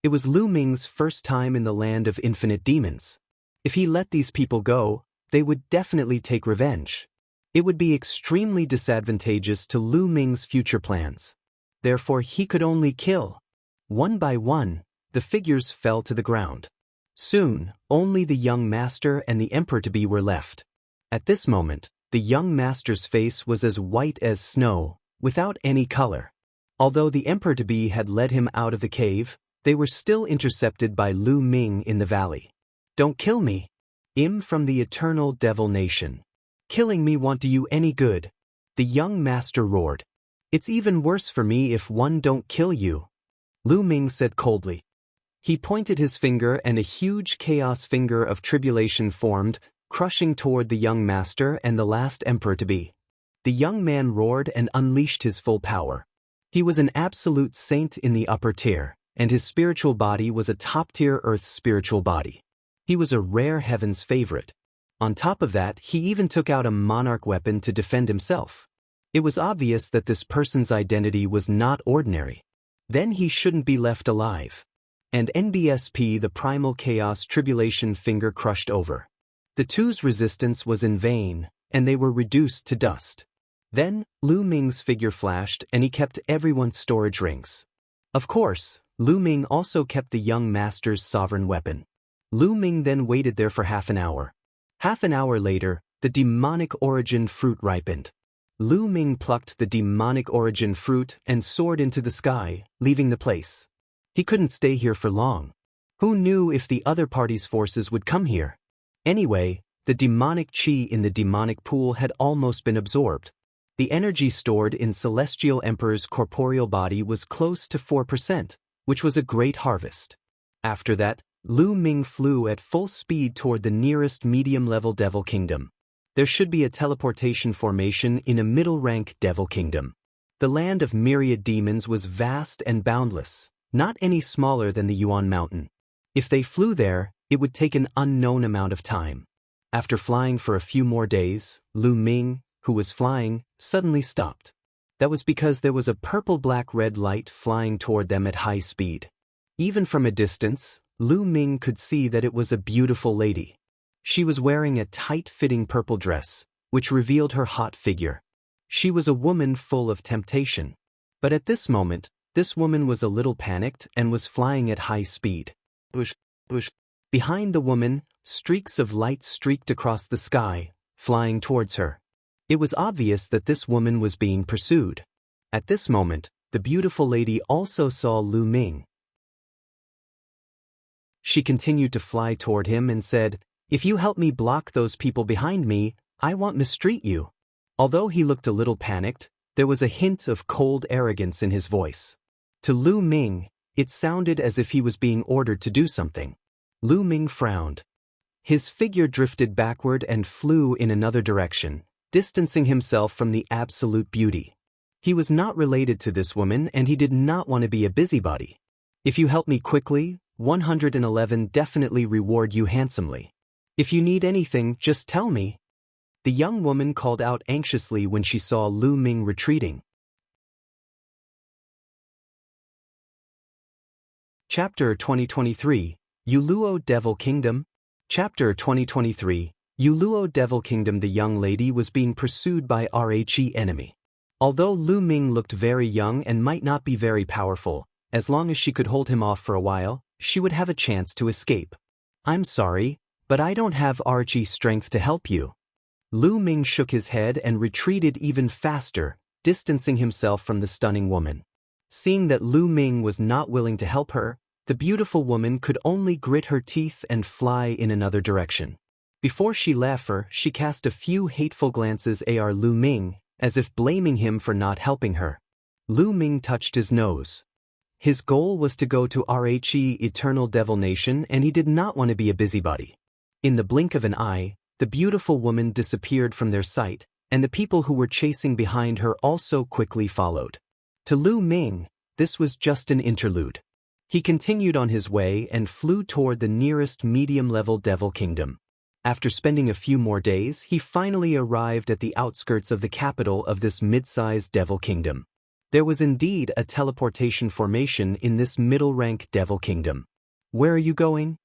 It was Lu Ming's first time in the land of infinite demons. If he let these people go, they would definitely take revenge. It would be extremely disadvantageous to Lu Ming's future plans. Therefore, he could only kill. One by one, the figures fell to the ground. Soon, only the young master and the emperor-to-be were left. At this moment, the young master's face was as white as snow, without any color. Although the emperor-to-be had led him out of the cave, they were still intercepted by Lu Ming in the valley. Don't kill me! From the eternal devil nation. Killing me won't do you any good. The young master roared. It's even worse for me if one don't kill you. Lu Ming said coldly. He pointed his finger and a huge chaos finger of tribulation formed, crushing toward the young master and the last emperor-to-be. The young man roared and unleashed his full power. He was an absolute saint in the upper tier, and his spiritual body was a top-tier earth spiritual body. He was a rare heaven's favorite. On top of that, he even took out a monarch weapon to defend himself. It was obvious that this person's identity was not ordinary. Then he shouldn't be left alive. And NBSP, the primal chaos tribulation finger, crushed over. The two's resistance was in vain, and they were reduced to dust. Then, Lu Ming's figure flashed and he kept everyone's storage rings. Of course, Lu Ming also kept the young master's sovereign weapon. Lu Ming then waited there for half an hour. Half an hour later, the demonic origin fruit ripened. Lu Ming plucked the demonic origin fruit and soared into the sky, leaving the place. He couldn't stay here for long. Who knew if the other party's forces would come here? Anyway, the demonic chi in the demonic pool had almost been absorbed. The energy stored in Celestial Emperor's corporeal body was close to 4%, which was a great harvest. After that, Lu Ming flew at full speed toward the nearest medium-level Devil Kingdom. There should be a teleportation formation in a middle-rank Devil Kingdom. The land of Myriad demons was vast and boundless, not any smaller than the Yuan Mountain. If they flew there, it would take an unknown amount of time. After flying for a few more days, Lu Ming, who was flying, suddenly stopped. That was because there was a purple-black-red light flying toward them at high speed. Even from a distance, Lu Ming could see that it was a beautiful lady. She was wearing a tight-fitting purple dress, which revealed her hot figure. She was a woman full of temptation. But at this moment, this woman was a little panicked and was flying at high speed. Bush, bush. Behind the woman, streaks of light streaked across the sky, flying towards her. It was obvious that this woman was being pursued. At this moment, the beautiful lady also saw Lu Ming. She continued to fly toward him and said, If you help me block those people behind me, I won't mistreat you. Although he looked a little panicked, there was a hint of cold arrogance in his voice. To Lu Ming, it sounded as if he was being ordered to do something. Lu Ming frowned. His figure drifted backward and flew in another direction, distancing himself from the absolute beauty. He was not related to this woman and he did not want to be a busybody. If you help me quickly, 111 definitely reward you handsomely. If you need anything, just tell me. The young woman called out anxiously when she saw Lu Ming retreating. Chapter 2023, Yuluo Devil Kingdom. Chapter 2023, Yuluo Devil Kingdom. The young lady was being pursued by Rhe enemy. Although Lu Ming looked very young and might not be very powerful, as long as she could hold him off for a while, she would have a chance to escape. I'm sorry, but I don't have Rhe strength to help you. Lu Ming shook his head and retreated even faster, distancing himself from the stunning woman. Seeing that Lu Ming was not willing to help her, the beautiful woman could only grit her teeth and fly in another direction. Before she left her, she cast a few hateful glances at Lu Ming, as if blaming him for not helping her. Lu Ming touched his nose. His goal was to go to Rhe Eternal Devil Nation and he did not want to be a busybody. In the blink of an eye, the beautiful woman disappeared from their sight, and the people who were chasing behind her also quickly followed. To Lu Ming, this was just an interlude. He continued on his way and flew toward the nearest medium-level Devil Kingdom. After spending a few more days, he finally arrived at the outskirts of the capital of this mid-sized Devil Kingdom. There was indeed a teleportation formation in this middle-rank Devil Kingdom. Where are you going?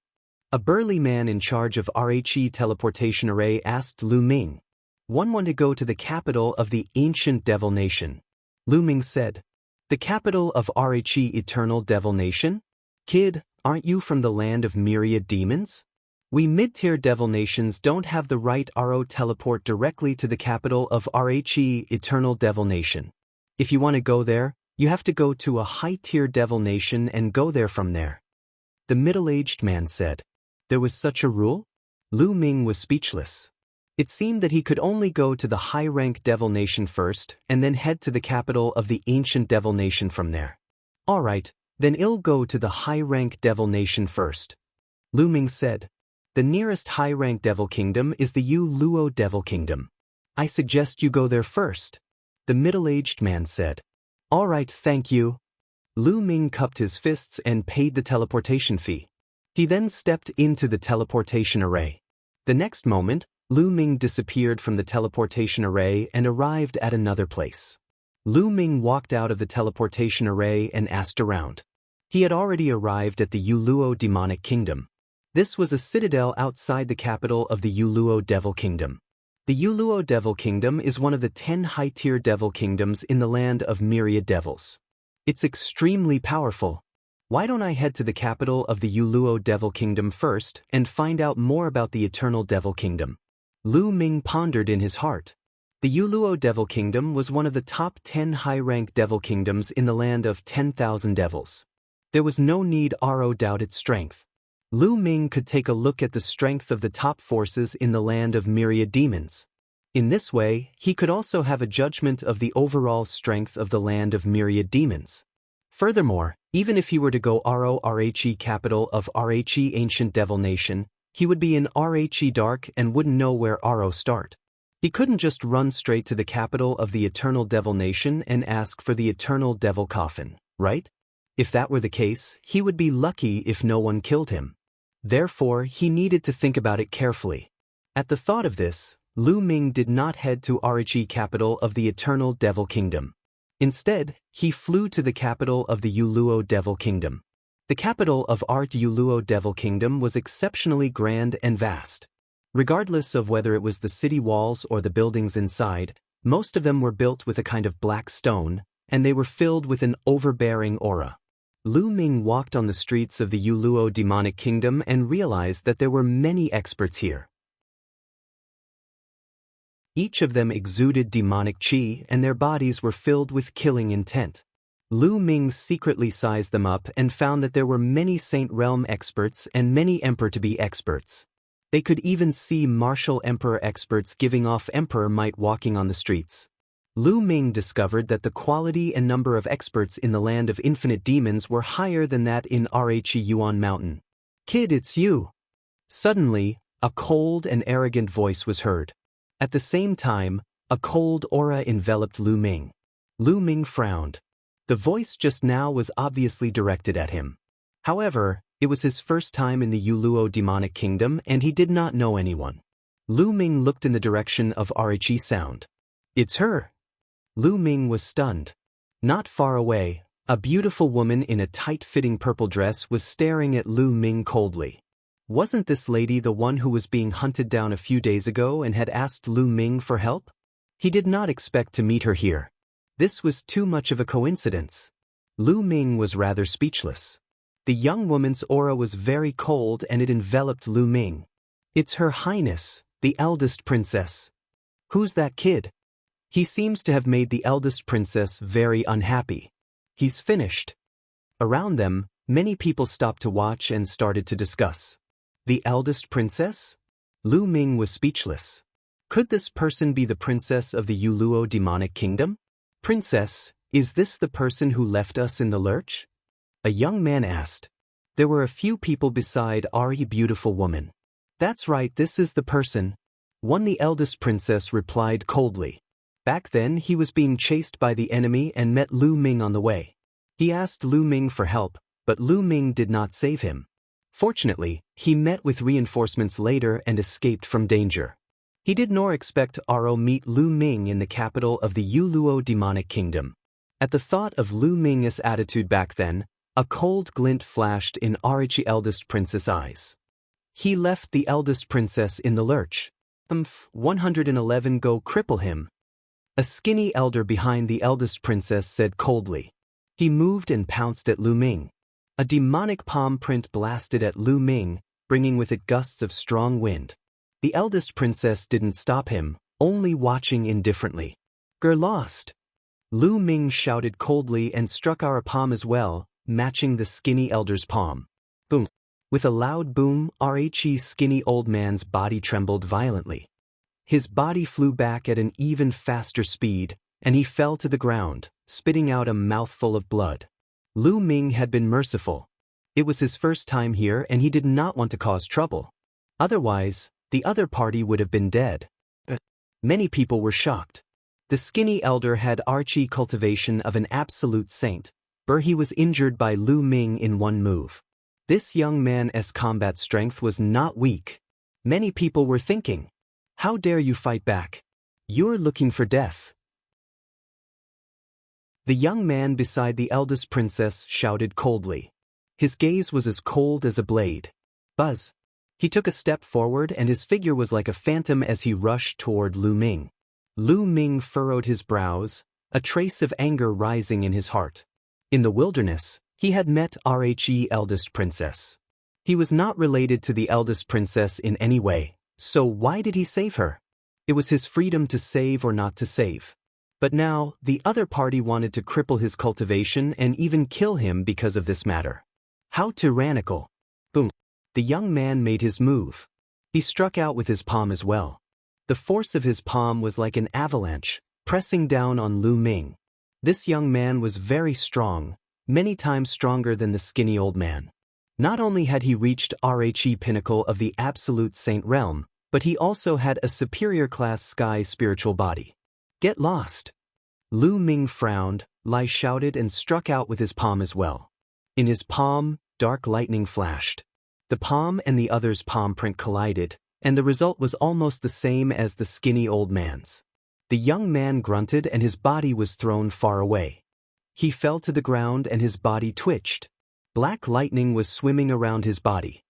A burly man in charge of Rhe teleportation array asked Lu Ming. Want to go to the capital of the ancient Devil Nation. Lu Ming said. The capital of Rhe Eternal Devil Nation? Kid, aren't you from the land of Myriad demons? We mid-tier Devil Nations don't have the right RO teleport directly to the capital of Rhe Eternal Devil Nation. If you want to go there, you have to go to a high-tier Devil Nation and go there from there. The middle-aged man said. There was such a rule? Lu Ming was speechless. It seemed that he could only go to the high-rank Devil Nation first and then head to the capital of the ancient Devil Nation from there. Alright, then I'll go to the high-rank Devil Nation first. Lu Ming said. The nearest high-rank Devil Kingdom is the Yuluo Devil Kingdom. I suggest you go there first. The middle-aged man said. Alright, thank you. Lu Ming cupped his fists and paid the teleportation fee. He then stepped into the teleportation array. The next moment, Lu Ming disappeared from the teleportation array and arrived at another place. Lu Ming walked out of the teleportation array and asked around. He had already arrived at the Yuluo Demonic Kingdom. This was a citadel outside the capital of the Yuluo Devil Kingdom. The Yuluo Devil Kingdom is one of the 10 high-tier Devil Kingdoms in the land of Myriad Devils. It's extremely powerful. Why don't I head to the capital of the Yuluo Devil Kingdom first and find out more about the Eternal Devil Kingdom? Lu Ming pondered in his heart. The Yuluo Devil Kingdom was one of the top 10 high-rank Devil Kingdoms in the land of 10,000 devils. There was no need to doubt its strength. Lu Ming could take a look at the strength of the top forces in the land of Myriad demons. In this way, he could also have a judgment of the overall strength of the land of Myriad demons. Furthermore, even if he were to go Rhe capital of Rhe Ancient Devil Nation, he would be in Rhe Dark and wouldn't know where Ro start. He couldn't just run straight to the capital of the Eternal Devil Nation and ask for the Eternal Devil Coffin, right? If that were the case, he would be lucky if no one killed him. Therefore, he needed to think about it carefully. At the thought of this, Lu Ming did not head to Rhe capital of the Eternal Devil Kingdom. Instead, he flew to the capital of the Yuluo Devil Kingdom. The capital of Yuluo Devil Kingdom was exceptionally grand and vast. Regardless of whether it was the city walls or the buildings inside, most of them were built with a kind of black stone, and they were filled with an overbearing aura. Lu Ming walked on the streets of the Yuluo Demonic Kingdom and realized that there were many experts here. Each of them exuded demonic chi and their bodies were filled with killing intent. Lu Ming secretly sized them up and found that there were many Saint Realm experts and many Emperor-to-be experts. They could even see martial emperor experts giving off emperor might walking on the streets. Lu Ming discovered that the quality and number of experts in the land of infinite demons were higher than that in Yuan Mountain. "Kid, it's you." Suddenly, a cold and arrogant voice was heard. At the same time, a cold aura enveloped Lu Ming. Lu Ming frowned. The voice just now was obviously directed at him. However, it was his first time in the Yuluo demonic kingdom and he did not know anyone. Lu Ming looked in the direction of Rhe sound. "It's her." Lu Ming was stunned. Not far away, a beautiful woman in a tight-fitting purple dress was staring at Lu Ming coldly. Wasn't this lady the one who was being hunted down a few days ago and had asked Lu Ming for help? He did not expect to meet her here. This was too much of a coincidence. Lu Ming was rather speechless. The young woman's aura was very cold and it enveloped Lu Ming. "It's Her Highness, the eldest princess." "Who's that kid?" "He seems to have made the eldest princess very unhappy. He's finished." Around them, many people stopped to watch and started to discuss. The eldest princess? Lu Ming was speechless. Could this person be the princess of the Yuluo demonic kingdom? "Princess, is this the person who left us in the lurch?" A young man asked. There were a few people beside Ari beautiful woman. "That's right, this is the person." One the eldest princess replied coldly. Back then he was being chased by the enemy and met Lu Ming on the way. He asked Lu Ming for help, but Lu Ming did not save him. Fortunately, he met with reinforcements later and escaped from danger. He did not expect Aro meet Lu Ming in the capital of the Yuluo demonic kingdom. At the thought of Lu Ming's attitude back then, a cold glint flashed in Ari's eldest princess' eyes. He left the eldest princess in the lurch. 111 go cripple him. A skinny elder behind the eldest princess said coldly. He moved and pounced at Lu Ming. A demonic palm print blasted at Lu Ming, bringing with it gusts of strong wind. The eldest princess didn't stop him, only watching indifferently. "You're lost." Lu Ming shouted coldly and struck our palm as well, matching the skinny elder's palm. Boom. With a loud boom, Rhe's skinny old man's body trembled violently. His body flew back at an even faster speed, and he fell to the ground, spitting out a mouthful of blood. Lu Ming had been merciful. It was his first time here and he did not want to cause trouble. Otherwise, the other party would have been dead. Many people were shocked. The skinny elder had Archie cultivation of an absolute saint, but he was injured by Lu Ming in one move. This young man's combat strength was not weak. Many people were thinking, "How dare you fight back? You're looking for death." The young man beside the eldest princess shouted coldly. His gaze was as cold as a blade. Buzz. He took a step forward and his figure was like a phantom as he rushed toward Lu Ming. Lu Ming furrowed his brows, a trace of anger rising in his heart. In the wilderness, he had met Rhe eldest princess. He was not related to the eldest princess in any way, so why did he save her? It was his freedom to save or not to save. But now, the other party wanted to cripple his cultivation and even kill him because of this matter. How tyrannical. Boom. The young man made his move. He struck out with his palm as well. The force of his palm was like an avalanche, pressing down on Lu Ming. This young man was very strong, many times stronger than the skinny old man. Not only had he reached Rhe pinnacle of the absolute saint realm, but he also had a superior class sky spiritual body. "Get lost." Lu Ming frowned, Lai shouted and struck out with his palm as well. In his palm, dark lightning flashed. The palm and the other's palm print collided, and the result was almost the same as the skinny old man's. The young man grunted and his body was thrown far away. He fell to the ground and his body twitched. Black lightning was swimming around his body.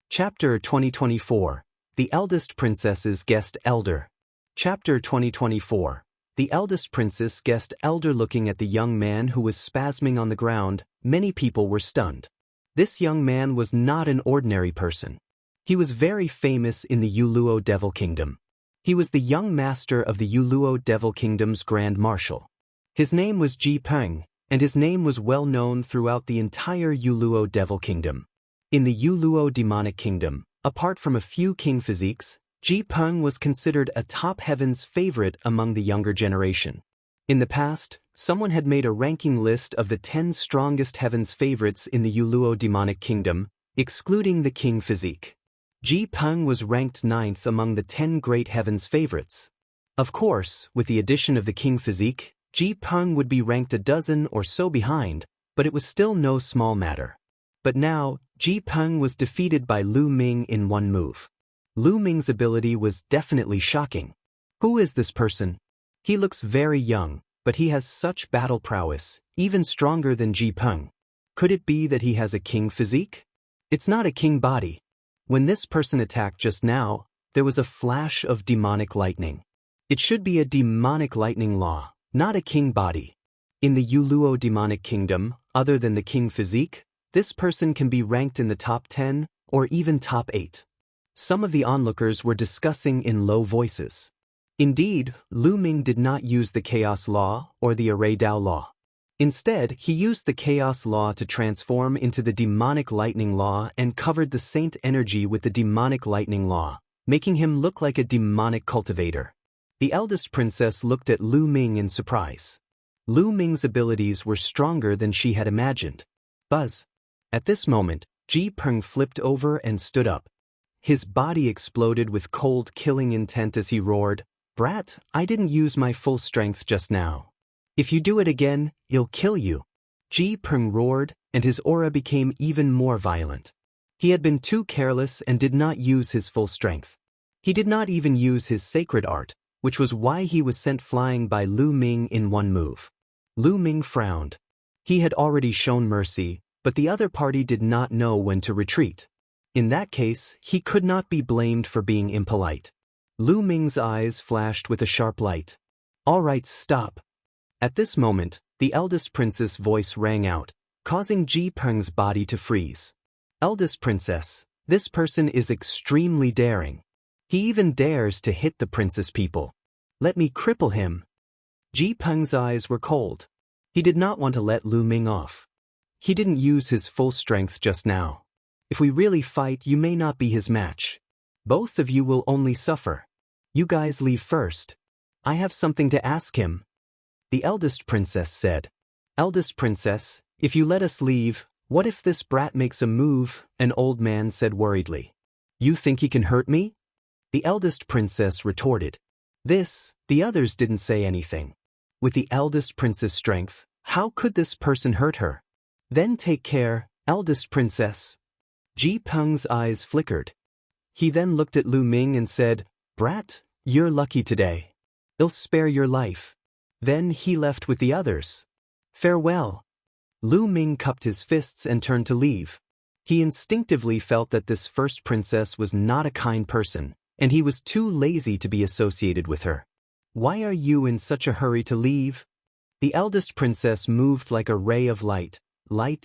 Chapter 2024. The Eldest Princess's Guest Elder. Chapter 2024. The eldest princess guessed elder. Looking at the young man who was spasming on the ground, many people were stunned. This young man was not an ordinary person. He was very famous in the Yuluo Devil Kingdom. He was the young master of the Yuluo Devil Kingdom's Grand Marshal. His name was Ji Peng, and his name was well known throughout the entire Yuluo Devil Kingdom. In the Yuluo Demonic Kingdom, apart from a few king physiques, Ji Peng was considered a top heaven's favorite among the younger generation. In the past, someone had made a ranking list of the 10 strongest heaven's favorites in the Yuluo Demonic Kingdom, excluding the king physique. Ji Peng was ranked 9th among the 10 great heaven's favorites. Of course, with the addition of the king physique, Ji Peng would be ranked a dozen or so behind, but it was still no small matter. But now, Ji Peng was defeated by Lu Ming in one move. Lu Ming's ability was definitely shocking. Who is this person? He looks very young, but he has such battle prowess, even stronger than Ji Peng. Could it be that he has a king physique? It's not a king body. When this person attacked just now, there was a flash of demonic lightning. It should be a demonic lightning law, not a king body. In the Yuluo Demonic Kingdom, other than the king physique, this person can be ranked in the top 10 or even top 8. Some of the onlookers were discussing in low voices. Indeed, Lu Ming did not use the Chaos Law or the Array Dao Law. Instead, he used the Chaos Law to transform into the Demonic Lightning Law and covered the Saint energy with the Demonic Lightning Law, making him look like a demonic cultivator. The eldest princess looked at Lu Ming in surprise. Lu Ming's abilities were stronger than she had imagined. Buzz. At this moment, Ji Peng flipped over and stood up. His body exploded with cold killing intent as he roared, "Brat, I didn't use my full strength just now. If you do it again, I'll kill you." Ji Peng roared, and his aura became even more violent. He had been too careless and did not use his full strength. He did not even use his sacred art, which was why he was sent flying by Lu Ming in one move. Lu Ming frowned. He had already shown mercy, but the other party did not know when to retreat. In that case, he could not be blamed for being impolite. Lu Ming's eyes flashed with a sharp light. "All right, stop." At this moment, the eldest princess' voice rang out, causing Ji Peng's body to freeze. "Eldest princess, this person is extremely daring. He even dares to hit the princess people. Let me cripple him." Ji Peng's eyes were cold. He did not want to let Lu Ming off. He didn't use his full strength just now. If we really fight, you may not be his match. Both of you will only suffer. You guys leave first. I have something to ask him." The eldest princess said. "Eldest princess, if you let us leave, what if this brat makes a move?" an old man said worriedly. "You think he can hurt me?" The eldest princess retorted. The others didn't say anything. With the eldest princess' strength, how could this person hurt her? "Then take care, eldest princess." Ji Peng's eyes flickered. He then looked at Lu Ming and said, "Brat, you're lucky today. I'll spare your life." Then he left with the others. "Farewell." Lu Ming cupped his fists and turned to leave. He instinctively felt that this first princess was not a kind person, and he was too lazy to be associated with her. "Why are you in such a hurry to leave?" The eldest princess moved like a ray of light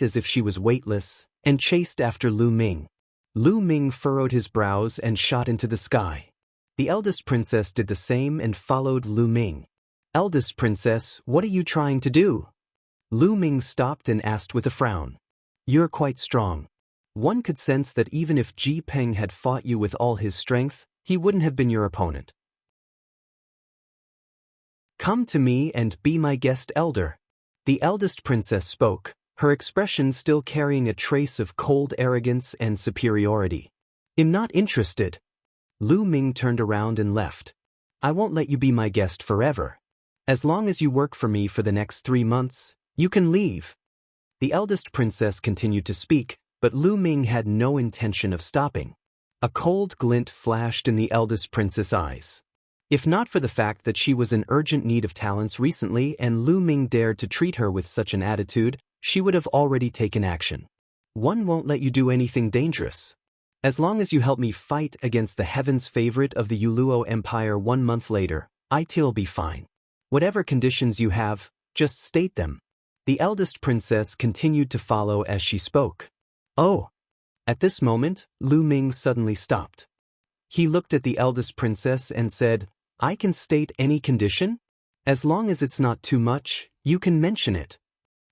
as if she was weightless, and chased after Lu Ming. Lu Ming furrowed his brows and shot into the sky. The eldest princess did the same and followed Lu Ming. "Eldest princess, what are you trying to do?" Lu Ming stopped and asked with a frown. "You're quite strong. One could sense that even if Ji Peng had fought you with all his strength, he wouldn't have been your opponent. Come to me and be my guest elder." The eldest princess spoke, her expression still carrying a trace of cold arrogance and superiority. "I'm not interested." Lu Ming turned around and left. "I won't let you be my guest forever. As long as you work for me for the next 3 months, you can leave." The eldest princess continued to speak, but Lu Ming had no intention of stopping. A cold glint flashed in the eldest princess' eyes. If not for the fact that she was in urgent need of talents recently and Lu Ming dared to treat her with such an attitude, she would have already taken action. "One won't let you do anything dangerous. As long as you help me fight against the heaven's favorite of the Yuluo Empire 1 month later, I'll be fine. Whatever conditions you have, just state them." The eldest princess continued to follow as she spoke. "Oh." At this moment, Lu Ming suddenly stopped. He looked at the eldest princess and said, "I can state any condition? As long as it's not too much, you can mention it."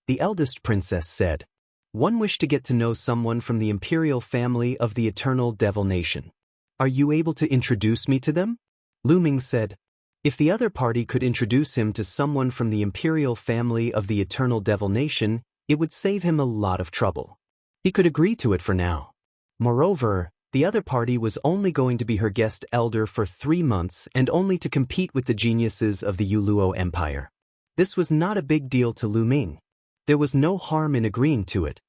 The eldest princess said. One wished to get to know someone from the imperial family of the eternal devil nation. Are you able to introduce me to them? Lu Ming said. If the other party could introduce him to someone from the imperial family of the eternal devil nation, it would save him a lot of trouble. He could agree to it for now. Moreover, the other party was only going to be her guest elder for 3 months and only to compete with the geniuses of the Yuluo Empire. This was not a big deal to Lu Ming. There was no harm in agreeing to it.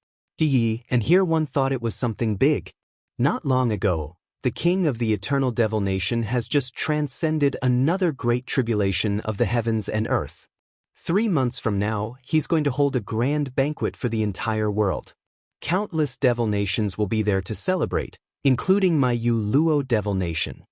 And here one thought it was something big. Not long ago, the king of the eternal devil nation has just transcended another great tribulation of the heavens and earth. 3 months from now, he's going to hold a grand banquet for the entire world. Countless devil nations will be there to celebrate, including my Yuluo devil nation.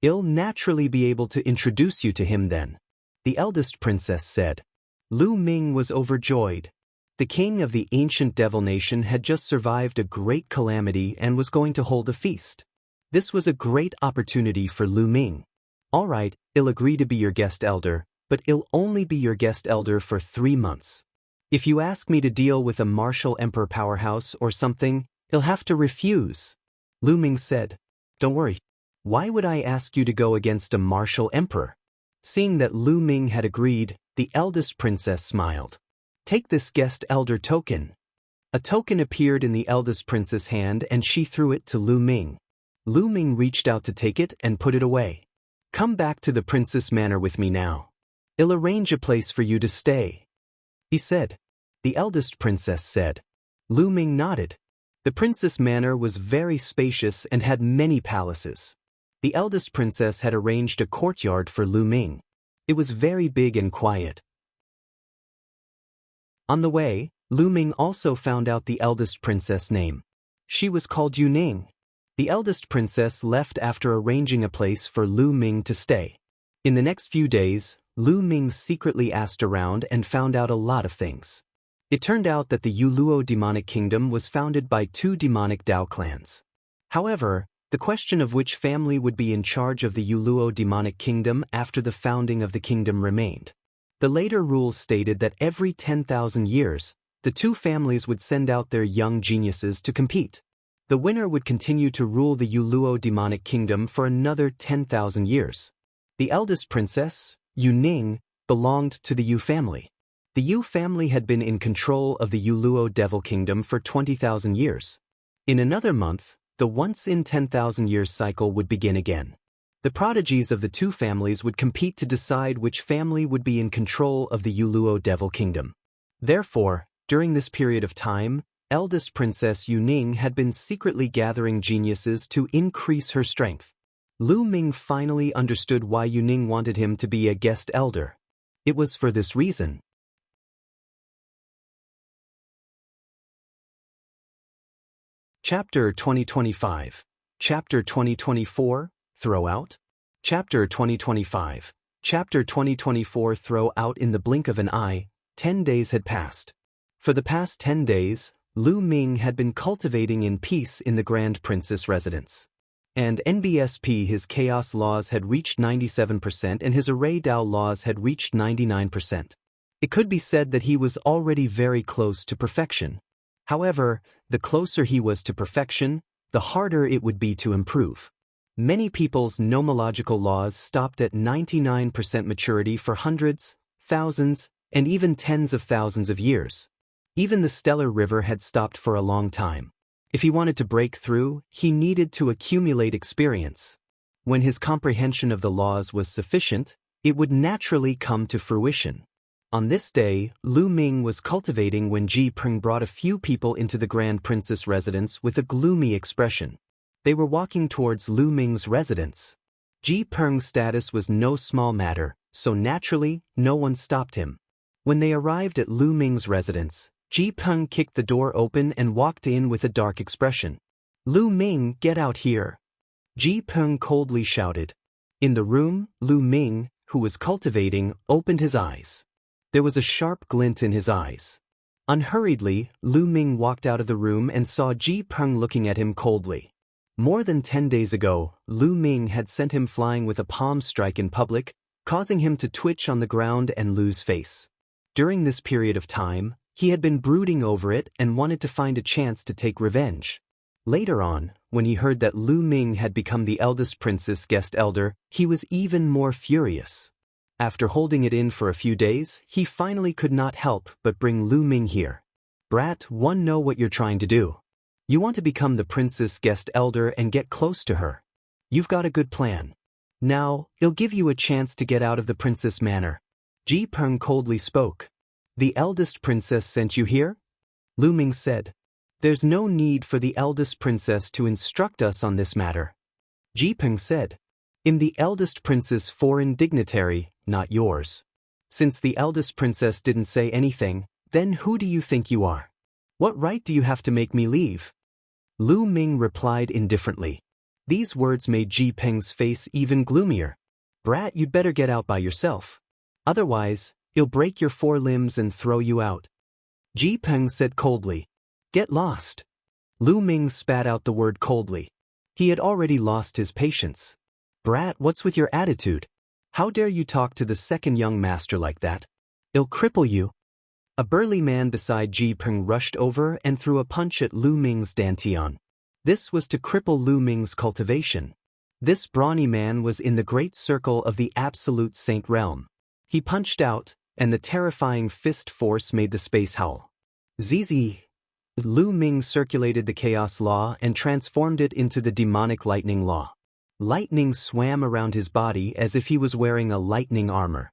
I'll naturally be able to introduce you to him then, the eldest princess said. Lu Ming was overjoyed. The king of the ancient devil nation had just survived a great calamity and was going to hold a feast. This was a great opportunity for Lu Ming. All right, I'll agree to be your guest elder, but I'll only be your guest elder for 3 months. If you ask me to deal with a martial emperor powerhouse or something, I'll have to refuse. Lu Ming said. Don't worry. Why would I ask you to go against a martial emperor? Seeing that Lu Ming had agreed, the eldest princess smiled. Take this guest elder token. A token appeared in the eldest princess' hand and she threw it to Lu Ming. Lu Ming reached out to take it and put it away. Come back to the princess manor with me now. I'll arrange a place for you to stay, he said. The eldest princess said. Lu Ming nodded. The princess manor was very spacious and had many palaces. The eldest princess had arranged a courtyard for Lu Ming. It was very big and quiet. On the way, Lu Ming also found out the eldest princess' name. She was called Yuning. The eldest princess left after arranging a place for Lu Ming to stay. In the next few days, Lu Ming secretly asked around and found out a lot of things. It turned out that the Yuluo demonic kingdom was founded by 2 demonic Dao clans. However, the question of which family would be in charge of the Yuluo demonic kingdom after the founding of the kingdom remained. The later rules stated that every 10,000 years, the 2 families would send out their young geniuses to compete. The winner would continue to rule the Yuluo demonic kingdom for another 10,000 years. The eldest princess, Yuning, belonged to the Yu family. The Yu family had been in control of the Yuluo devil kingdom for 20,000 years. In another month, the once-in-10,000 years cycle would begin again. The prodigies of the 2 families would compete to decide which family would be in control of the Yuluo devil kingdom. Therefore, during this period of time, eldest princess Yuning had been secretly gathering geniuses to increase her strength. Lu Ming finally understood why Yuning wanted him to be a guest elder. It was for this reason. Chapter 2025. Chapter 2024, Throw Out. Chapter 2025. Chapter 2024 Throw Out. In the blink of an eye, 10 days had passed. For the past 10 days, Lu Ming had been cultivating in peace in the Grand Princess residence. And NBSP his chaos laws had reached 97% and his array Dao laws had reached 99%. It could be said that he was already very close to perfection. However, the closer he was to perfection, the harder it would be to improve. Many people's nomological laws stopped at 99% maturity for hundreds, thousands, and even tens of thousands of years. Even the stellar river had stopped for a long time. If he wanted to break through, he needed to accumulate experience. When his comprehension of the laws was sufficient, it would naturally come to fruition. On this day, Lu Ming was cultivating when Ji Peng brought a few people into the Grand Princess residence with a gloomy expression. They were walking towards Lu Ming's residence. Ji Peng's status was no small matter, so naturally, no one stopped him. When they arrived at Lu Ming's residence, Ji Peng kicked the door open and walked in with a dark expression. Lu Ming, get out here! Ji Peng coldly shouted. In the room, Lu Ming, who was cultivating, opened his eyes. There was a sharp glint in his eyes. Unhurriedly, Lu Ming walked out of the room and saw Ji Peng looking at him coldly. More than 10 days ago, Lu Ming had sent him flying with a palm strike in public, causing him to twitch on the ground and lose face. During this period of time, He had been brooding over it and wanted to find a chance to take revenge. Later on, when he heard that Lu Ming had become the eldest princess guest elder, he was even more furious. After holding it in for a few days, he finally could not help but bring Lu Ming here. Brat, one know what you're trying to do. You want to become the princess guest elder and get close to her. You've got a good plan. Now, I'll give you a chance to get out of the princess manor. Ji Peng coldly spoke. The eldest princess sent you here? Lu Ming said. There's no need for the eldest princess to instruct us on this matter. Ji Peng said. I'm the eldest princess foreign dignitary, not yours. Since the eldest princess didn't say anything, then who do you think you are? What right do you have to make me leave? Lu Ming replied indifferently. These words made Ji Peng's face even gloomier. Brat, you'd better get out by yourself. Otherwise, I'll break your 4 limbs and throw you out. Ji Peng said coldly. Get lost. Lu Ming spat out the word coldly. He had already lost his patience. Brat, what's with your attitude? How dare you talk to the second young master like that? I'll cripple you. A burly man beside Ji Peng rushed over and threw a punch at Lu Ming's dantian. This was to cripple Lu Ming's cultivation. This brawny man was in the great circle of the absolute saint realm. He punched out, and the terrifying fist force made the space howl. Zizi. Lu Ming circulated the chaos law and transformed it into the demonic lightning law. Lightning swam around his body as if he was wearing a lightning armor.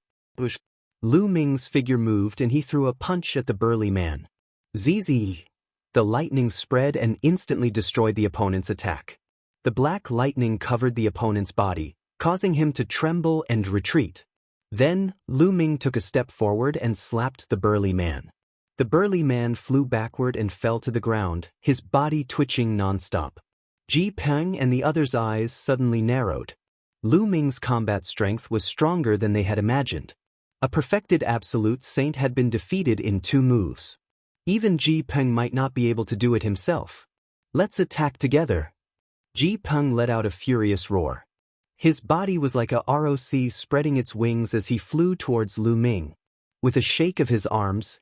Lu Ming's figure moved and he threw a punch at the burly man. Zizi. The lightning spread and instantly destroyed the opponent's attack. The black lightning covered the opponent's body, causing him to tremble and retreat. Then, Lu Ming took a step forward and slapped the burly man. The burly man flew backward and fell to the ground, his body twitching nonstop. Ji Peng and the other's eyes suddenly narrowed. Lu Ming's combat strength was stronger than they had imagined. A perfected absolute saint had been defeated in 2 moves. Even Ji Peng might not be able to do it himself. Let's attack together. Ji Peng let out a furious roar. His body was like a ROC spreading its wings as he flew towards Lu Ming. With a shake of his arms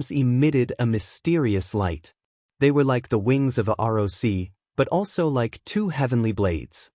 emitted a mysterious light. They were like the wings of a ROC, but also like 2 heavenly blades.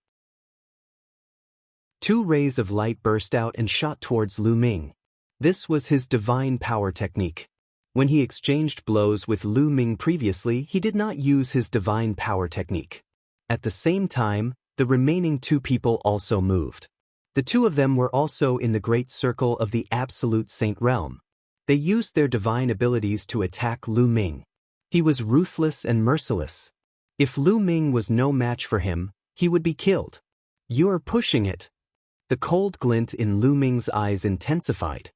2 rays of light burst out and shot towards Lu Ming. This was his divine power technique. When he exchanged blows with Lu Ming previously, he did not use his divine power technique. At the same time, the remaining 2 people also moved. The 2 of them were also in the great circle of the absolute saint realm. They used their divine abilities to attack Lu Ming. He was ruthless and merciless. If Lu Ming was no match for him, he would be killed. You're pushing it. The cold glint in Lu Ming's eyes intensified.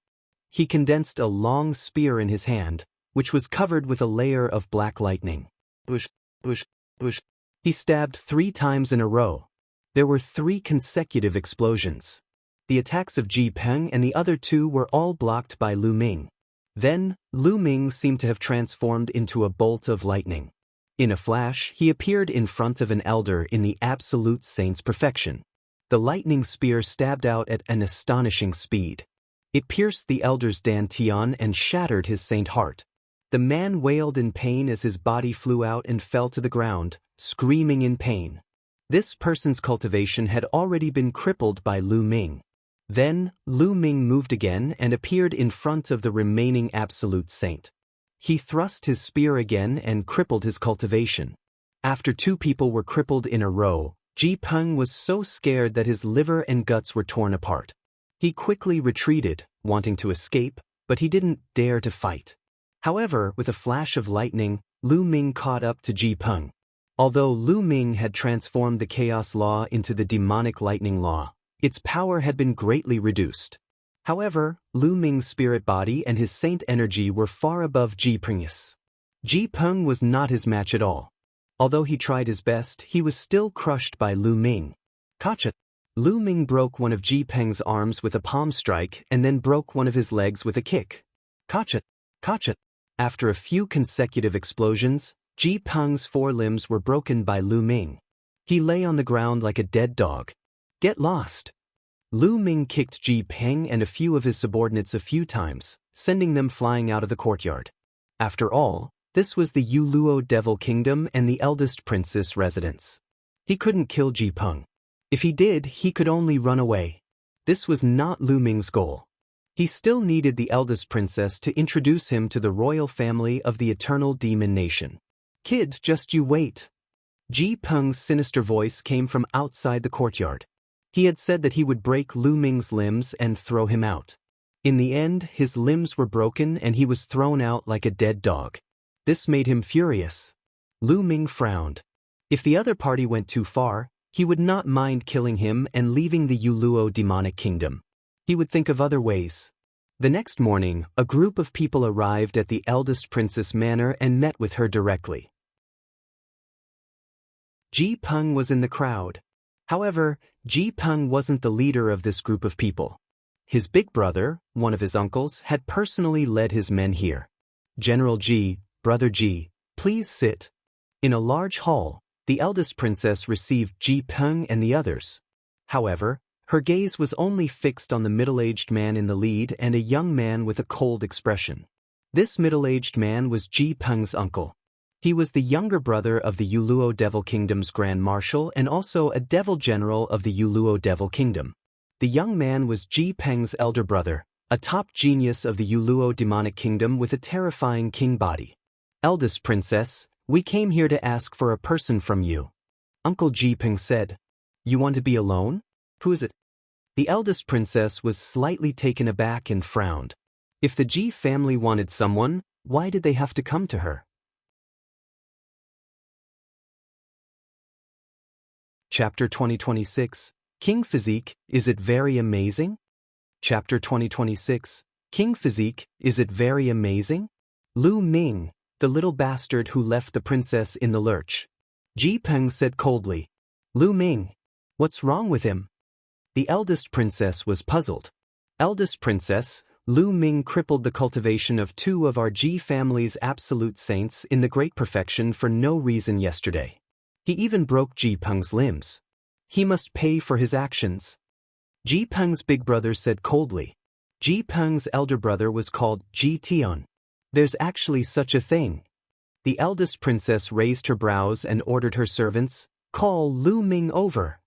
He condensed a long spear in his hand, which was covered with a layer of black lightning. Bush, bush, bush. He stabbed 3 times in a row. There were 3 consecutive explosions. The attacks of Ji Peng and the other 2 were all blocked by Lu Ming. Then, Lu Ming seemed to have transformed into a bolt of lightning. In a flash, he appeared in front of an elder in the absolute saint's perfection. The lightning spear stabbed out at an astonishing speed. It pierced the elder's dantian and shattered his saint heart. The man wailed in pain as his body flew out and fell to the ground, screaming in pain. This person's cultivation had already been crippled by Lu Ming. Then, Lu Ming moved again and appeared in front of the remaining absolute saint. He thrust his spear again and crippled his cultivation. After 2 people were crippled in a row, Ji Peng was so scared that his liver and guts were torn apart. He quickly retreated, wanting to escape, but he didn't dare to fight. However, with a flash of lightning, Lu Ming caught up to Ji Peng. Although Lu Ming had transformed the chaos law into the demonic lightning law, its power had been greatly reduced. However, Lu Ming's spirit body and his saint energy were far above Ji Peng's. Ji Peng was not his match at all. Although he tried his best, he was still crushed by Lu Ming. Gotcha! Lu Ming broke one of Ji Peng's arms with a palm strike and then broke one of his legs with a kick. Gotcha! Gotcha! After a few consecutive explosions, Ji Peng's 4 limbs were broken by Lu Ming. He lay on the ground like a dead dog. Get lost! Lu Ming kicked Ji Peng and a few of his subordinates a few times, sending them flying out of the courtyard. After all, this was the Yuluo Devil Kingdom and the eldest princess' residence. He couldn't kill Ji Peng. If he did, he could only run away. This was not Lu Ming's goal. He still needed the eldest princess to introduce him to the royal family of the Eternal Demon Nation. "Kid, just you wait." Ji Peng's sinister voice came from outside the courtyard. He had said that he would break Lu Ming's limbs and throw him out. In the end, his limbs were broken and he was thrown out like a dead dog. This made him furious. Lu Ming frowned. If the other party went too far, he would not mind killing him and leaving the Yuluo demonic kingdom. He would think of other ways. The next morning, a group of people arrived at the eldest princess manor and met with her directly. Ji Peng was in the crowd. However, Ji Peng wasn't the leader of this group of people. His big brother, one of his uncles, had personally led his men here. "General Ji, Brother Ji, please sit." In a large hall, the eldest princess received Ji Peng and the others. However, her gaze was only fixed on the middle-aged man in the lead and a young man with a cold expression. This middle-aged man was Ji Peng's uncle. He was the younger brother of the Yuluo Devil Kingdom's Grand Marshal and also a devil general of the Yuluo Devil Kingdom. The young man was Ji Peng's elder brother, a top genius of the Yuluo Demonic Kingdom with a terrifying king body. "Eldest princess, we came here to ask for a person from you." Uncle Ji Peng said. "You want to be alone? Who is it?" The eldest princess was slightly taken aback and frowned. If the Ji family wanted someone, why did they have to come to her? Chapter 2026, King Physique, is it very amazing? Chapter 2026, King Physique, is it very amazing? Lu Ming, the little bastard who left the princess in the lurch. Ji Peng said coldly. "Lu Ming, what's wrong with him?" The eldest princess was puzzled. "Eldest princess, Lu Ming crippled the cultivation of two of our Ji family's absolute saints in the great perfection for no reason yesterday. He even broke Ji Peng's limbs. He must pay for his actions." Ji Peng's big brother said coldly. Ji Peng's elder brother was called Ji Tian. There's actually such a thing. The eldest princess raised her brows and ordered her servants, "Call Lu Ming over."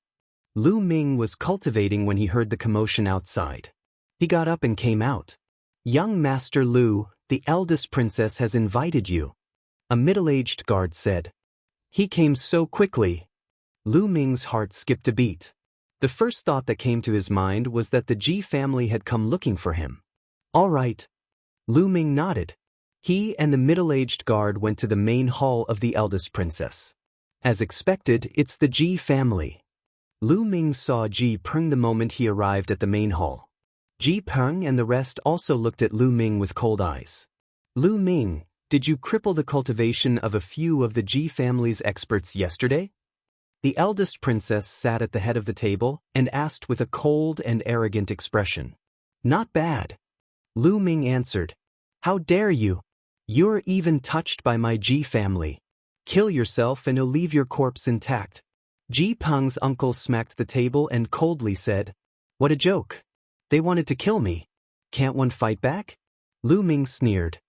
Lu Ming was cultivating when he heard the commotion outside. He got up and came out. "Young Master Lu, the eldest princess has invited you," a middle-aged guard said. He came so quickly. Lu Ming's heart skipped a beat. The first thought that came to his mind was that the Ji family had come looking for him. "All right." Lu Ming nodded. He and the middle-aged guard went to the main hall of the eldest princess. As expected, it's the Ji family. Lu Ming saw Ji Peng the moment he arrived at the main hall. Ji Peng and the rest also looked at Lu Ming with cold eyes. "Lu Ming, did you cripple the cultivation of a few of the Ji family's experts yesterday?" The eldest princess sat at the head of the table and asked with a cold and arrogant expression. "Not bad." Lu Ming answered. "How dare you? You're even touched by my Ji family. Kill yourself and you'll leave your corpse intact." Ji Peng's uncle smacked the table and coldly said, "What a joke. They wanted to kill me. Can't one fight back?" Lu Ming sneered.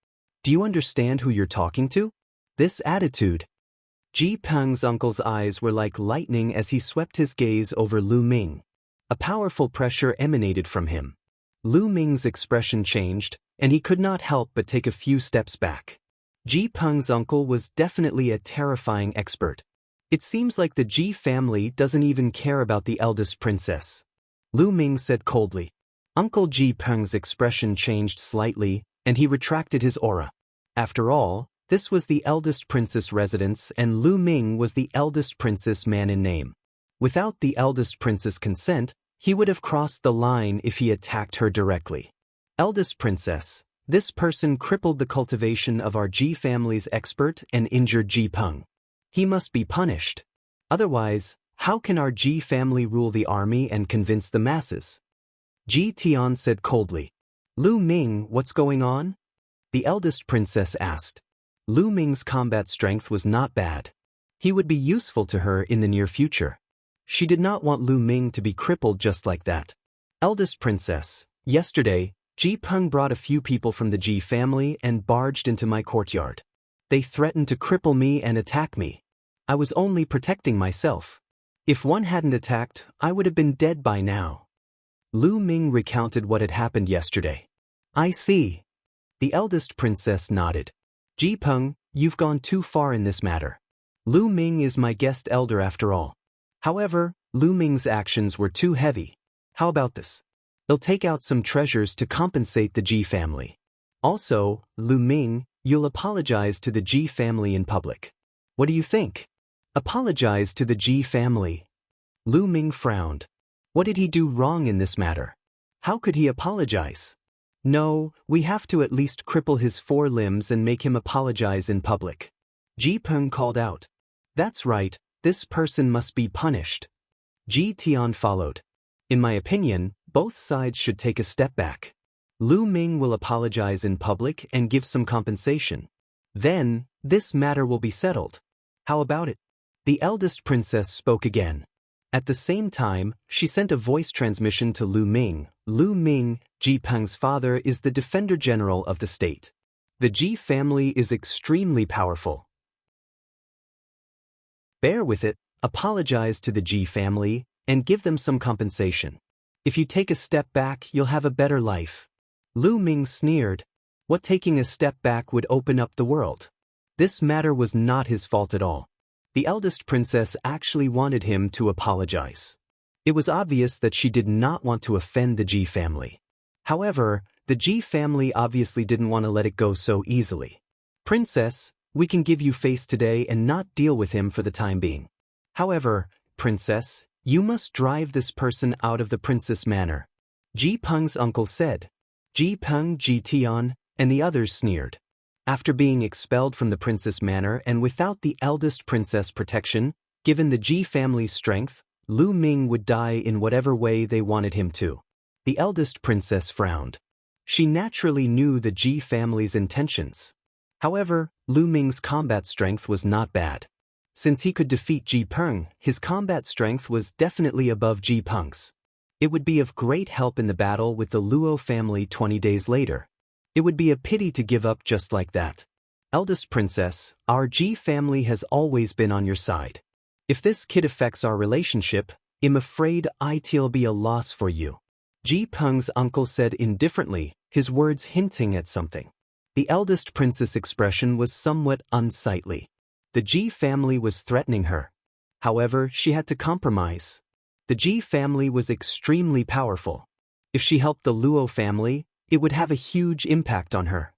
"Do you understand who you're talking to? This attitude." Ji Peng's uncle's eyes were like lightning as he swept his gaze over Lu Ming. A powerful pressure emanated from him. Lu Ming's expression changed, and he could not help but take a few steps back. Ji Peng's uncle was definitely a terrifying expert. It seems like the Ji family doesn't even care about the eldest princess. Lu Ming said coldly. Uncle Ji Peng's expression changed slightly, and he retracted his aura. After all, this was the eldest princess' residence and Lu Ming was the eldest princess man in name. Without the eldest princess' consent, he would have crossed the line if he attacked her directly. "Eldest princess, this person crippled the cultivation of our Ji family's expert and injured Ji Peng. He must be punished. Otherwise, how can our Ji family rule the army and convince the masses?" Ji Tian said coldly. "Lu Ming, what's going on?" The eldest princess asked. Lu Ming's combat strength was not bad. He would be useful to her in the near future. She did not want Lu Ming to be crippled just like that. "Eldest princess, yesterday, Ji Peng brought a few people from the Ji family and barged into my courtyard. They threatened to cripple me and attack me. I was only protecting myself. If one hadn't attacked, I would have been dead by now. Lu Ming recounted what had happened yesterday. I see. The eldest princess nodded. Ji Peng, you've gone too far in this matter. Lu Ming is my guest elder after all. However, Lu Ming's actions were too heavy. How about this? He'll take out some treasures to compensate the Ji family. Also, Lu Ming, you'll apologize to the Ji family in public. What do you think? Apologize to the Ji family? Lu Ming frowned. What did he do wrong in this matter? How could he apologize? No, we have to at least cripple his 4 limbs and make him apologize in public. Ji Peng called out. That's right, this person must be punished. Ji Tian followed. In my opinion, both sides should take a step back. Lu Ming will apologize in public and give some compensation. Then, this matter will be settled. How about it? The eldest princess spoke again. At the same time, she sent a voice transmission to Lu Ming. Lu Ming, Ji Peng's father, is the Defender General of the state. The Ji family is extremely powerful. Bear with it, apologize to the Ji family, and give them some compensation. If you take a step back, you'll have a better life. Lu Ming sneered. What taking a step back would open up the world? This matter was not his fault at all. The eldest princess actually wanted him to apologize. It was obvious that she did not want to offend the Ji family. However, the Ji family obviously didn't want to let it go so easily. Princess, we can give you face today and not deal with him for the time being. However, Princess, you must drive this person out of the princess manor. Ji Peng's uncle said. Ji Peng, Ji Tian, and the others sneered. After being expelled from the princess manor and without the eldest princess protection, given the Ji family's strength, Lu Ming would die in whatever way they wanted him to. The eldest princess frowned. She naturally knew the Ji family's intentions. However, Lu Ming's combat strength was not bad. Since he could defeat Ji Peng, his combat strength was definitely above Ji Peng's. It would be of great help in the battle with the Luo family 20 days later. It would be a pity to give up just like that. Eldest princess, our Ji family has always been on your side. If this kid affects our relationship, I'm afraid it'll be a loss for you. Ji Peng's uncle said indifferently, his words hinting at something. The eldest princess' expression was somewhat unsightly. The Ji family was threatening her. However, she had to compromise. The Ji family was extremely powerful. If she helped the Luo family, it would have a huge impact on her.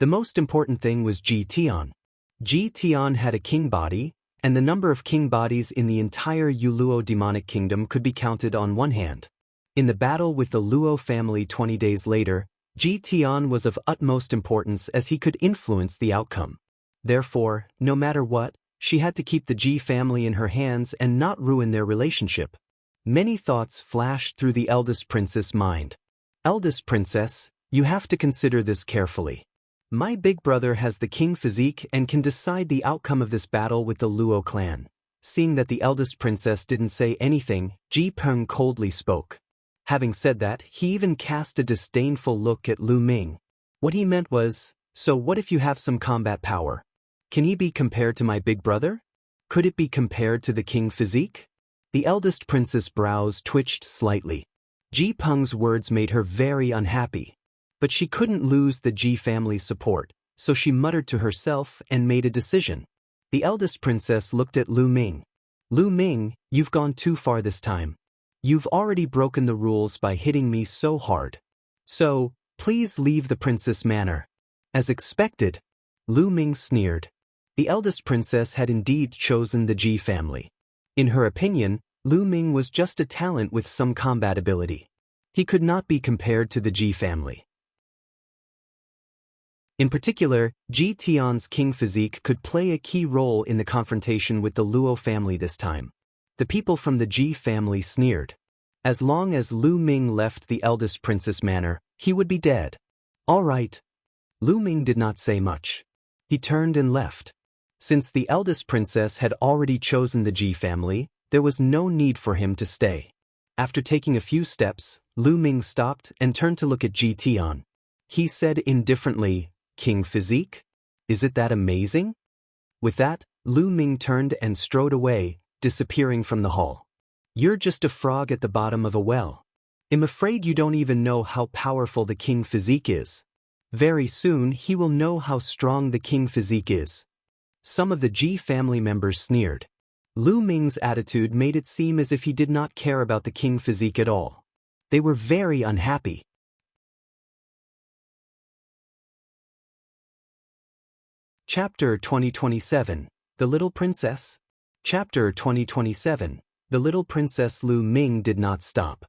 The most important thing was Ji Tian. Ji Tian had a king body, and the number of king bodies in the entire Yuluo demonic kingdom could be counted on one hand. In the battle with the Luo family 20 days later, Ji Tian was of utmost importance as he could influence the outcome. Therefore, no matter what, she had to keep the Ji family in her hands and not ruin their relationship. Many thoughts flashed through the eldest princess' mind. Eldest princess, you have to consider this carefully. My big brother has the king physique and can decide the outcome of this battle with the Luo clan. Seeing that the eldest princess didn't say anything, Ji Peng coldly spoke. Having said that, he even cast a disdainful look at Lu Ming. What he meant was, so what if you have some combat power? Can he be compared to my big brother? Could it be compared to the king physique? The eldest princess' brows twitched slightly. Ji Peng's words made her very unhappy. But she couldn't lose the Ji family's support, so she muttered to herself and made a decision. The eldest princess looked at Lu Ming. Lu Ming, you've gone too far this time. You've already broken the rules by hitting me so hard. So, please leave the princess manor. As expected, Lu Ming sneered. The eldest princess had indeed chosen the Ji family. In her opinion, Lu Ming was just a talent with some combat ability. He could not be compared to the Ji family. In particular, Ji Tian's king physique could play a key role in the confrontation with the Luo family this time. The people from the Ji family sneered. As long as Lu Ming left the eldest princess manor, he would be dead. All right. Lu Ming did not say much. He turned and left. Since the eldest princess had already chosen the Ji family, there was no need for him to stay. After taking a few steps, Lu Ming stopped and turned to look at Ji Tian. He said indifferently, "King Physique? Is it that amazing?" With that, Lu Ming turned and strode away, disappearing from the hall. "You're just a frog at the bottom of a well. I'm afraid you don't even know how powerful the King Physique is. Very soon he will know how strong the King Physique is." Some of the Ji family members sneered. Lu Ming's attitude made it seem as if he did not care about the King Physique at all. They were very unhappy. Chapter 2027, The Little Princess. Chapter 2027, The Little Princess. Lu Ming did not stop.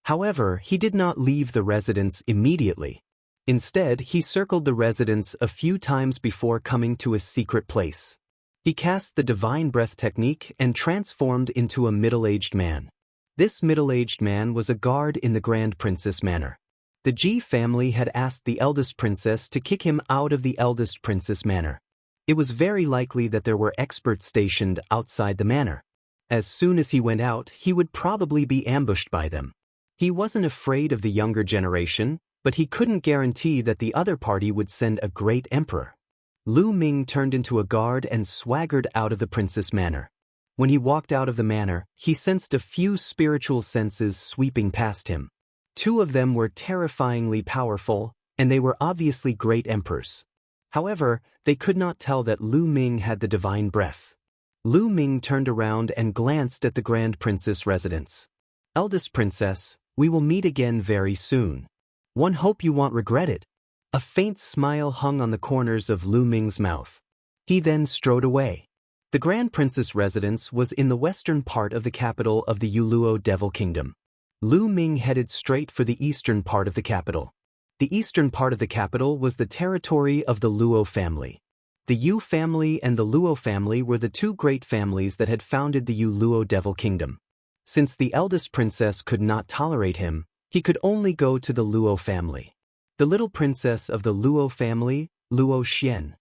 However, he did not leave the residence immediately. Instead, he circled the residence a few times before coming to a secret place. He cast the divine breath technique and transformed into a middle-aged man. This middle-aged man was a guard in the Grand Princess Manor. The Ji family had asked the eldest princess to kick him out of the eldest princess manor. It was very likely that there were experts stationed outside the manor. As soon as he went out, he would probably be ambushed by them. He wasn't afraid of the younger generation, but he couldn't guarantee that the other party would send a great emperor. Lu Ming turned into a guard and swaggered out of the princess manor. When he walked out of the manor, he sensed a few spiritual senses sweeping past him. Two of them were terrifyingly powerful, and they were obviously great emperors. However, they could not tell that Lu Ming had the divine breath. Lu Ming turned around and glanced at the Grand Princess residence. "Eldest princess, we will meet again very soon. One hope you won't regret it." A faint smile hung on the corners of Lu Ming's mouth. He then strode away. The Grand Princess residence was in the western part of the capital of the Yuluo Devil Kingdom. Lu Ming headed straight for the eastern part of the capital. The eastern part of the capital was the territory of the Luo family. The Yu family and the Luo family were the two great families that had founded the Yuluo Devil Kingdom. Since the eldest princess could not tolerate him, he could only go to the Luo family. The little princess of the Luo family, Luo Xian.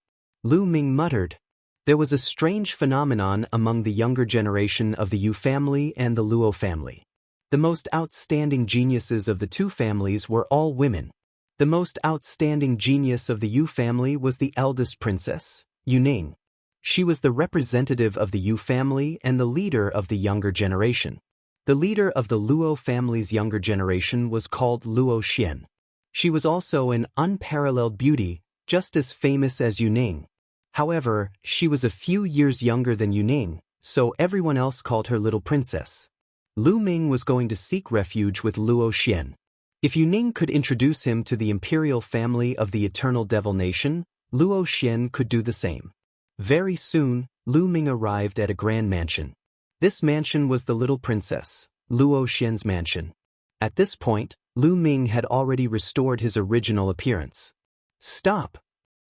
Lu Ming muttered. There was a strange phenomenon among the younger generation of the Yu family and the Luo family. The most outstanding geniuses of the two families were all women. The most outstanding genius of the Yu family was the eldest princess, Yu Ning. She was the representative of the Yu family and the leader of the younger generation. The leader of the Luo family's younger generation was called Luo Xian. She was also an unparalleled beauty, just as famous as Yu Ning. However, she was a few years younger than Yu Ning, so everyone else called her Little Princess. Lu Ming was going to seek refuge with Luo Xian. If Yu Ning could introduce him to the imperial family of the Eternal Devil Nation, Luo Xian could do the same. Very soon, Lu Ming arrived at a grand mansion. This mansion was the Little Princess, Luo Xian's mansion. At this point, Lu Ming had already restored his original appearance. "Stop!"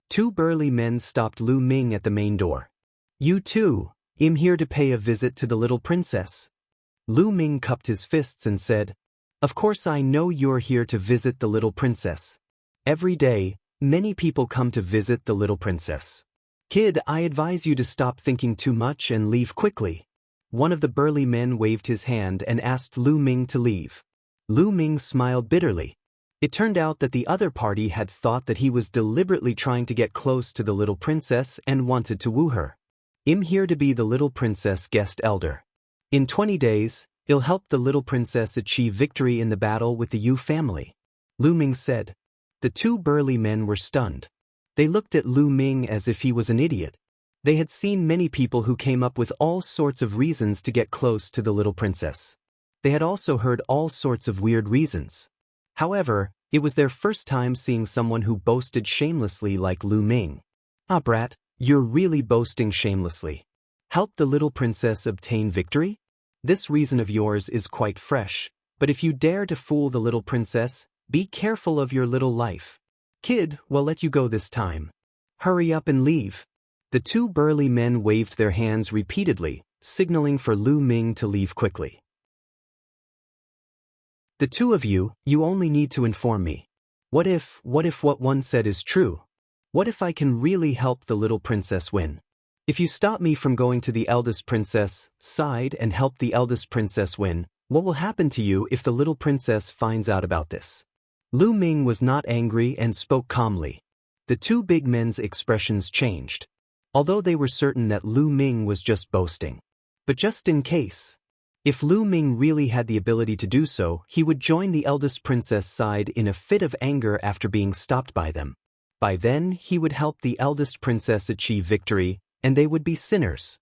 Two burly men stopped Lu Ming at the main door. "You too, I'm here to pay a visit to the Little Princess." Lu Ming cupped his fists and said, "Of course I know you're here to visit the Little Princess. Every day, many people come to visit the Little Princess. Kid, I advise you to stop thinking too much and leave quickly." One of the burly men waved his hand and asked Lu Ming to leave. Lu Ming smiled bitterly. It turned out that the other party had thought that he was deliberately trying to get close to the Little Princess and wanted to woo her. "I'm here to be the Little Princess guest elder. In 20 days, I'll help the Little Princess achieve victory in the battle with the Yu family," Lu Ming said. The two burly men were stunned. They looked at Lu Ming as if he was an idiot. They had seen many people who came up with all sorts of reasons to get close to the Little Princess. They had also heard all sorts of weird reasons. However, it was their first time seeing someone who boasted shamelessly like Lu Ming. "Ah, brat, you're really boasting shamelessly. Help the Little Princess obtain victory? This reason of yours is quite fresh, but if you dare to fool the Little Princess, be careful of your little life. Kid, we'll let you go this time. Hurry up and leave." The two burly men waved their hands repeatedly, signaling for Lu Ming to leave quickly. "The two of you, you only need to inform me. What if what one said is true? What if I can really help the Little Princess win? If you stop me from going to the eldest princess' side and help the eldest princess win, what will happen to you if the Little Princess finds out about this? Lu Ming was not angry and spoke calmly. The two big men's expressions changed, although they were certain that Lu Ming was just boasting. But just in case, if Lu Ming really had the ability to do so, he would join the eldest princess' side in a fit of anger after being stopped by them. By then, he would help the eldest princess achieve victory, and they would be sinners.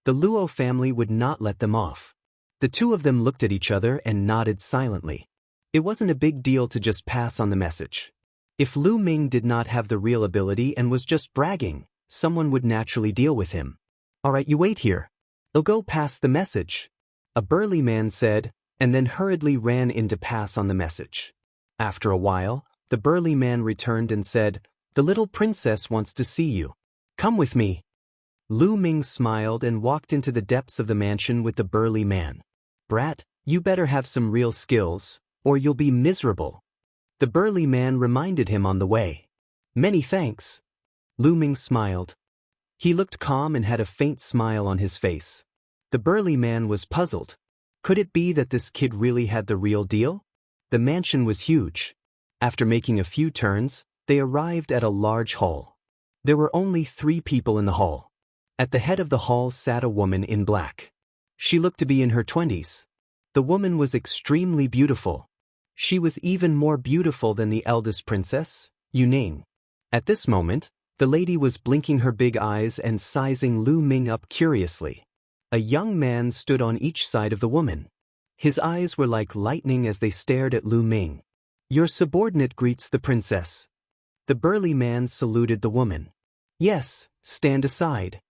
The Luo family would not let them off. The two of them looked at each other and nodded silently. It wasn't a big deal to just pass on the message. If Lu Ming did not have the real ability and was just bragging, someone would naturally deal with him. "Alright, you wait here. I'll go pass the message," a burly man said, and then hurriedly ran in to pass on the message. After a while, the burly man returned and said, "The little princess wants to see you. Come with me." Lu Ming smiled and walked into the depths of the mansion with the burly man. "Brat, you better have some real skills, or you'll be miserable," the burly man reminded him on the way. "Many thanks." Lu Ming smiled. He looked calm and had a faint smile on his face. The burly man was puzzled. Could it be that this kid really had the real deal? The mansion was huge. After making a few turns, they arrived at a large hall. There were only 3 people in the hall. At the head of the hall sat a woman in black. She looked to be in her 20s. The woman was extremely beautiful. She was even more beautiful than the eldest princess, Yuning. At this moment, the lady was blinking her big eyes and sizing Lu Ming up curiously. A young man stood on each side of the woman. His eyes were like lightning as they stared at Lu Ming. "Your subordinate greets the princess." The burly man saluted the woman. "Yes, stand aside."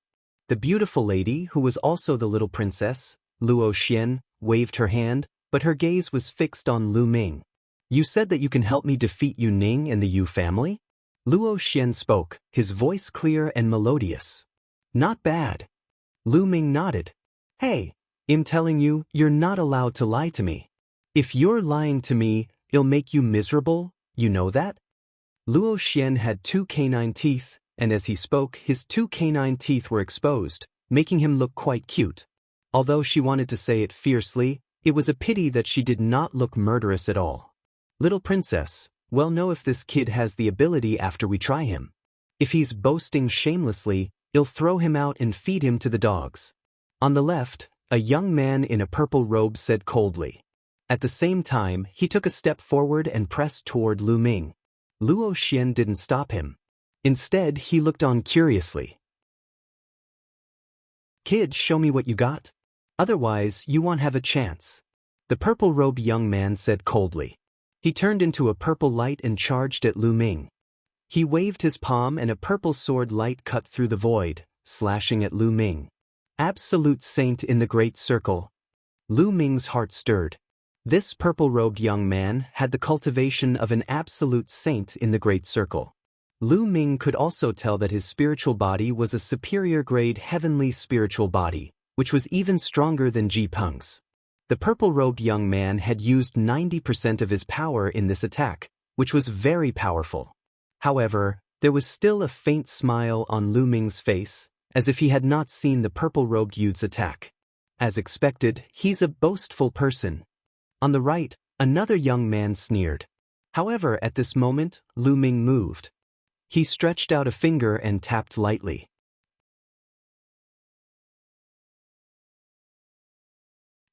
The beautiful lady, who was also the little princess, Luo Xian, waved her hand, but her gaze was fixed on Lu Ming. "You said that you can help me defeat Yu Ning and the Yu family?" Luo Xian spoke, his voice clear and melodious. "Not bad." Lu Ming nodded. "Hey, I'm telling you, you're not allowed to lie to me. If you're lying to me, it'll make you miserable, you know that?" Luo Xian had 2 canine teeth, and as he spoke, his 2 canine teeth were exposed, making him look quite cute. Although she wanted to say it fiercely, it was a pity that she did not look murderous at all. "Little princess, we'll know if this kid has the ability after we try him. If he's boasting shamelessly, I'll throw him out and feed him to the dogs." On the left, a young man in a purple robe said coldly. At the same time, he took a step forward and pressed toward Lu Ming. Luo Xian didn't stop him. Instead, he looked on curiously. "Kid, show me what you got. Otherwise, you won't have a chance," the purple-robed young man said coldly. He turned into a purple light and charged at Lu Ming. He waved his palm and a purple sword light cut through the void, slashing at Lu Ming. "Absolute saint in the great circle." Lu Ming's heart stirred. This purple-robed young man had the cultivation of an absolute saint in the great circle. Lu Ming could also tell that his spiritual body was a superior-grade heavenly spiritual body, which was even stronger than Ji Peng's. The purple-robed young man had used 90% of his power in this attack, which was very powerful. However, there was still a faint smile on Lu Ming's face, as if he had not seen the purple-robed youth's attack. As expected, he's a boastful person. On the right, another young man sneered. However, at this moment, Lu Ming moved. He stretched out a finger and tapped lightly.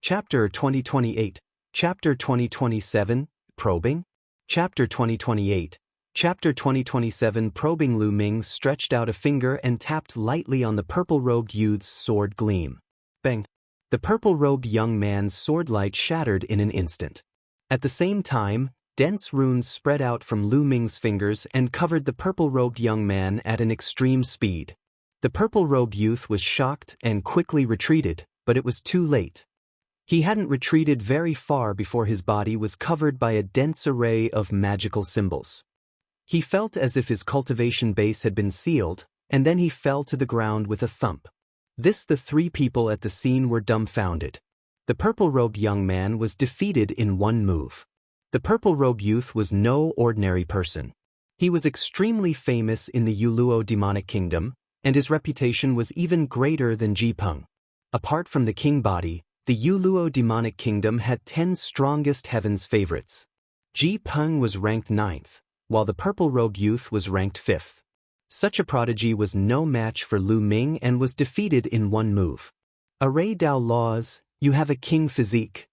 Chapter 2028, Chapter 2027, Probing? Chapter 2028, Chapter 2027 Probing. Lu Ming stretched out a finger and tapped lightly on the purple-robed youth's sword gleam. Bang! The purple-robed young man's sword light shattered in an instant. At the same time, dense runes spread out from Lu Ming's fingers and covered the purple-robed young man at an extreme speed. The purple-robed youth was shocked and quickly retreated, but it was too late. He hadn't retreated very far before his body was covered by a dense array of magical symbols. He felt as if his cultivation base had been sealed, and then he fell to the ground with a thump. The 3 people at the scene were dumbfounded. The purple-robed young man was defeated in one move. The purple-robed youth was no ordinary person. He was extremely famous in the Yuluo demonic kingdom, and his reputation was even greater than Ji Peng. Apart from the king body, the Yuluo demonic kingdom had 10 strongest heaven's favorites. Ji Peng was ranked 9th, while the purple-robed youth was ranked 5th. Such a prodigy was no match for Lu Ming and was defeated in one move. Array Dao laws, you have a king physique.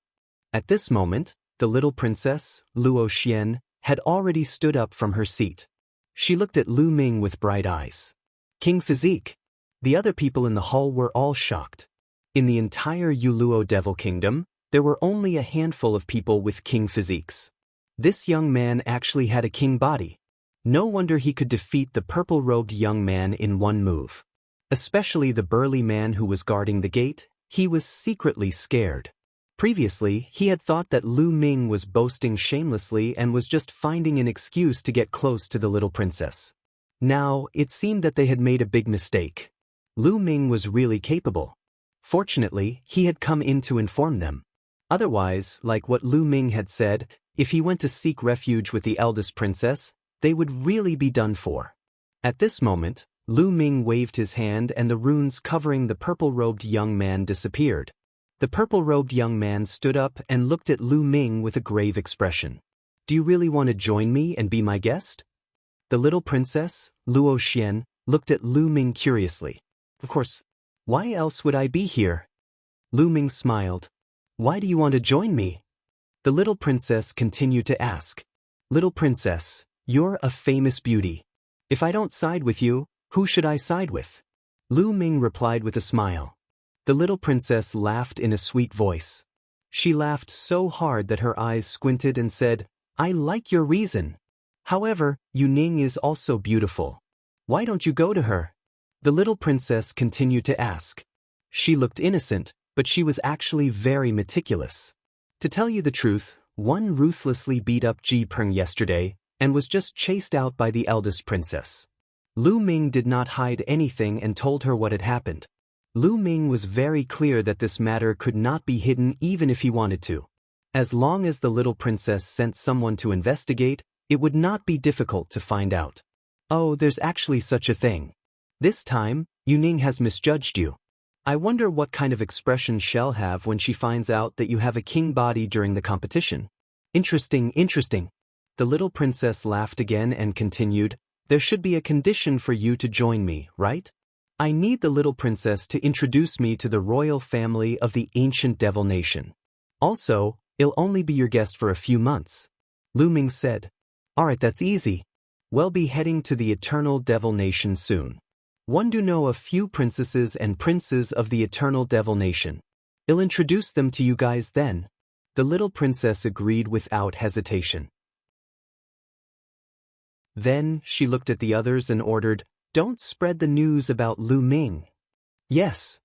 At this moment, the little princess, Luo Xian, had already stood up from her seat. She looked at Lu Ming with bright eyes. King physique. The other people in the hall were all shocked. In the entire Yuluo Devil Kingdom, there were only a handful of people with king physiques. This young man actually had a king body. No wonder he could defeat the purple-robed young man in one move. Especially the burly man who was guarding the gate, he was secretly scared. Previously, he had thought that Lu Ming was boasting shamelessly and was just finding an excuse to get close to the little princess. Now, it seemed that they had made a big mistake. Lu Ming was really capable. Fortunately, he had come in to inform them. Otherwise, like what Lu Ming had said, if he went to seek refuge with the eldest princess, they would really be done for. At this moment, Lu Ming waved his hand and the runes covering the purple-robed young man disappeared. The purple-robed young man stood up and looked at Lu Ming with a grave expression. Do you really want to join me and be my guest? The little princess, Luo Xian, looked at Lu Ming curiously. Of course. Why else would I be here? Lu Ming smiled. Why do you want to join me? The little princess continued to ask. Little princess, you're a famous beauty. If I don't side with you, who should I side with? Lu Ming replied with a smile. The little princess laughed in a sweet voice. She laughed so hard that her eyes squinted and said, I like your reason. However, Yuning is also beautiful. Why don't you go to her? The little princess continued to ask. She looked innocent, but she was actually very meticulous. To tell you the truth, one ruthlessly beat up Ji Peng yesterday and was just chased out by the eldest princess. Lu Ming did not hide anything and told her what had happened. Lu Ming was very clear that this matter could not be hidden even if he wanted to. As long as the little princess sent someone to investigate, it would not be difficult to find out. Oh, there's actually such a thing. This time, Yuning has misjudged you. I wonder what kind of expression she'll have when she finds out that you have a king body during the competition. Interesting, interesting. The little princess laughed again and continued, there should be a condition for you to join me, right? I need the little princess to introduce me to the royal family of the ancient devil nation. Also, I'll only be your guest for a few months. Lu Ming said. Alright, that's easy. We'll be heading to the eternal devil nation soon. One do know a few princesses and princes of the eternal devil nation. I'll introduce them to you guys then. The little princess agreed without hesitation. Then, she looked at the others and ordered, don't spread the news about Lu Ming. Yes.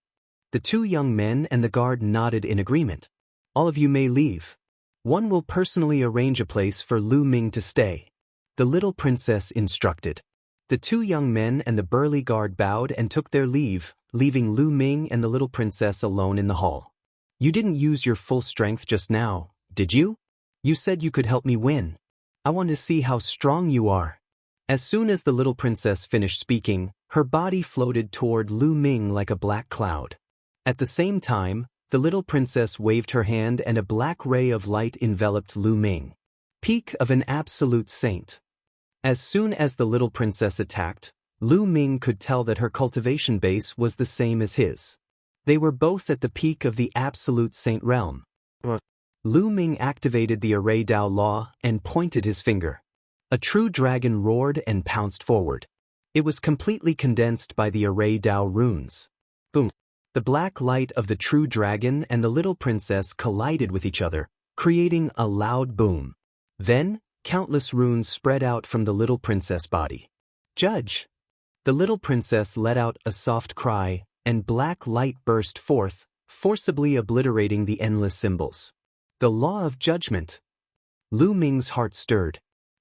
The two young men and the guard nodded in agreement. All of you may leave. One will personally arrange a place for Lu Ming to stay. The little princess instructed. The two young men and the burly guard bowed and took their leave, leaving Lu Ming and the little princess alone in the hall. You didn't use your full strength just now, did you? You said you could help me win. I want to see how strong you are. As soon as the little princess finished speaking, her body floated toward Lu Ming like a black cloud. At the same time, the little princess waved her hand and a black ray of light enveloped Lu Ming. Peak of an absolute saint. As soon as the little princess attacked, Lu Ming could tell that her cultivation base was the same as his. They were both at the peak of the absolute saint realm. Lu Ming activated the Array Dao law and pointed his finger. A true dragon roared and pounced forward. It was completely condensed by the Array Dao runes. Boom! The black light of the true dragon and the little princess collided with each other, creating a loud boom. Then, countless runes spread out from the little princess body. Judge! The little princess let out a soft cry, and black light burst forth, forcibly obliterating the endless symbols. The law of judgment. Lu Ming's heart stirred.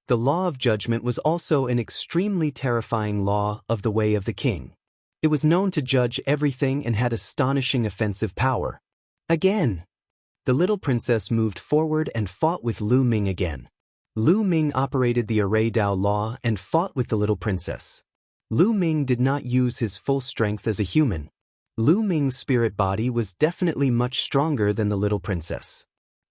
The law of judgment was also an extremely terrifying law of the way of the king. It was known to judge everything and had astonishing offensive power. Again! The little princess moved forward and fought with Lu Ming again. Lu Ming operated the Array Dao law and fought with the little princess. Lu Ming did not use his full strength as a human. Lu Ming's spirit body was definitely much stronger than the little princess.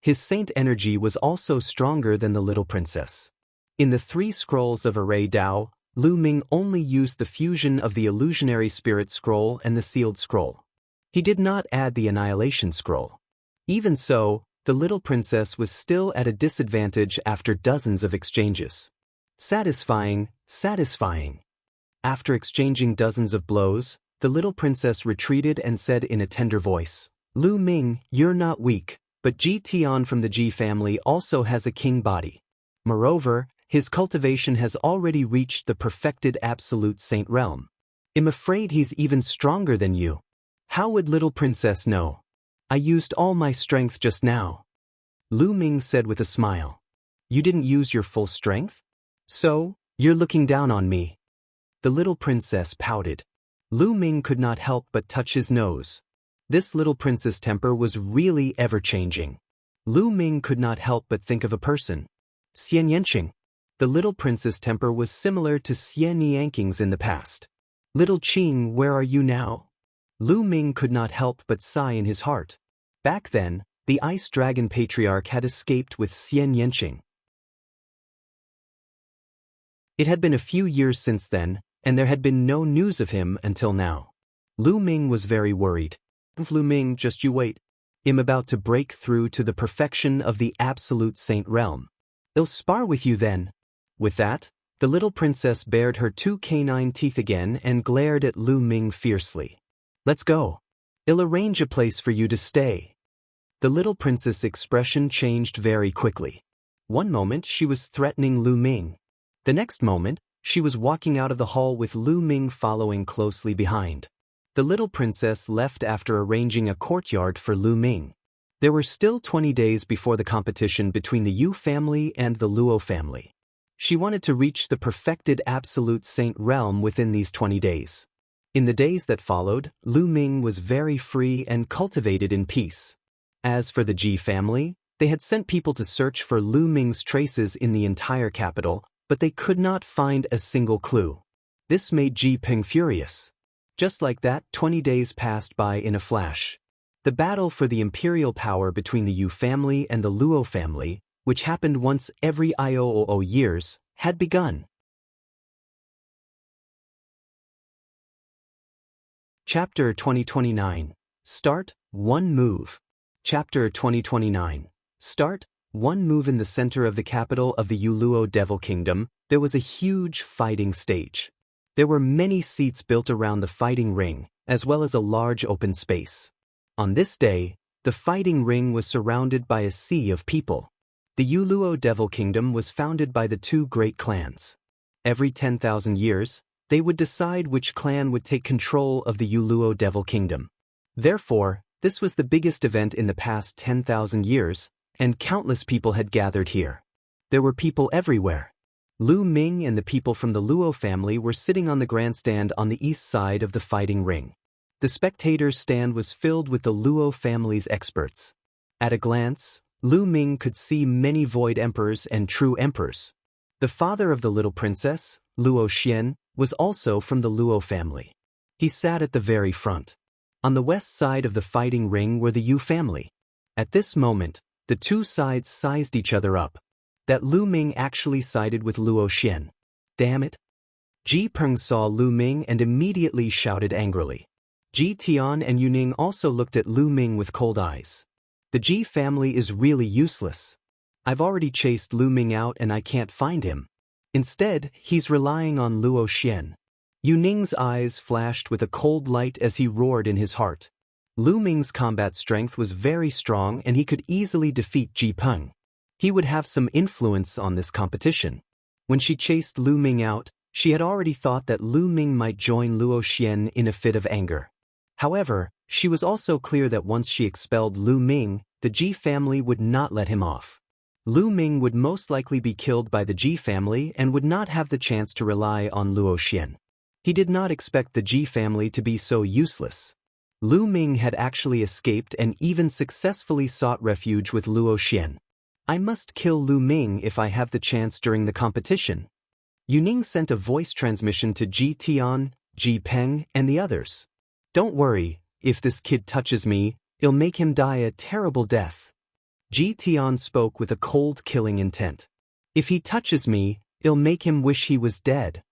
His saint energy was also stronger than the little princess. In the 3 scrolls of Array Dao, Lu Ming only used the fusion of the illusionary spirit scroll and the sealed scroll. He did not add the annihilation scroll. Even so, the little princess was still at a disadvantage after dozens of exchanges. Satisfying, satisfying. After exchanging dozens of blows, the little princess retreated and said in a tender voice, "Lu Ming, you're not weak, but Ji Tian from the Ji family also has a king body. Moreover, his cultivation has already reached the perfected absolute saint realm. I'm afraid he's even stronger than you." "How would little princess know? I used all my strength just now." Lu Ming said with a smile. "You didn't use your full strength? So, you're looking down on me." The little princess pouted. Lu Ming could not help but touch his nose. This little prince's temper was really ever-changing. Lu Ming could not help but think of a person. Xian Yanqing. The little prince's temper was similar to Xian Yanqing's in the past. "Little Qing, where are you now?" Lu Ming could not help but sigh in his heart. Back then, the Ice Dragon Patriarch had escaped with Xian Yanqing. It had been a few years since then, and there had been no news of him until now. Lu Ming was very worried. "Lu Ming, just you wait. I'm about to break through to the perfection of the absolute saint realm. I'll spar with you then." With that, the little princess bared her 2 canine teeth again and glared at Lu Ming fiercely. "Let's go. I'll arrange a place for you to stay." The little princess' expression changed very quickly. One moment she was threatening Lu Ming. The next moment, she was walking out of the hall with Lu Ming following closely behind. The little princess left after arranging a courtyard for Lu Ming. There were still 20 days before the competition between the Yu family and the Luo family. She wanted to reach the perfected absolute saint realm within these 20 days. In the days that followed, Lu Ming was very free and cultivated in peace. As for the Ji family, they had sent people to search for Lu Ming's traces in the entire capital, but they could not find a single clue. This made Ji Ping furious. Just like that, 20 days passed by in a flash. The battle for the imperial power between the Yu family and the Luo family, which happened once every IOOO years, had begun. Chapter 2029. Start, 1 move. Chapter 2029. Start, 1 move. In the center of the capital of the Yuluo Devil Kingdom, there was a huge fighting stage. There were many seats built around the fighting ring, as well as a large open space. On this day, the fighting ring was surrounded by a sea of people. The Yuluo Devil Kingdom was founded by the 2 great clans. Every 10,000 years, they would decide which clan would take control of the Yuluo Devil Kingdom. Therefore, this was the biggest event in the past 10,000 years, and countless people had gathered here. There were people everywhere. Lu Ming and the people from the Luo family were sitting on the grandstand on the east side of the fighting ring. The spectators' stand was filled with the Luo family's experts. At a glance, Lu Ming could see many void emperors and true emperors. The father of the little princess, Luo Xian, was also from the Luo family. He sat at the very front. On the west side of the fighting ring were the Yu family. At this moment, the 2 sides sized each other up. That Lu Ming actually sided with Luo Xian. Damn it. Ji Peng saw Lu Ming and immediately shouted angrily. Ji Tian and Yuning also looked at Lu Ming with cold eyes. The Ji family is really useless. I've already chased Lu Ming out and I can't find him. Instead, he's relying on Luo Xian. Yuning's eyes flashed with a cold light as he roared in his heart. Lu Ming's combat strength was very strong and he could easily defeat Ji Peng. He would have some influence on this competition. When she chased Lu Ming out, she had already thought that Lu Ming might join Luo Xian in a fit of anger. However, she was also clear that once she expelled Lu Ming, the Ji family would not let him off. Lu Ming would most likely be killed by the Ji family and would not have the chance to rely on Luo Xian. He did not expect the Ji family to be so useless. Lu Ming had actually escaped and even successfully sought refuge with Luo Xian. I must kill Lu Ming if I have the chance during the competition. Yuning sent a voice transmission to Ji Tian, Ji Peng, and the others. Don't worry, if this kid touches me, I'll make him die a terrible death. Ji Tian spoke with a cold, killing intent. If he touches me, it'll make him wish he was dead.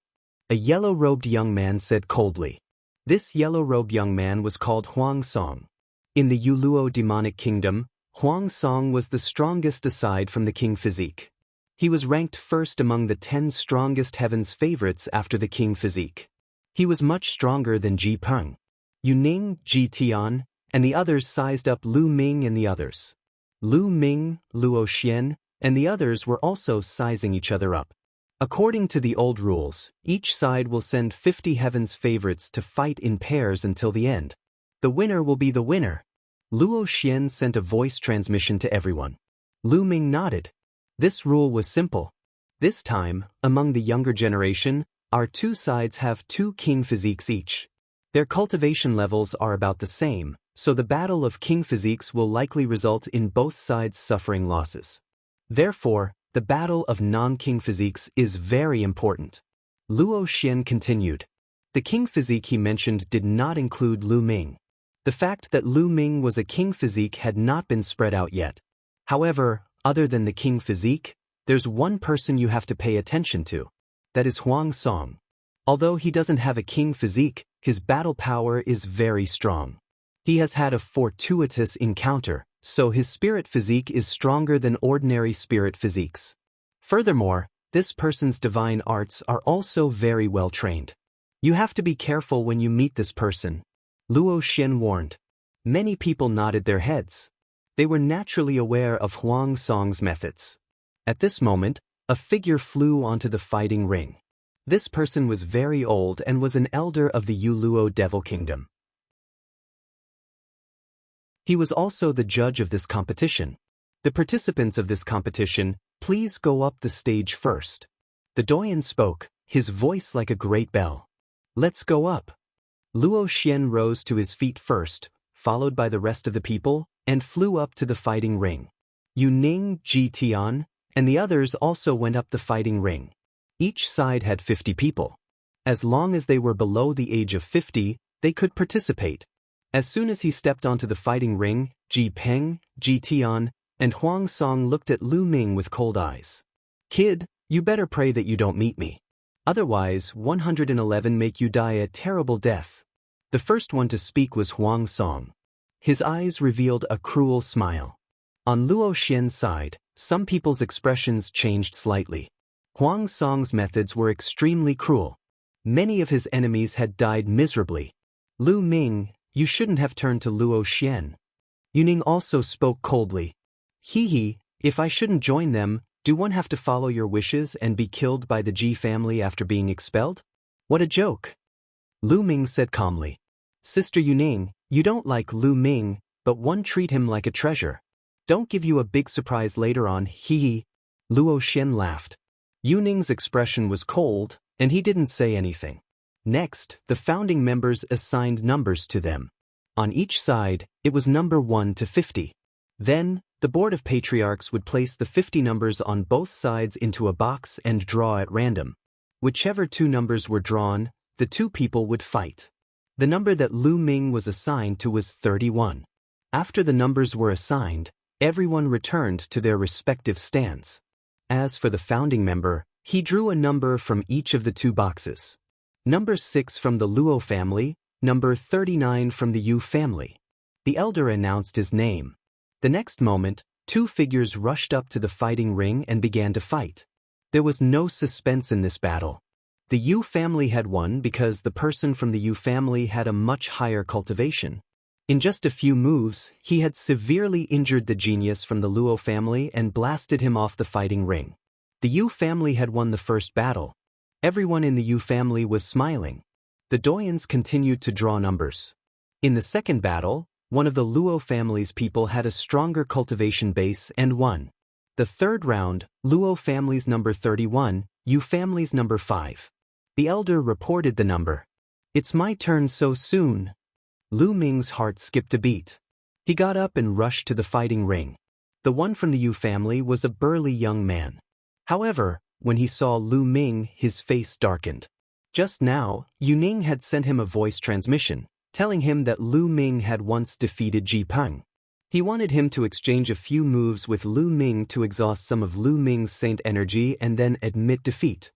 A yellow-robed young man said coldly. This yellow-robed young man was called Huang Song. In the Yuluo demonic kingdom, Huang Song was the strongest aside from the king physique. He was ranked first among the 10 strongest heaven's favorites after the king physique. He was much stronger than Ji Peng. Yu Ning, Ji Tian, and the others sized up Lu Ming and the others. Lu Ming, Luo Xian, and the others were also sizing each other up. According to the old rules, each side will send 50 heaven's favorites to fight in pairs until the end. The winner will be the winner. Luo Xian sent a voice transmission to everyone. Lu Ming nodded. This rule was simple. This time, among the younger generation, our two sides have 2 king physiques each. Their cultivation levels are about the same, so the battle of king physiques will likely result in both sides suffering losses. Therefore, the battle of non-king physiques is very important. Luo Xian continued. The king physique he mentioned did not include Lu Ming. The fact that Lu Ming was a king physique had not been spread out yet. However, other than the king physique, there's one person you have to pay attention to. That is Huang Song. Although he doesn't have a king physique, his battle power is very strong. He has had a fortuitous encounter, so his spirit physique is stronger than ordinary spirit physiques. Furthermore, this person's divine arts are also very well trained. You have to be careful when you meet this person. Luo Xian warned. Many people nodded their heads. They were naturally aware of Huang Song's methods. At this moment, a figure flew onto the fighting ring. This person was very old and was an elder of the Yuluo Devil Kingdom. He was also the judge of this competition. The participants of this competition, please go up the stage first. The doyen spoke, his voice like a great bell. Let's go up. Luo Xian rose to his feet first, followed by the rest of the people, and flew up to the fighting ring. Yu Ning, Ji Tian, and the others also went up the fighting ring. Each side had 50 people. As long as they were below the age of 50, they could participate. As soon as he stepped onto the fighting ring, Ji Peng, Ji Tian, and Huang Song looked at Lu Ming with cold eyes. Kid, you better pray that you don't meet me. Otherwise, 111 make you die a terrible death. The first one to speak was Huang Song. His eyes revealed a cruel smile. On Luo Xian's side, some people's expressions changed slightly. Huang Song's methods were extremely cruel. Many of his enemies had died miserably. Lu Ming, you shouldn't have turned to Luo Xian. Yu Ning also spoke coldly. Hee, if I shouldn't join them, do one have to follow your wishes and be killed by the Ji family after being expelled? What a joke. Lu Ming said calmly. Sister Yu Ning, you don't like Lu Ming, but one treat him like a treasure. Don't give you a big surprise later on, hee. Luo Xian laughed. Yu Ning's expression was cold, and he didn't say anything. Next, the founding members assigned numbers to them. On each side, it was number 1 to 50. Then, the board of patriarchs would place the 50 numbers on both sides into a box and draw at random. Whichever 2 numbers were drawn, the 2 people would fight. The number that Lu Ming was assigned to was 31. After the numbers were assigned, everyone returned to their respective stands. As for the founding member, he drew a number from each of the 2 boxes. Number 6 from the Luo family, number 39 from the Yu family. The elder announced his name. The next moment, 2 figures rushed up to the fighting ring and began to fight. There was no suspense in this battle. The Yu family had won because the person from the Yu family had a much higher cultivation. In just a few moves, he had severely injured the genius from the Luo family and blasted him off the fighting ring. The Yu family had won the first battle. Everyone in the Yu family was smiling. The doyens continued to draw numbers. In the second battle, one of the Luo family's people had a stronger cultivation base and won. The third round, Luo family's number 31, Yu family's number 5. The elder reported the number. It's my turn so soon. Lu Ming's heart skipped a beat. He got up and rushed to the fighting ring. The one from the Yu family was a burly young man. However, when he saw Lu Ming, his face darkened. Just now, Yu Ning had sent him a voice transmission, telling him that Lu Ming had once defeated Ji Peng. He wanted him to exchange a few moves with Lu Ming to exhaust some of Lu Ming's saint energy and then admit defeat.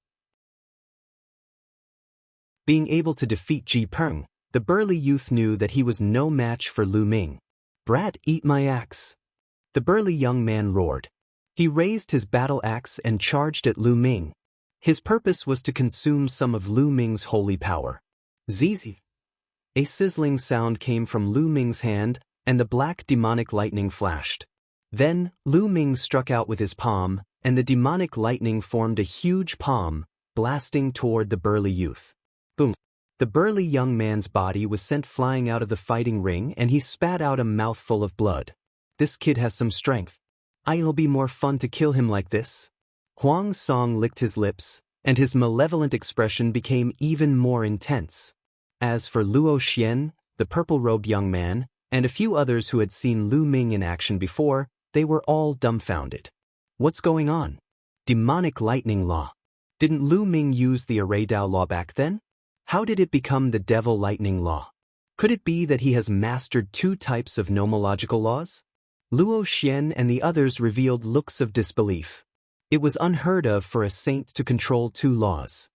Being able to defeat Ji Peng, the burly youth knew that he was no match for Lu Ming. "Brat, eat my axe!" the burly young man roared. He raised his battle axe and charged at Lu Ming. His purpose was to consume some of Lu Ming's holy power. Zizi! A sizzling sound came from Lu Ming's hand, and the black demonic lightning flashed. Then, Lu Ming struck out with his palm, and the demonic lightning formed a huge palm, blasting toward the burly youth. Boom! The burly young man's body was sent flying out of the fighting ring and he spat out a mouthful of blood. "This kid has some strength. It'll be more fun to kill him like this." Huang Song licked his lips, and his malevolent expression became even more intense. As for Luo Xian, the purple-robed young man, and a few others who had seen Lu Ming in action before, they were all dumbfounded. What's going on? Demonic lightning law. Didn't Lu Ming use the Array Dao law back then? How did it become the devil lightning law? Could it be that he has mastered two types of nomological laws? Luo Xian and the others revealed looks of disbelief. It was unheard of for a saint to control two laws.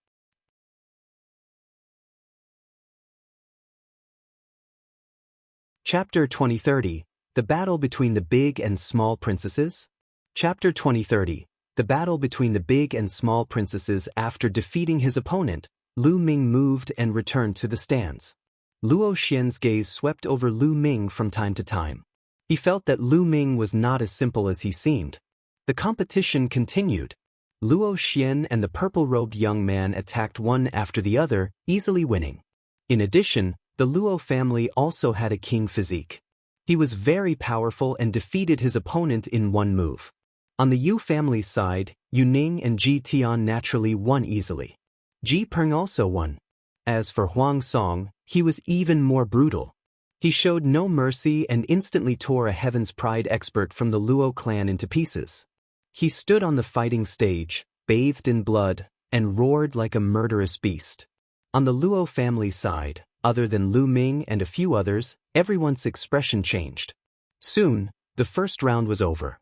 Chapter 2030, The Battle Between the Big and Small Princesses. Chapter 2030, The Battle Between the Big and Small Princesses. After defeating his opponent, Lu Ming moved and returned to the stands. Luo Xian's gaze swept over Lu Ming from time to time. He felt that Lu Ming was not as simple as he seemed. The competition continued. Luo Xian and the purple-robed young man attacked one after the other, easily winning. In addition, the Luo family also had a king physique. He was very powerful and defeated his opponent in one move. On the Yu family's side, Yu Ning and Ji Tian naturally won easily. Ji Peng also won. As for Huang Song, he was even more brutal. He showed no mercy and instantly tore a Heaven's Pride expert from the Luo clan into pieces. He stood on the fighting stage, bathed in blood, and roared like a murderous beast. On the Luo family side, other than Lu Ming and a few others, everyone's expression changed. Soon, the first round was over.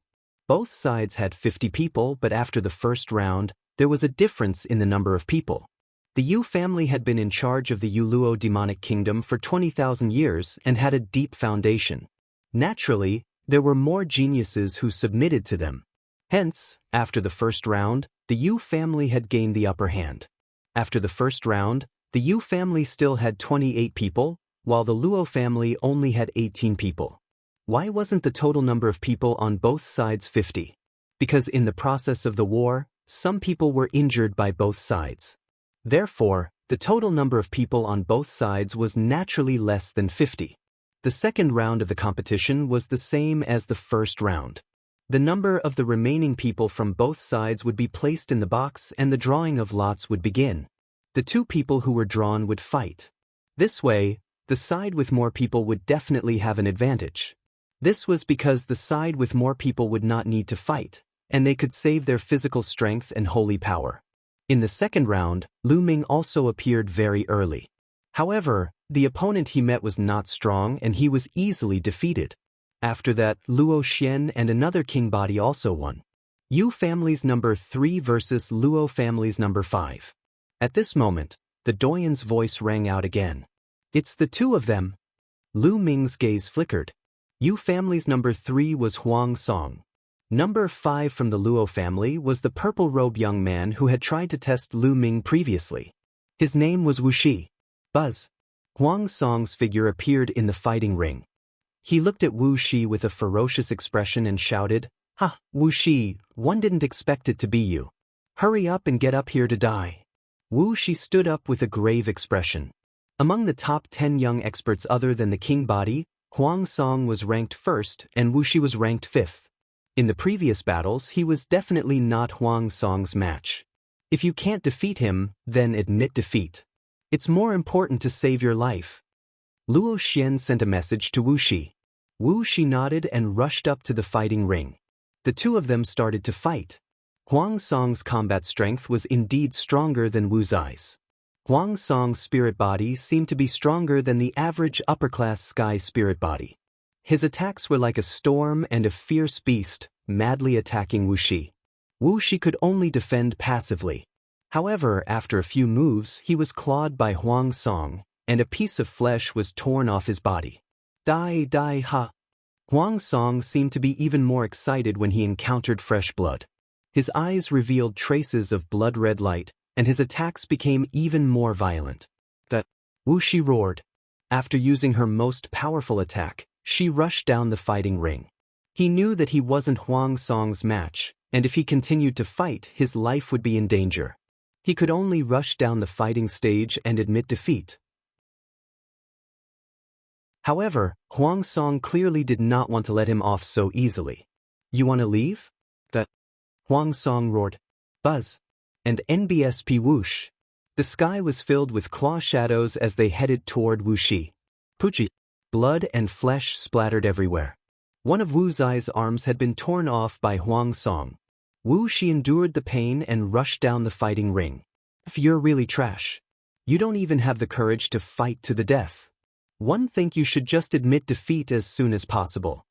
Both sides had 50 people, but after the first round, there was a difference in the number of people. The Yu family had been in charge of the Yu Luo demonic kingdom for 20,000 years and had a deep foundation. Naturally, there were more geniuses who submitted to them. Hence, after the first round, the Yu family had gained the upper hand. After the first round, the Yu family still had 28 people, while the Luo family only had 18 people. Why wasn't the total number of people on both sides 50? Because in the process of the war, some people were injured by both sides. Therefore, the total number of people on both sides was naturally less than 50. The second round of the competition was the same as the first round. The number of the remaining people from both sides would be placed in the box and the drawing of lots would begin. The two people who were drawn would fight. This way, the side with more people would definitely have an advantage. This was because the side with more people would not need to fight, and they could save their physical strength and holy power. In the second round, Lu Ming also appeared very early. However, the opponent he met was not strong and he was easily defeated. After that, Luo Xian and another king body also won. Yu family's number 3 versus Luo family's number 5. At this moment, the doyen's voice rang out again. "It's the two of them." Lu Ming's gaze flickered. Yu family's number 3 was Huang Song. Number 5 from the Luo family was the purple-robed young man who had tried to test Lu Ming previously. His name was Wu Shi. Buzz. Huang Song's figure appeared in the fighting ring. He looked at Wu Shi with a ferocious expression and shouted, "Ha, Wu Shi, one didn't expect it to be you. Hurry up and get up here to die." Wu Shi stood up with a grave expression. Among the top 10 young experts other than the king body, Huang Song was ranked first and Wu Shi was ranked 5th. In the previous battles, he was definitely not Huang Song's match. If you can't defeat him, then admit defeat. It's more important to save your life. Luo Xian sent a message to Wu Shi. Wu Shi nodded and rushed up to the fighting ring. The two of them started to fight. Huang Song's combat strength was indeed stronger than Wu Zai's. Huang Song's spirit body seemed to be stronger than the average upper-class sky spirit body. His attacks were like a storm and a fierce beast, madly attacking Wu Shi. Wu Shi could only defend passively. However, after a few moves, he was clawed by Huang Song, and a piece of flesh was torn off his body. Die, die, ha! Huang Song seemed to be even more excited when he encountered fresh blood. His eyes revealed traces of blood-red light, and his attacks became even more violent. Wu Shi roared. After using her most powerful attack, she rushed down the fighting ring. He knew that he wasn't Huang Song's match, and if he continued to fight, his life would be in danger. He could only rush down the fighting stage and admit defeat. However, Huang Song clearly did not want to let him off so easily. You want to leave? Huang Song roared. Buzz. And NBSP whoosh. The sky was filled with claw shadows as they headed toward Wu Shi. Puchi. Blood and flesh splattered everywhere. One of Wu Zai's arms had been torn off by Huang Song. Wu Shi endured the pain and rushed down the fighting ring. If you're really trash, you don't even have the courage to fight to the death. One think you should just admit defeat as soon as possible.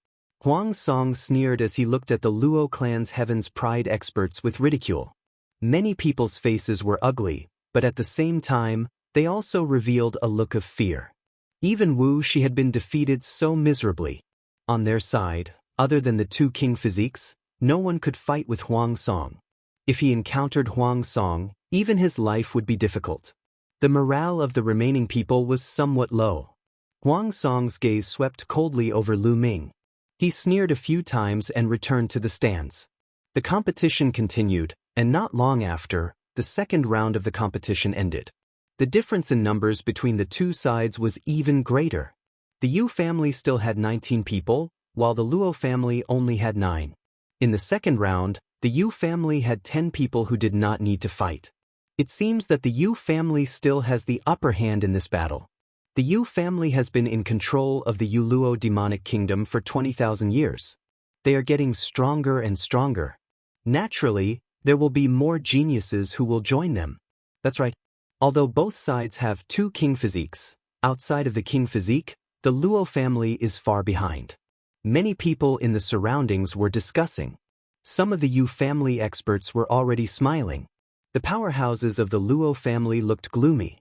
Huang Song sneered as he looked at the Luo clan's Heaven's Pride experts with ridicule. Many people's faces were ugly, but at the same time, they also revealed a look of fear. Even Wu Shi had been defeated so miserably. On their side, other than the two king physiques, no one could fight with Huang Song. If he encountered Huang Song, even his life would be difficult. The morale of the remaining people was somewhat low. Huang Song's gaze swept coldly over Lu Ming. He sneered a few times and returned to the stands. The competition continued, and not long after, the second round of the competition ended. The difference in numbers between the two sides was even greater. The Yu family still had 19 people, while the Luo family only had 9. In the second round, the Yu family had 10 people who did not need to fight. It seems that the Yu family still has the upper hand in this battle. The Yu family has been in control of the Yu Luo demonic kingdom for 20,000 years. They are getting stronger and stronger. Naturally, there will be more geniuses who will join them. That's right. Although both sides have two king physiques, outside of the king physique, the Luo family is far behind. Many people in the surroundings were discussing. Some of the Yu family experts were already smiling. The powerhouses of the Luo family looked gloomy.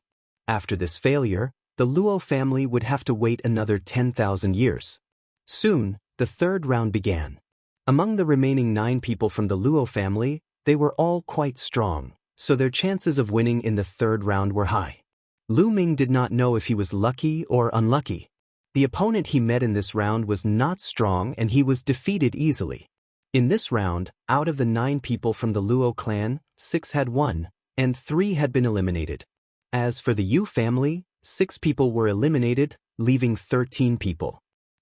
After this failure, the Luo family would have to wait another 10,000 years. Soon, the third round began. Among the remaining 9 people from the Luo family, they were all quite strong, so their chances of winning in the third round were high. Lu Ming did not know if he was lucky or unlucky. The opponent he met in this round was not strong and he was defeated easily. In this round, out of the 9 people from the Luo clan, 6 had won, and 3 had been eliminated. As for the Yu family, 6 people were eliminated, leaving 13 people.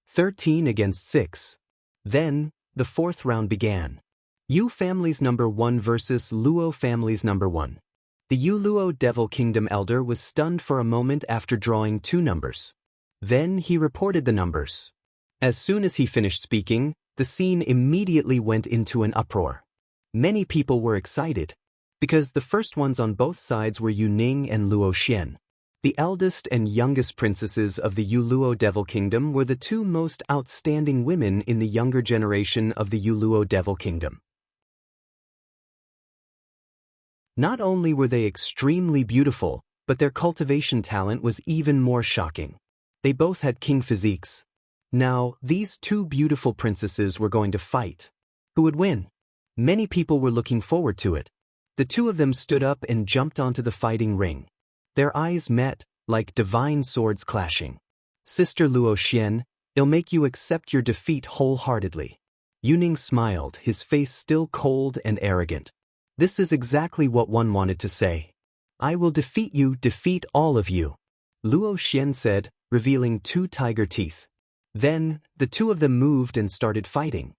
13 against 6. Then, the fourth round began. Yu family's number 1 versus Luo family's number 1. The Yu Luo Devil Kingdom elder was stunned for a moment after drawing 2 numbers. Then he reported the numbers. As soon as he finished speaking, the scene immediately went into an uproar. Many people were excited, because the first ones on both sides were Yu Ning and Luo Xian. The eldest and youngest princesses of the Yu Luo Devil Kingdom were the 2 most outstanding women in the younger generation of the Yu Luo Devil Kingdom. Not only were they extremely beautiful, but their cultivation talent was even more shocking. They both had king physiques. Now, these 2 beautiful princesses were going to fight. Who would win? Many people were looking forward to it. The 2 of them stood up and jumped onto the fighting ring. Their eyes met, like divine swords clashing. Sister Luo Xian, it'll make you accept your defeat wholeheartedly. Yu Ning smiled, his face still cold and arrogant. This is exactly what one wanted to say. I will defeat you, defeat all of you. Luo Xian said, revealing 2 tiger teeth. Then, the 2 of them moved and started fighting.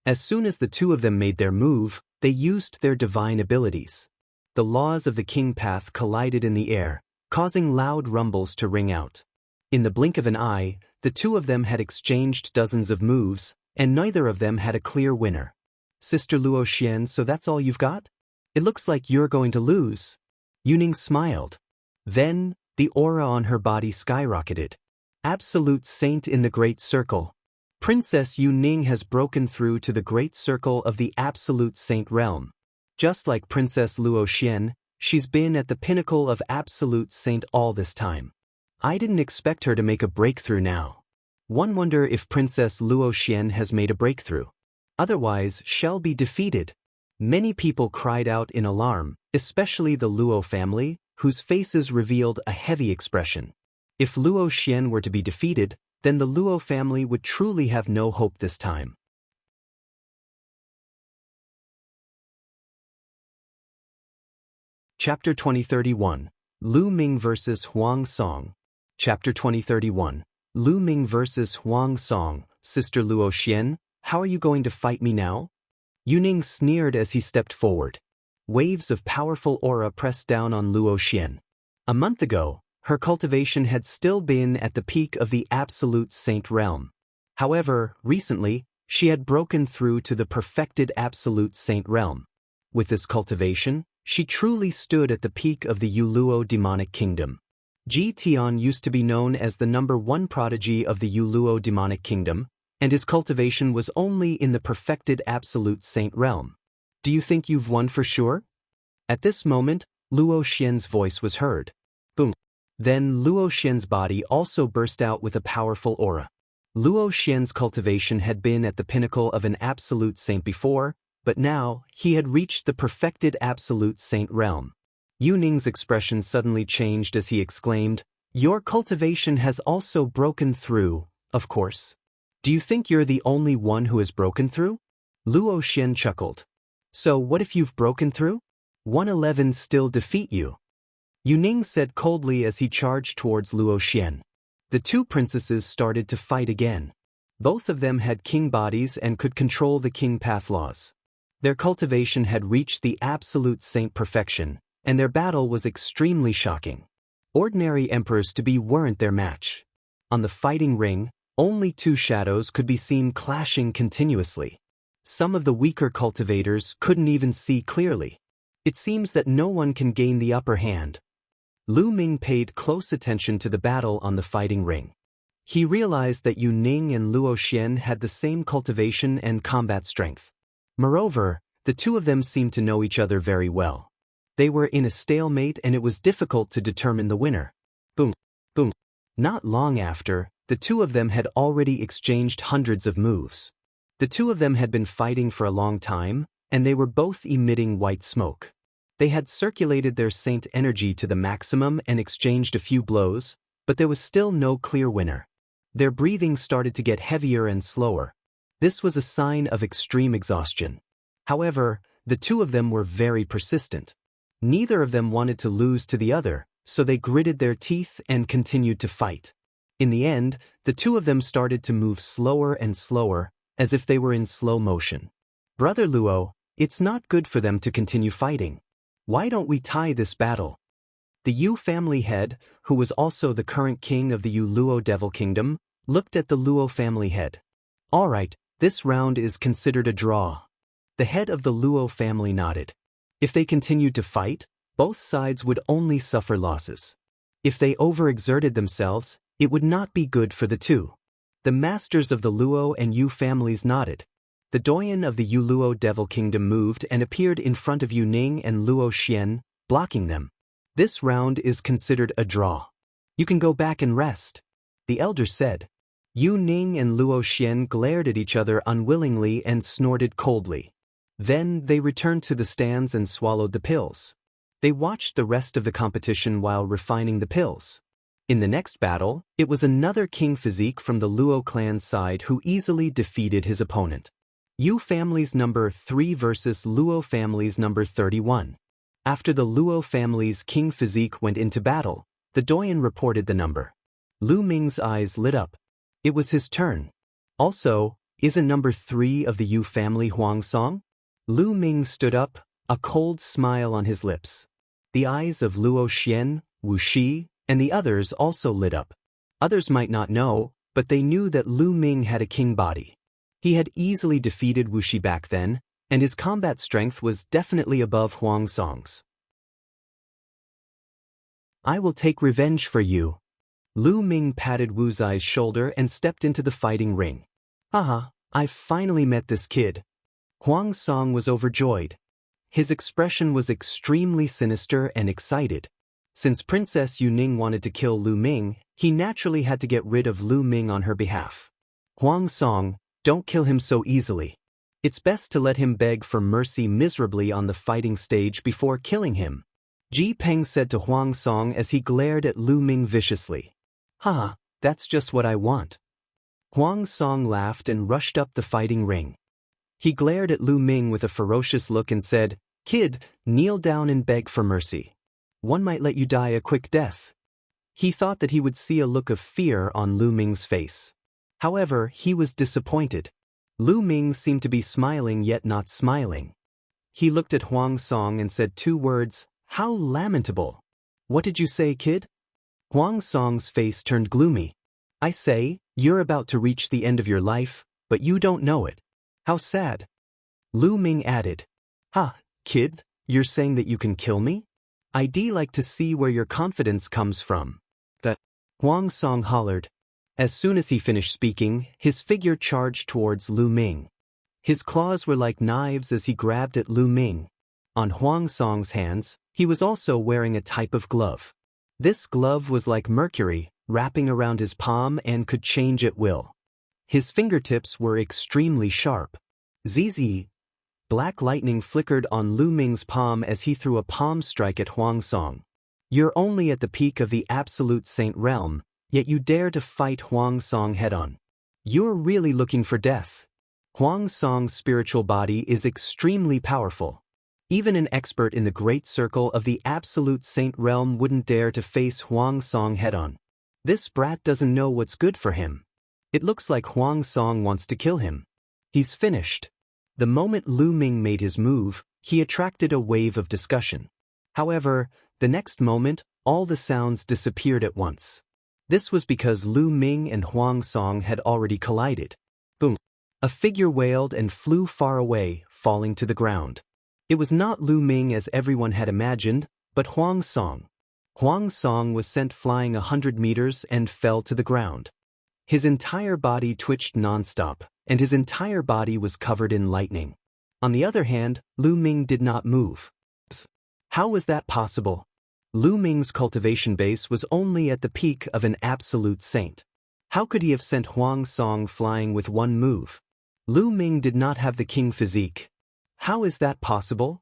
As soon as the 2 of them made their move, they used their divine abilities. The laws of the king path collided in the air, causing loud rumbles to ring out. In the blink of an eye, the 2 of them had exchanged dozens of moves, and neither of them had a clear winner. Sister Luo Xian, so that's all you've got? It looks like you're going to lose. Yu Ning smiled. Then, the aura on her body skyrocketed. Absolute saint in the great circle. Princess Yu Ning has broken through to the great circle of the absolute saint realm. Just like Princess Luo Xian, she's been at the pinnacle of absolute saint all this time. I didn't expect her to make a breakthrough now. One wonder if Princess Luo Xian has made a breakthrough. Otherwise, she'll be defeated. Many people cried out in alarm, especially the Luo family, whose faces revealed a heavy expression. If Luo Xian were to be defeated, then the Luo family would truly have no hope this time. Chapter 2031, Lu Ming vs. Huang Song. Chapter 2031, Lu Ming vs. Huang Song. Sister Luo Xian, how are you going to fight me now? Yu Ning sneered as he stepped forward. Waves of powerful aura pressed down on Luo Xian. A month ago, her cultivation had still been at the peak of the absolute saint realm. However, recently, she had broken through to the perfected absolute saint realm. With this cultivation, she truly stood at the peak of the Yuluo demonic kingdom. Ji Tian used to be known as the #1 prodigy of the Yuluo demonic kingdom, and his cultivation was only in the perfected absolute saint realm. Do you think you've won for sure? At this moment, Luo Xian's voice was heard. Boom. Then Luo Xian's body also burst out with a powerful aura. Luo Xian's cultivation had been at the pinnacle of an absolute saint before, but now he had reached the perfected absolute saint realm. Yu Ning's expression suddenly changed as he exclaimed, "Your cultivation has also broken through, of course. Do you think you're the only one who has broken through?" Luo Xian chuckled. "So what if you've broken through? 111 still defeat you?" Yu Ning said coldly as he charged towards Luo Xian. The two princesses started to fight again. Both of them had king bodies and could control the king path laws. Their cultivation had reached the absolute saint perfection, and their battle was extremely shocking. Ordinary emperors to be weren't their match. On the fighting ring, only two shadows could be seen clashing continuously. Some of the weaker cultivators couldn't even see clearly. It seems that no one can gain the upper hand. Lu Ming paid close attention to the battle on the fighting ring. He realized that Yu Ning and Luo Xian had the same cultivation and combat strength. Moreover, the two of them seemed to know each other very well. They were in a stalemate and it was difficult to determine the winner. Boom, boom. Not long after, the two of them had already exchanged hundreds of moves. The two of them had been fighting for a long time, and they were both emitting white smoke. They had circulated their saint energy to the maximum and exchanged a few blows, but there was still no clear winner. Their breathing started to get heavier and slower. This was a sign of extreme exhaustion. However, the two of them were very persistent. Neither of them wanted to lose to the other, so they gritted their teeth and continued to fight. In the end, the two of them started to move slower and slower, as if they were in slow motion. "Brother Luo, it's not good for them to continue fighting. Why don't we tie this battle?" The Yu family head, who was also the current king of the Yu Luo Devil Kingdom, looked at the Luo family head. "All right, this round is considered a draw." The head of the Luo family nodded. If they continued to fight, both sides would only suffer losses. If they overexerted themselves, it would not be good for the two. The masters of the Luo and Yu families nodded. The doyen of the Yu Luo Devil Kingdom moved and appeared in front of Yu Ning and Luo Xian, blocking them. "This round is considered a draw. You can go back and rest," the elder said. Yu Ning and Luo Xian glared at each other unwillingly and snorted coldly. Then they returned to the stands and swallowed the pills. They watched the rest of the competition while refining the pills. In the next battle, it was another king physique from the Luo clan's side who easily defeated his opponent. Yu family's number 3 versus Luo family's number 31. After the Luo family's king physique went into battle, the doyen reported the number. Lu Ming's eyes lit up. It was his turn. Also, isn't number 3 of the Yu family Huang Song? Lu Ming stood up, a cold smile on his lips. The eyes of Luo Xian, Wu Shi, and the others also lit up. Others might not know, but they knew that Lu Ming had a king body. He had easily defeated Wu Shi back then, and his combat strength was definitely above Huang Song's. "I will take revenge for you." Lu Ming patted Wu Zai's shoulder and stepped into the fighting ring. Haha, I finally met this kid. Huang Song was overjoyed. His expression was extremely sinister and excited. Since Princess Yuning wanted to kill Lu Ming, he naturally had to get rid of Lu Ming on her behalf. Huang Song, don't kill him so easily. It's best to let him beg for mercy miserably on the fighting stage before killing him. Ji Peng said to Huang Song as he glared at Lu Ming viciously. Haha, that's just what I want. Huang Song laughed and rushed up the fighting ring. He glared at Lu Ming with a ferocious look and said, Kid, kneel down and beg for mercy. One might let you die a quick death. He thought that he would see a look of fear on Lu Ming's face. However, he was disappointed. Lu Ming seemed to be smiling yet not smiling. He looked at Huang Song and said 2 words, How lamentable. What did you say, kid? Huang Song's face turned gloomy. I say, you're about to reach the end of your life, but you don't know it. How sad. Lu Ming added, kid, you're saying that you can kill me? I'd like to see where your confidence comes from. That Huang Song hollered. As soon as he finished speaking, his figure charged towards Lu Ming. His claws were like knives as he grabbed at Lu Ming. On Huang Song's hands, he was also wearing a type of glove. This glove was like mercury, wrapping around his palm and could change at will. His fingertips were extremely sharp. Zzz. Black lightning flickered on Lu Ming's palm as he threw a palm strike at Huang Song. You're only at the peak of the absolute saint realm, yet you dare to fight Huang Song head-on. You're really looking for death. Huang Song's spiritual body is extremely powerful. Even an expert in the great circle of the absolute saint realm wouldn't dare to face Huang Song head-on. This brat doesn't know what's good for him. It looks like Huang Song wants to kill him. He's finished. The moment Lu Ming made his move, he attracted a wave of discussion. However, the next moment, all the sounds disappeared at once. This was because Lu Ming and Huang Song had already collided. Boom. A figure wailed and flew far away, falling to the ground. It was not Lu Ming as everyone had imagined, but Huang Song. Huang Song was sent flying 100 meters and fell to the ground. His entire body twitched nonstop, and his entire body was covered in lightning. On the other hand, Lu Ming did not move. How was that possible? Lu Ming's cultivation base was only at the peak of an absolute saint. How could he have sent Huang Song flying with one move? Lu Ming did not have the king physique. How is that possible?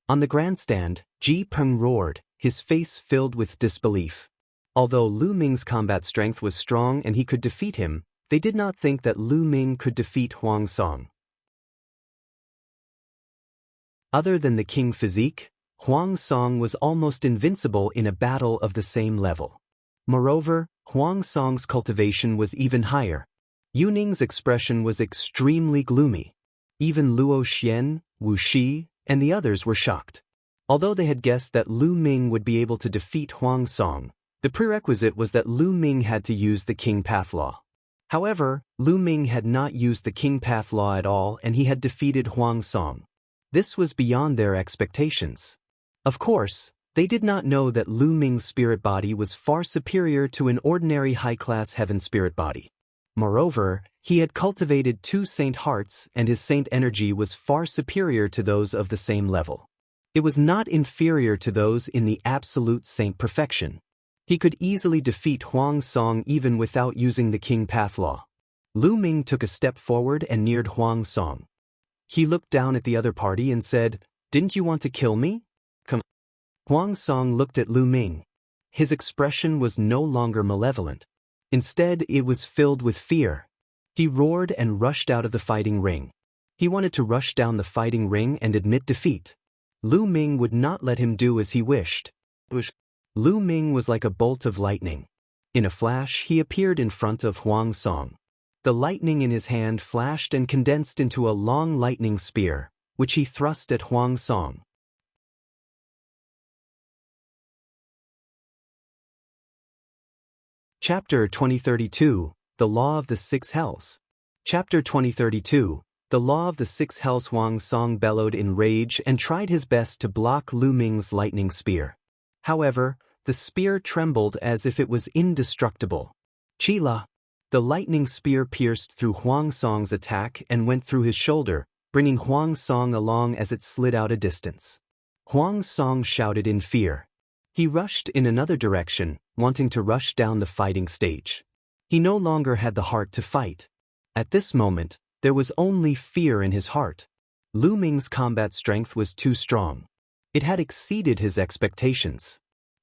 On the grandstand, Ji Peng roared, his face filled with disbelief. Although Lu Ming's combat strength was strong and he could defeat him, they did not think that Lu Ming could defeat Huang Song. Other than the king physique, Huang Song was almost invincible in a battle of the same level. Moreover, Huang Song's cultivation was even higher. Yuning's expression was extremely gloomy. Even Luo Xian, Wu Shi, and the others were shocked. Although they had guessed that Lu Ming would be able to defeat Huang Song, the prerequisite was that Lu Ming had to use the King Path Law. However, Lu Ming had not used the King Path Law at all and he had defeated Huang Song. This was beyond their expectations. Of course, they did not know that Lu Ming's spirit body was far superior to an ordinary high-class heaven spirit body. Moreover, he had cultivated 2 saint hearts and his saint energy was far superior to those of the same level. It was not inferior to those in the absolute saint perfection. He could easily defeat Huang Song even without using the King Path Law. Lu Ming took a step forward and neared Huang Song. He looked down at the other party and said, "Didn't you want to kill me? Come." Huang Song looked at Lu Ming. His expression was no longer malevolent. Instead, it was filled with fear. He roared and rushed out of the fighting ring. He wanted to rush down the fighting ring and admit defeat. Lu Ming would not let him do as he wished. Lu Ming was like a bolt of lightning. In a flash, he appeared in front of Huang Song. The lightning in his hand flashed and condensed into a long lightning spear, which he thrust at Huang Song. Chapter 2032, The Law of the Six Hells. Chapter 2032, The Law of the Six Hells. Huang Song bellowed in rage and tried his best to block Lu Ming's lightning spear. However, the spear trembled as if it was indestructible. Chila! The The lightning spear pierced through Huang Song's attack and went through his shoulder, bringing Huang Song along as it slid out a distance. Huang Song shouted in fear. He rushed in another direction, wanting to rush down the fighting stage. He no longer had the heart to fight. At this moment, there was only fear in his heart. Lu Ming's combat strength was too strong. It had exceeded his expectations.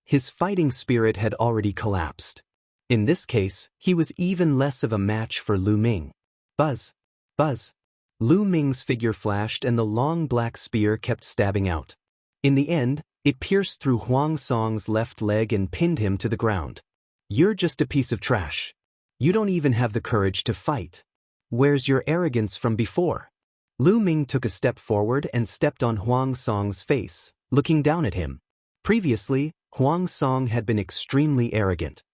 His fighting spirit had already collapsed. In this case, he was even less of a match for Lu Ming. Buzz! Buzz! Lu Ming's figure flashed and the long black spear kept stabbing out. In the end, it pierced through Huang Song's left leg and pinned him to the ground. You're just a piece of trash. You don't even have the courage to fight. Where's your arrogance from before? Lu Ming took a step forward and stepped on Huang Song's face, looking down at him. Previously, Huang Song had been extremely arrogant.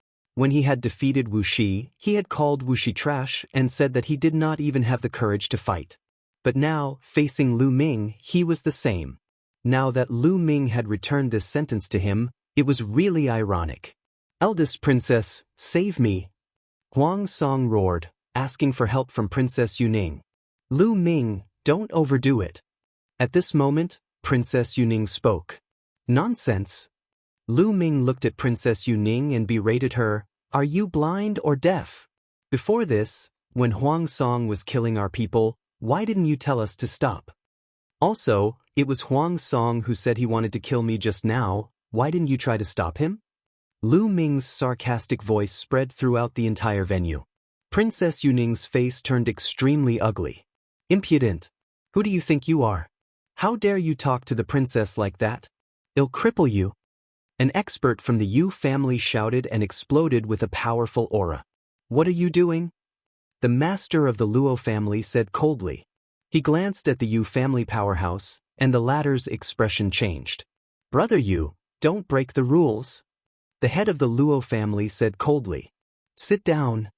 When he had defeated Wu Shi, he had called Wu Shi trash and said that he did not even have the courage to fight. But now, facing Lu Ming, he was the same. Now that Lu Ming had returned this sentence to him, it was really ironic. Eldest princess, save me! Huang Song roared, asking for help from Princess Yuning. Lu Ming, don't overdo it. At this moment, Princess Yuning spoke. Nonsense! Lu Ming looked at Princess Yuning and berated her, are you blind or deaf? Before this, when Huang Song was killing our people, why didn't you tell us to stop? Also, it was Huang Song who said he wanted to kill me just now, why didn't you try to stop him? Lu Ming's sarcastic voice spread throughout the entire venue. Princess Yuning's face turned extremely ugly. Impudent! Who do you think you are? How dare you talk to the princess like that? I'll cripple you! An expert from the Yu family shouted and exploded with a powerful aura. What are you doing? The master of the Luo family said coldly. He glanced at the Yu family powerhouse, and the latter's expression changed. Brother Yu, don't break the rules. The head of the Luo family said coldly. Sit down.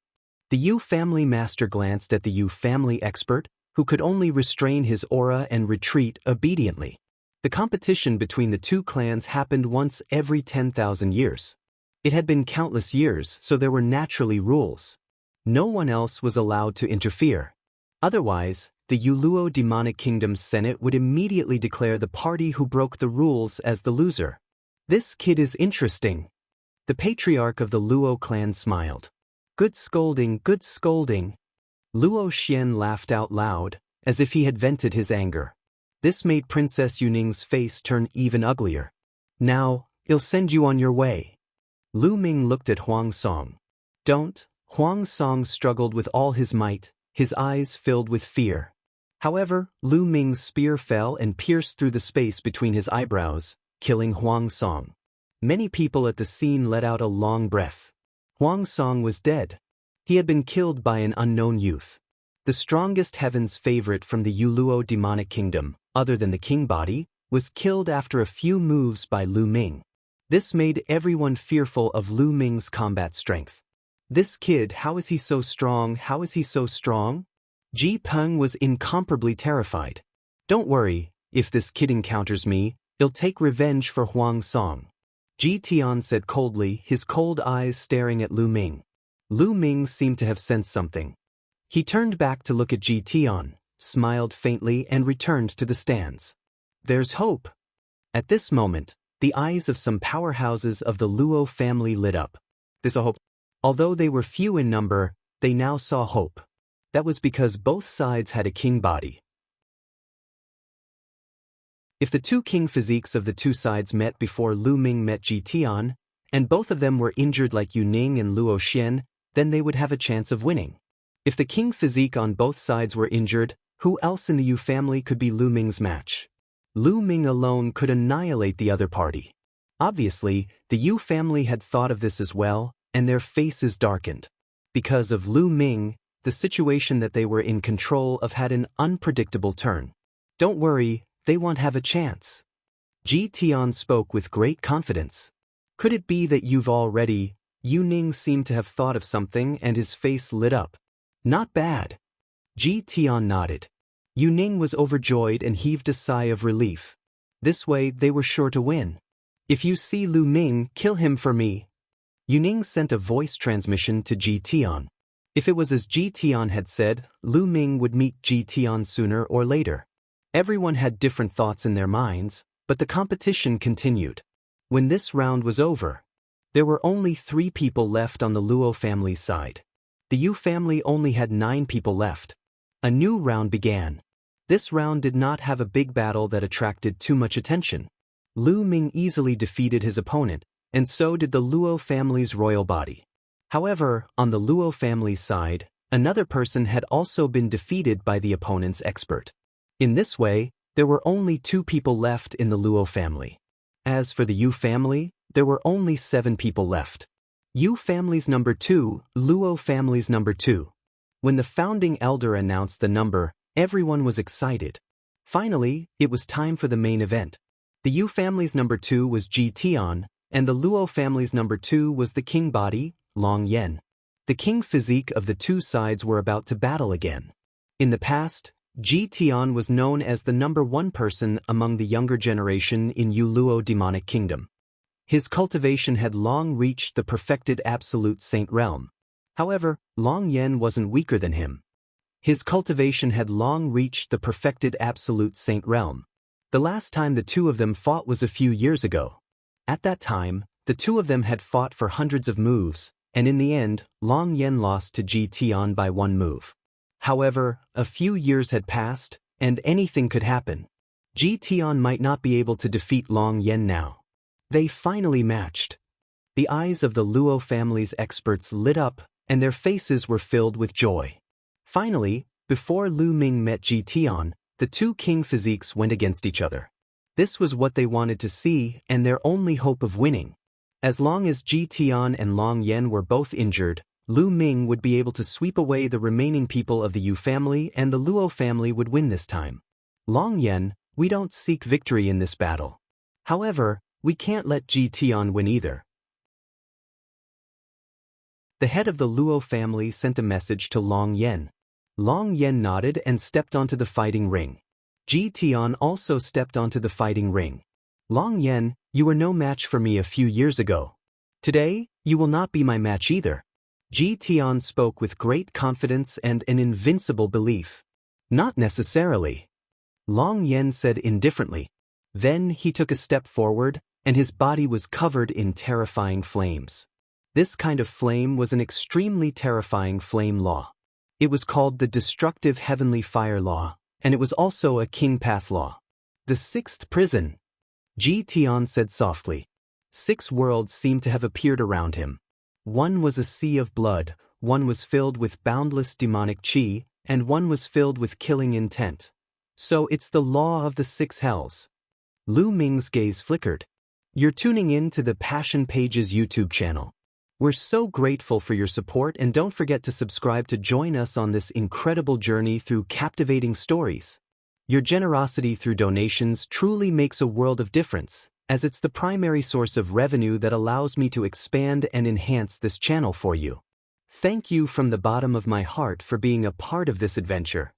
The Yu family master glanced at the Yu family expert, who could only restrain his aura and retreat obediently. The competition between the two clans happened once every 10,000 years. It had been countless years, so there were naturally rules. No one else was allowed to interfere. Otherwise, the Yuluo Demonic Kingdom's Senate would immediately declare the party who broke the rules as the loser. This kid is interesting. The patriarch of the Luo clan smiled. Good scolding, good scolding. Luo Xian laughed out loud, as if he had vented his anger. This made Princess Yuning's face turn even uglier. Now, I'll send you on your way. Lu Ming looked at Huang Song. Don't. Huang Song struggled with all his might, his eyes filled with fear. However, Lu Ming's spear fell and pierced through the space between his eyebrows, killing Huang Song. Many people at the scene let out a long breath. Huang Song was dead. He had been killed by an unknown youth. The strongest heaven's favorite from the Yuluo Demonic Kingdom, other than the king body, was killed after a few moves by Lu Ming. This made everyone fearful of Lu Ming's combat strength. This kid, how is he so strong? How is he so strong? Ji Peng was incomparably terrified. Don't worry, if this kid encounters me, he'll take revenge for Huang Song. Ji Tian said coldly, his cold eyes staring at Lu Ming. Lu Ming seemed to have sensed something. He turned back to look at Ji Tian, smiled faintly and returned to the stands. There's hope. At this moment, the eyes of some powerhouses of the Luo family lit up. There's a hope. Although they were few in number, they now saw hope. That was because both sides had a king body. If the two king physiques of the two sides met before Lu Ming met Ji Tian, and both of them were injured like Yu Ning and Luo Xian, then they would have a chance of winning. If the king physique on both sides were injured, who else in the Yu family could be Lu Ming's match? Lu Ming alone could annihilate the other party. Obviously, the Yu family had thought of this as well, and their faces darkened. Because of Lu Ming, the situation that they were in control of had an unpredictable turn. Don't worry, they won't have a chance. Ji Tian spoke with great confidence. Could it be that you've already... Yu Ning seemed to have thought of something and his face lit up. Not bad. Ji Tian nodded. Yu Ning was overjoyed and heaved a sigh of relief. This way they were sure to win. If you see Lu Ming, kill him for me. Yu Ning sent a voice transmission to Ji Tian. If it was as Ji Tian had said, Lu Ming would meet Ji Tian sooner or later. Everyone had different thoughts in their minds, but the competition continued. When this round was over, there were only 3 people left on the Luo family's side. The Yu family only had 9 people left. A new round began. This round did not have a big battle that attracted too much attention. Lu Ming easily defeated his opponent, and so did the Luo family's royal body. However, on the Luo family's side, another person had also been defeated by the opponent's expert. In this way, there were only 2 people left in the Luo family. As for the Yu family, there were only 7 people left. Yu family's number 2, Luo family's number 2. When the founding elder announced the number, everyone was excited. Finally, it was time for the main event. The Yu family's number 2 was Ji Tian, and the Luo family's number 2 was the king body, Long Yan. The king physique of the 2 sides were about to battle again. In the past, Ji Tian was known as the number 1 person among the younger generation in Yu Luo demonic kingdom. His cultivation had long reached the perfected absolute saint realm. However, Long Yan wasn't weaker than him. His cultivation had long reached the perfected absolute saint realm. The last time the 2 of them fought was a few years ago. At that time, the 2 of them had fought for hundreds of moves, and in the end, Long Yan lost to Ji Tian by 1 move. However, a few years had passed, and anything could happen. Ji Tian might not be able to defeat Long Yan now. They finally matched. The eyes of the Luo family's experts lit up, and their faces were filled with joy. Finally, before Lu Ming met Ji Tian, the 2 king physiques went against each other. This was what they wanted to see and their only hope of winning. As long as Ji Tian and Long Yan were both injured, Lu Ming would be able to sweep away the remaining people of the Yu family and the Luo family would win this time. Long Yan, we don't seek victory in this battle. However, we can't let Ji Tian win either. The head of the Luo family sent a message to Long Yan. Long Yan nodded and stepped onto the fighting ring. Ji Tian also stepped onto the fighting ring. Long Yan, you were no match for me a few years ago. Today, you will not be my match either. Ji Tian spoke with great confidence and an invincible belief. Not necessarily. Long Yan said indifferently. Then he took a step forward, and his body was covered in terrifying flames. This kind of flame was an extremely terrifying flame law. It was called the destructive heavenly fire law, and it was also a king path law. The 6th prison. Ji Tian said softly. 6 worlds seemed to have appeared around him. One was a sea of blood, one was filled with boundless demonic qi, and one was filled with killing intent. So it's the law of the 6 hells. Lu Ming's gaze flickered. You're tuning in to the Passion Pages YouTube channel. We're so grateful for your support and don't forget to subscribe to join us on this incredible journey through captivating stories. Your generosity through donations truly makes a world of difference, as it's the primary source of revenue that allows me to expand and enhance this channel for you. Thank you from the bottom of my heart for being a part of this adventure.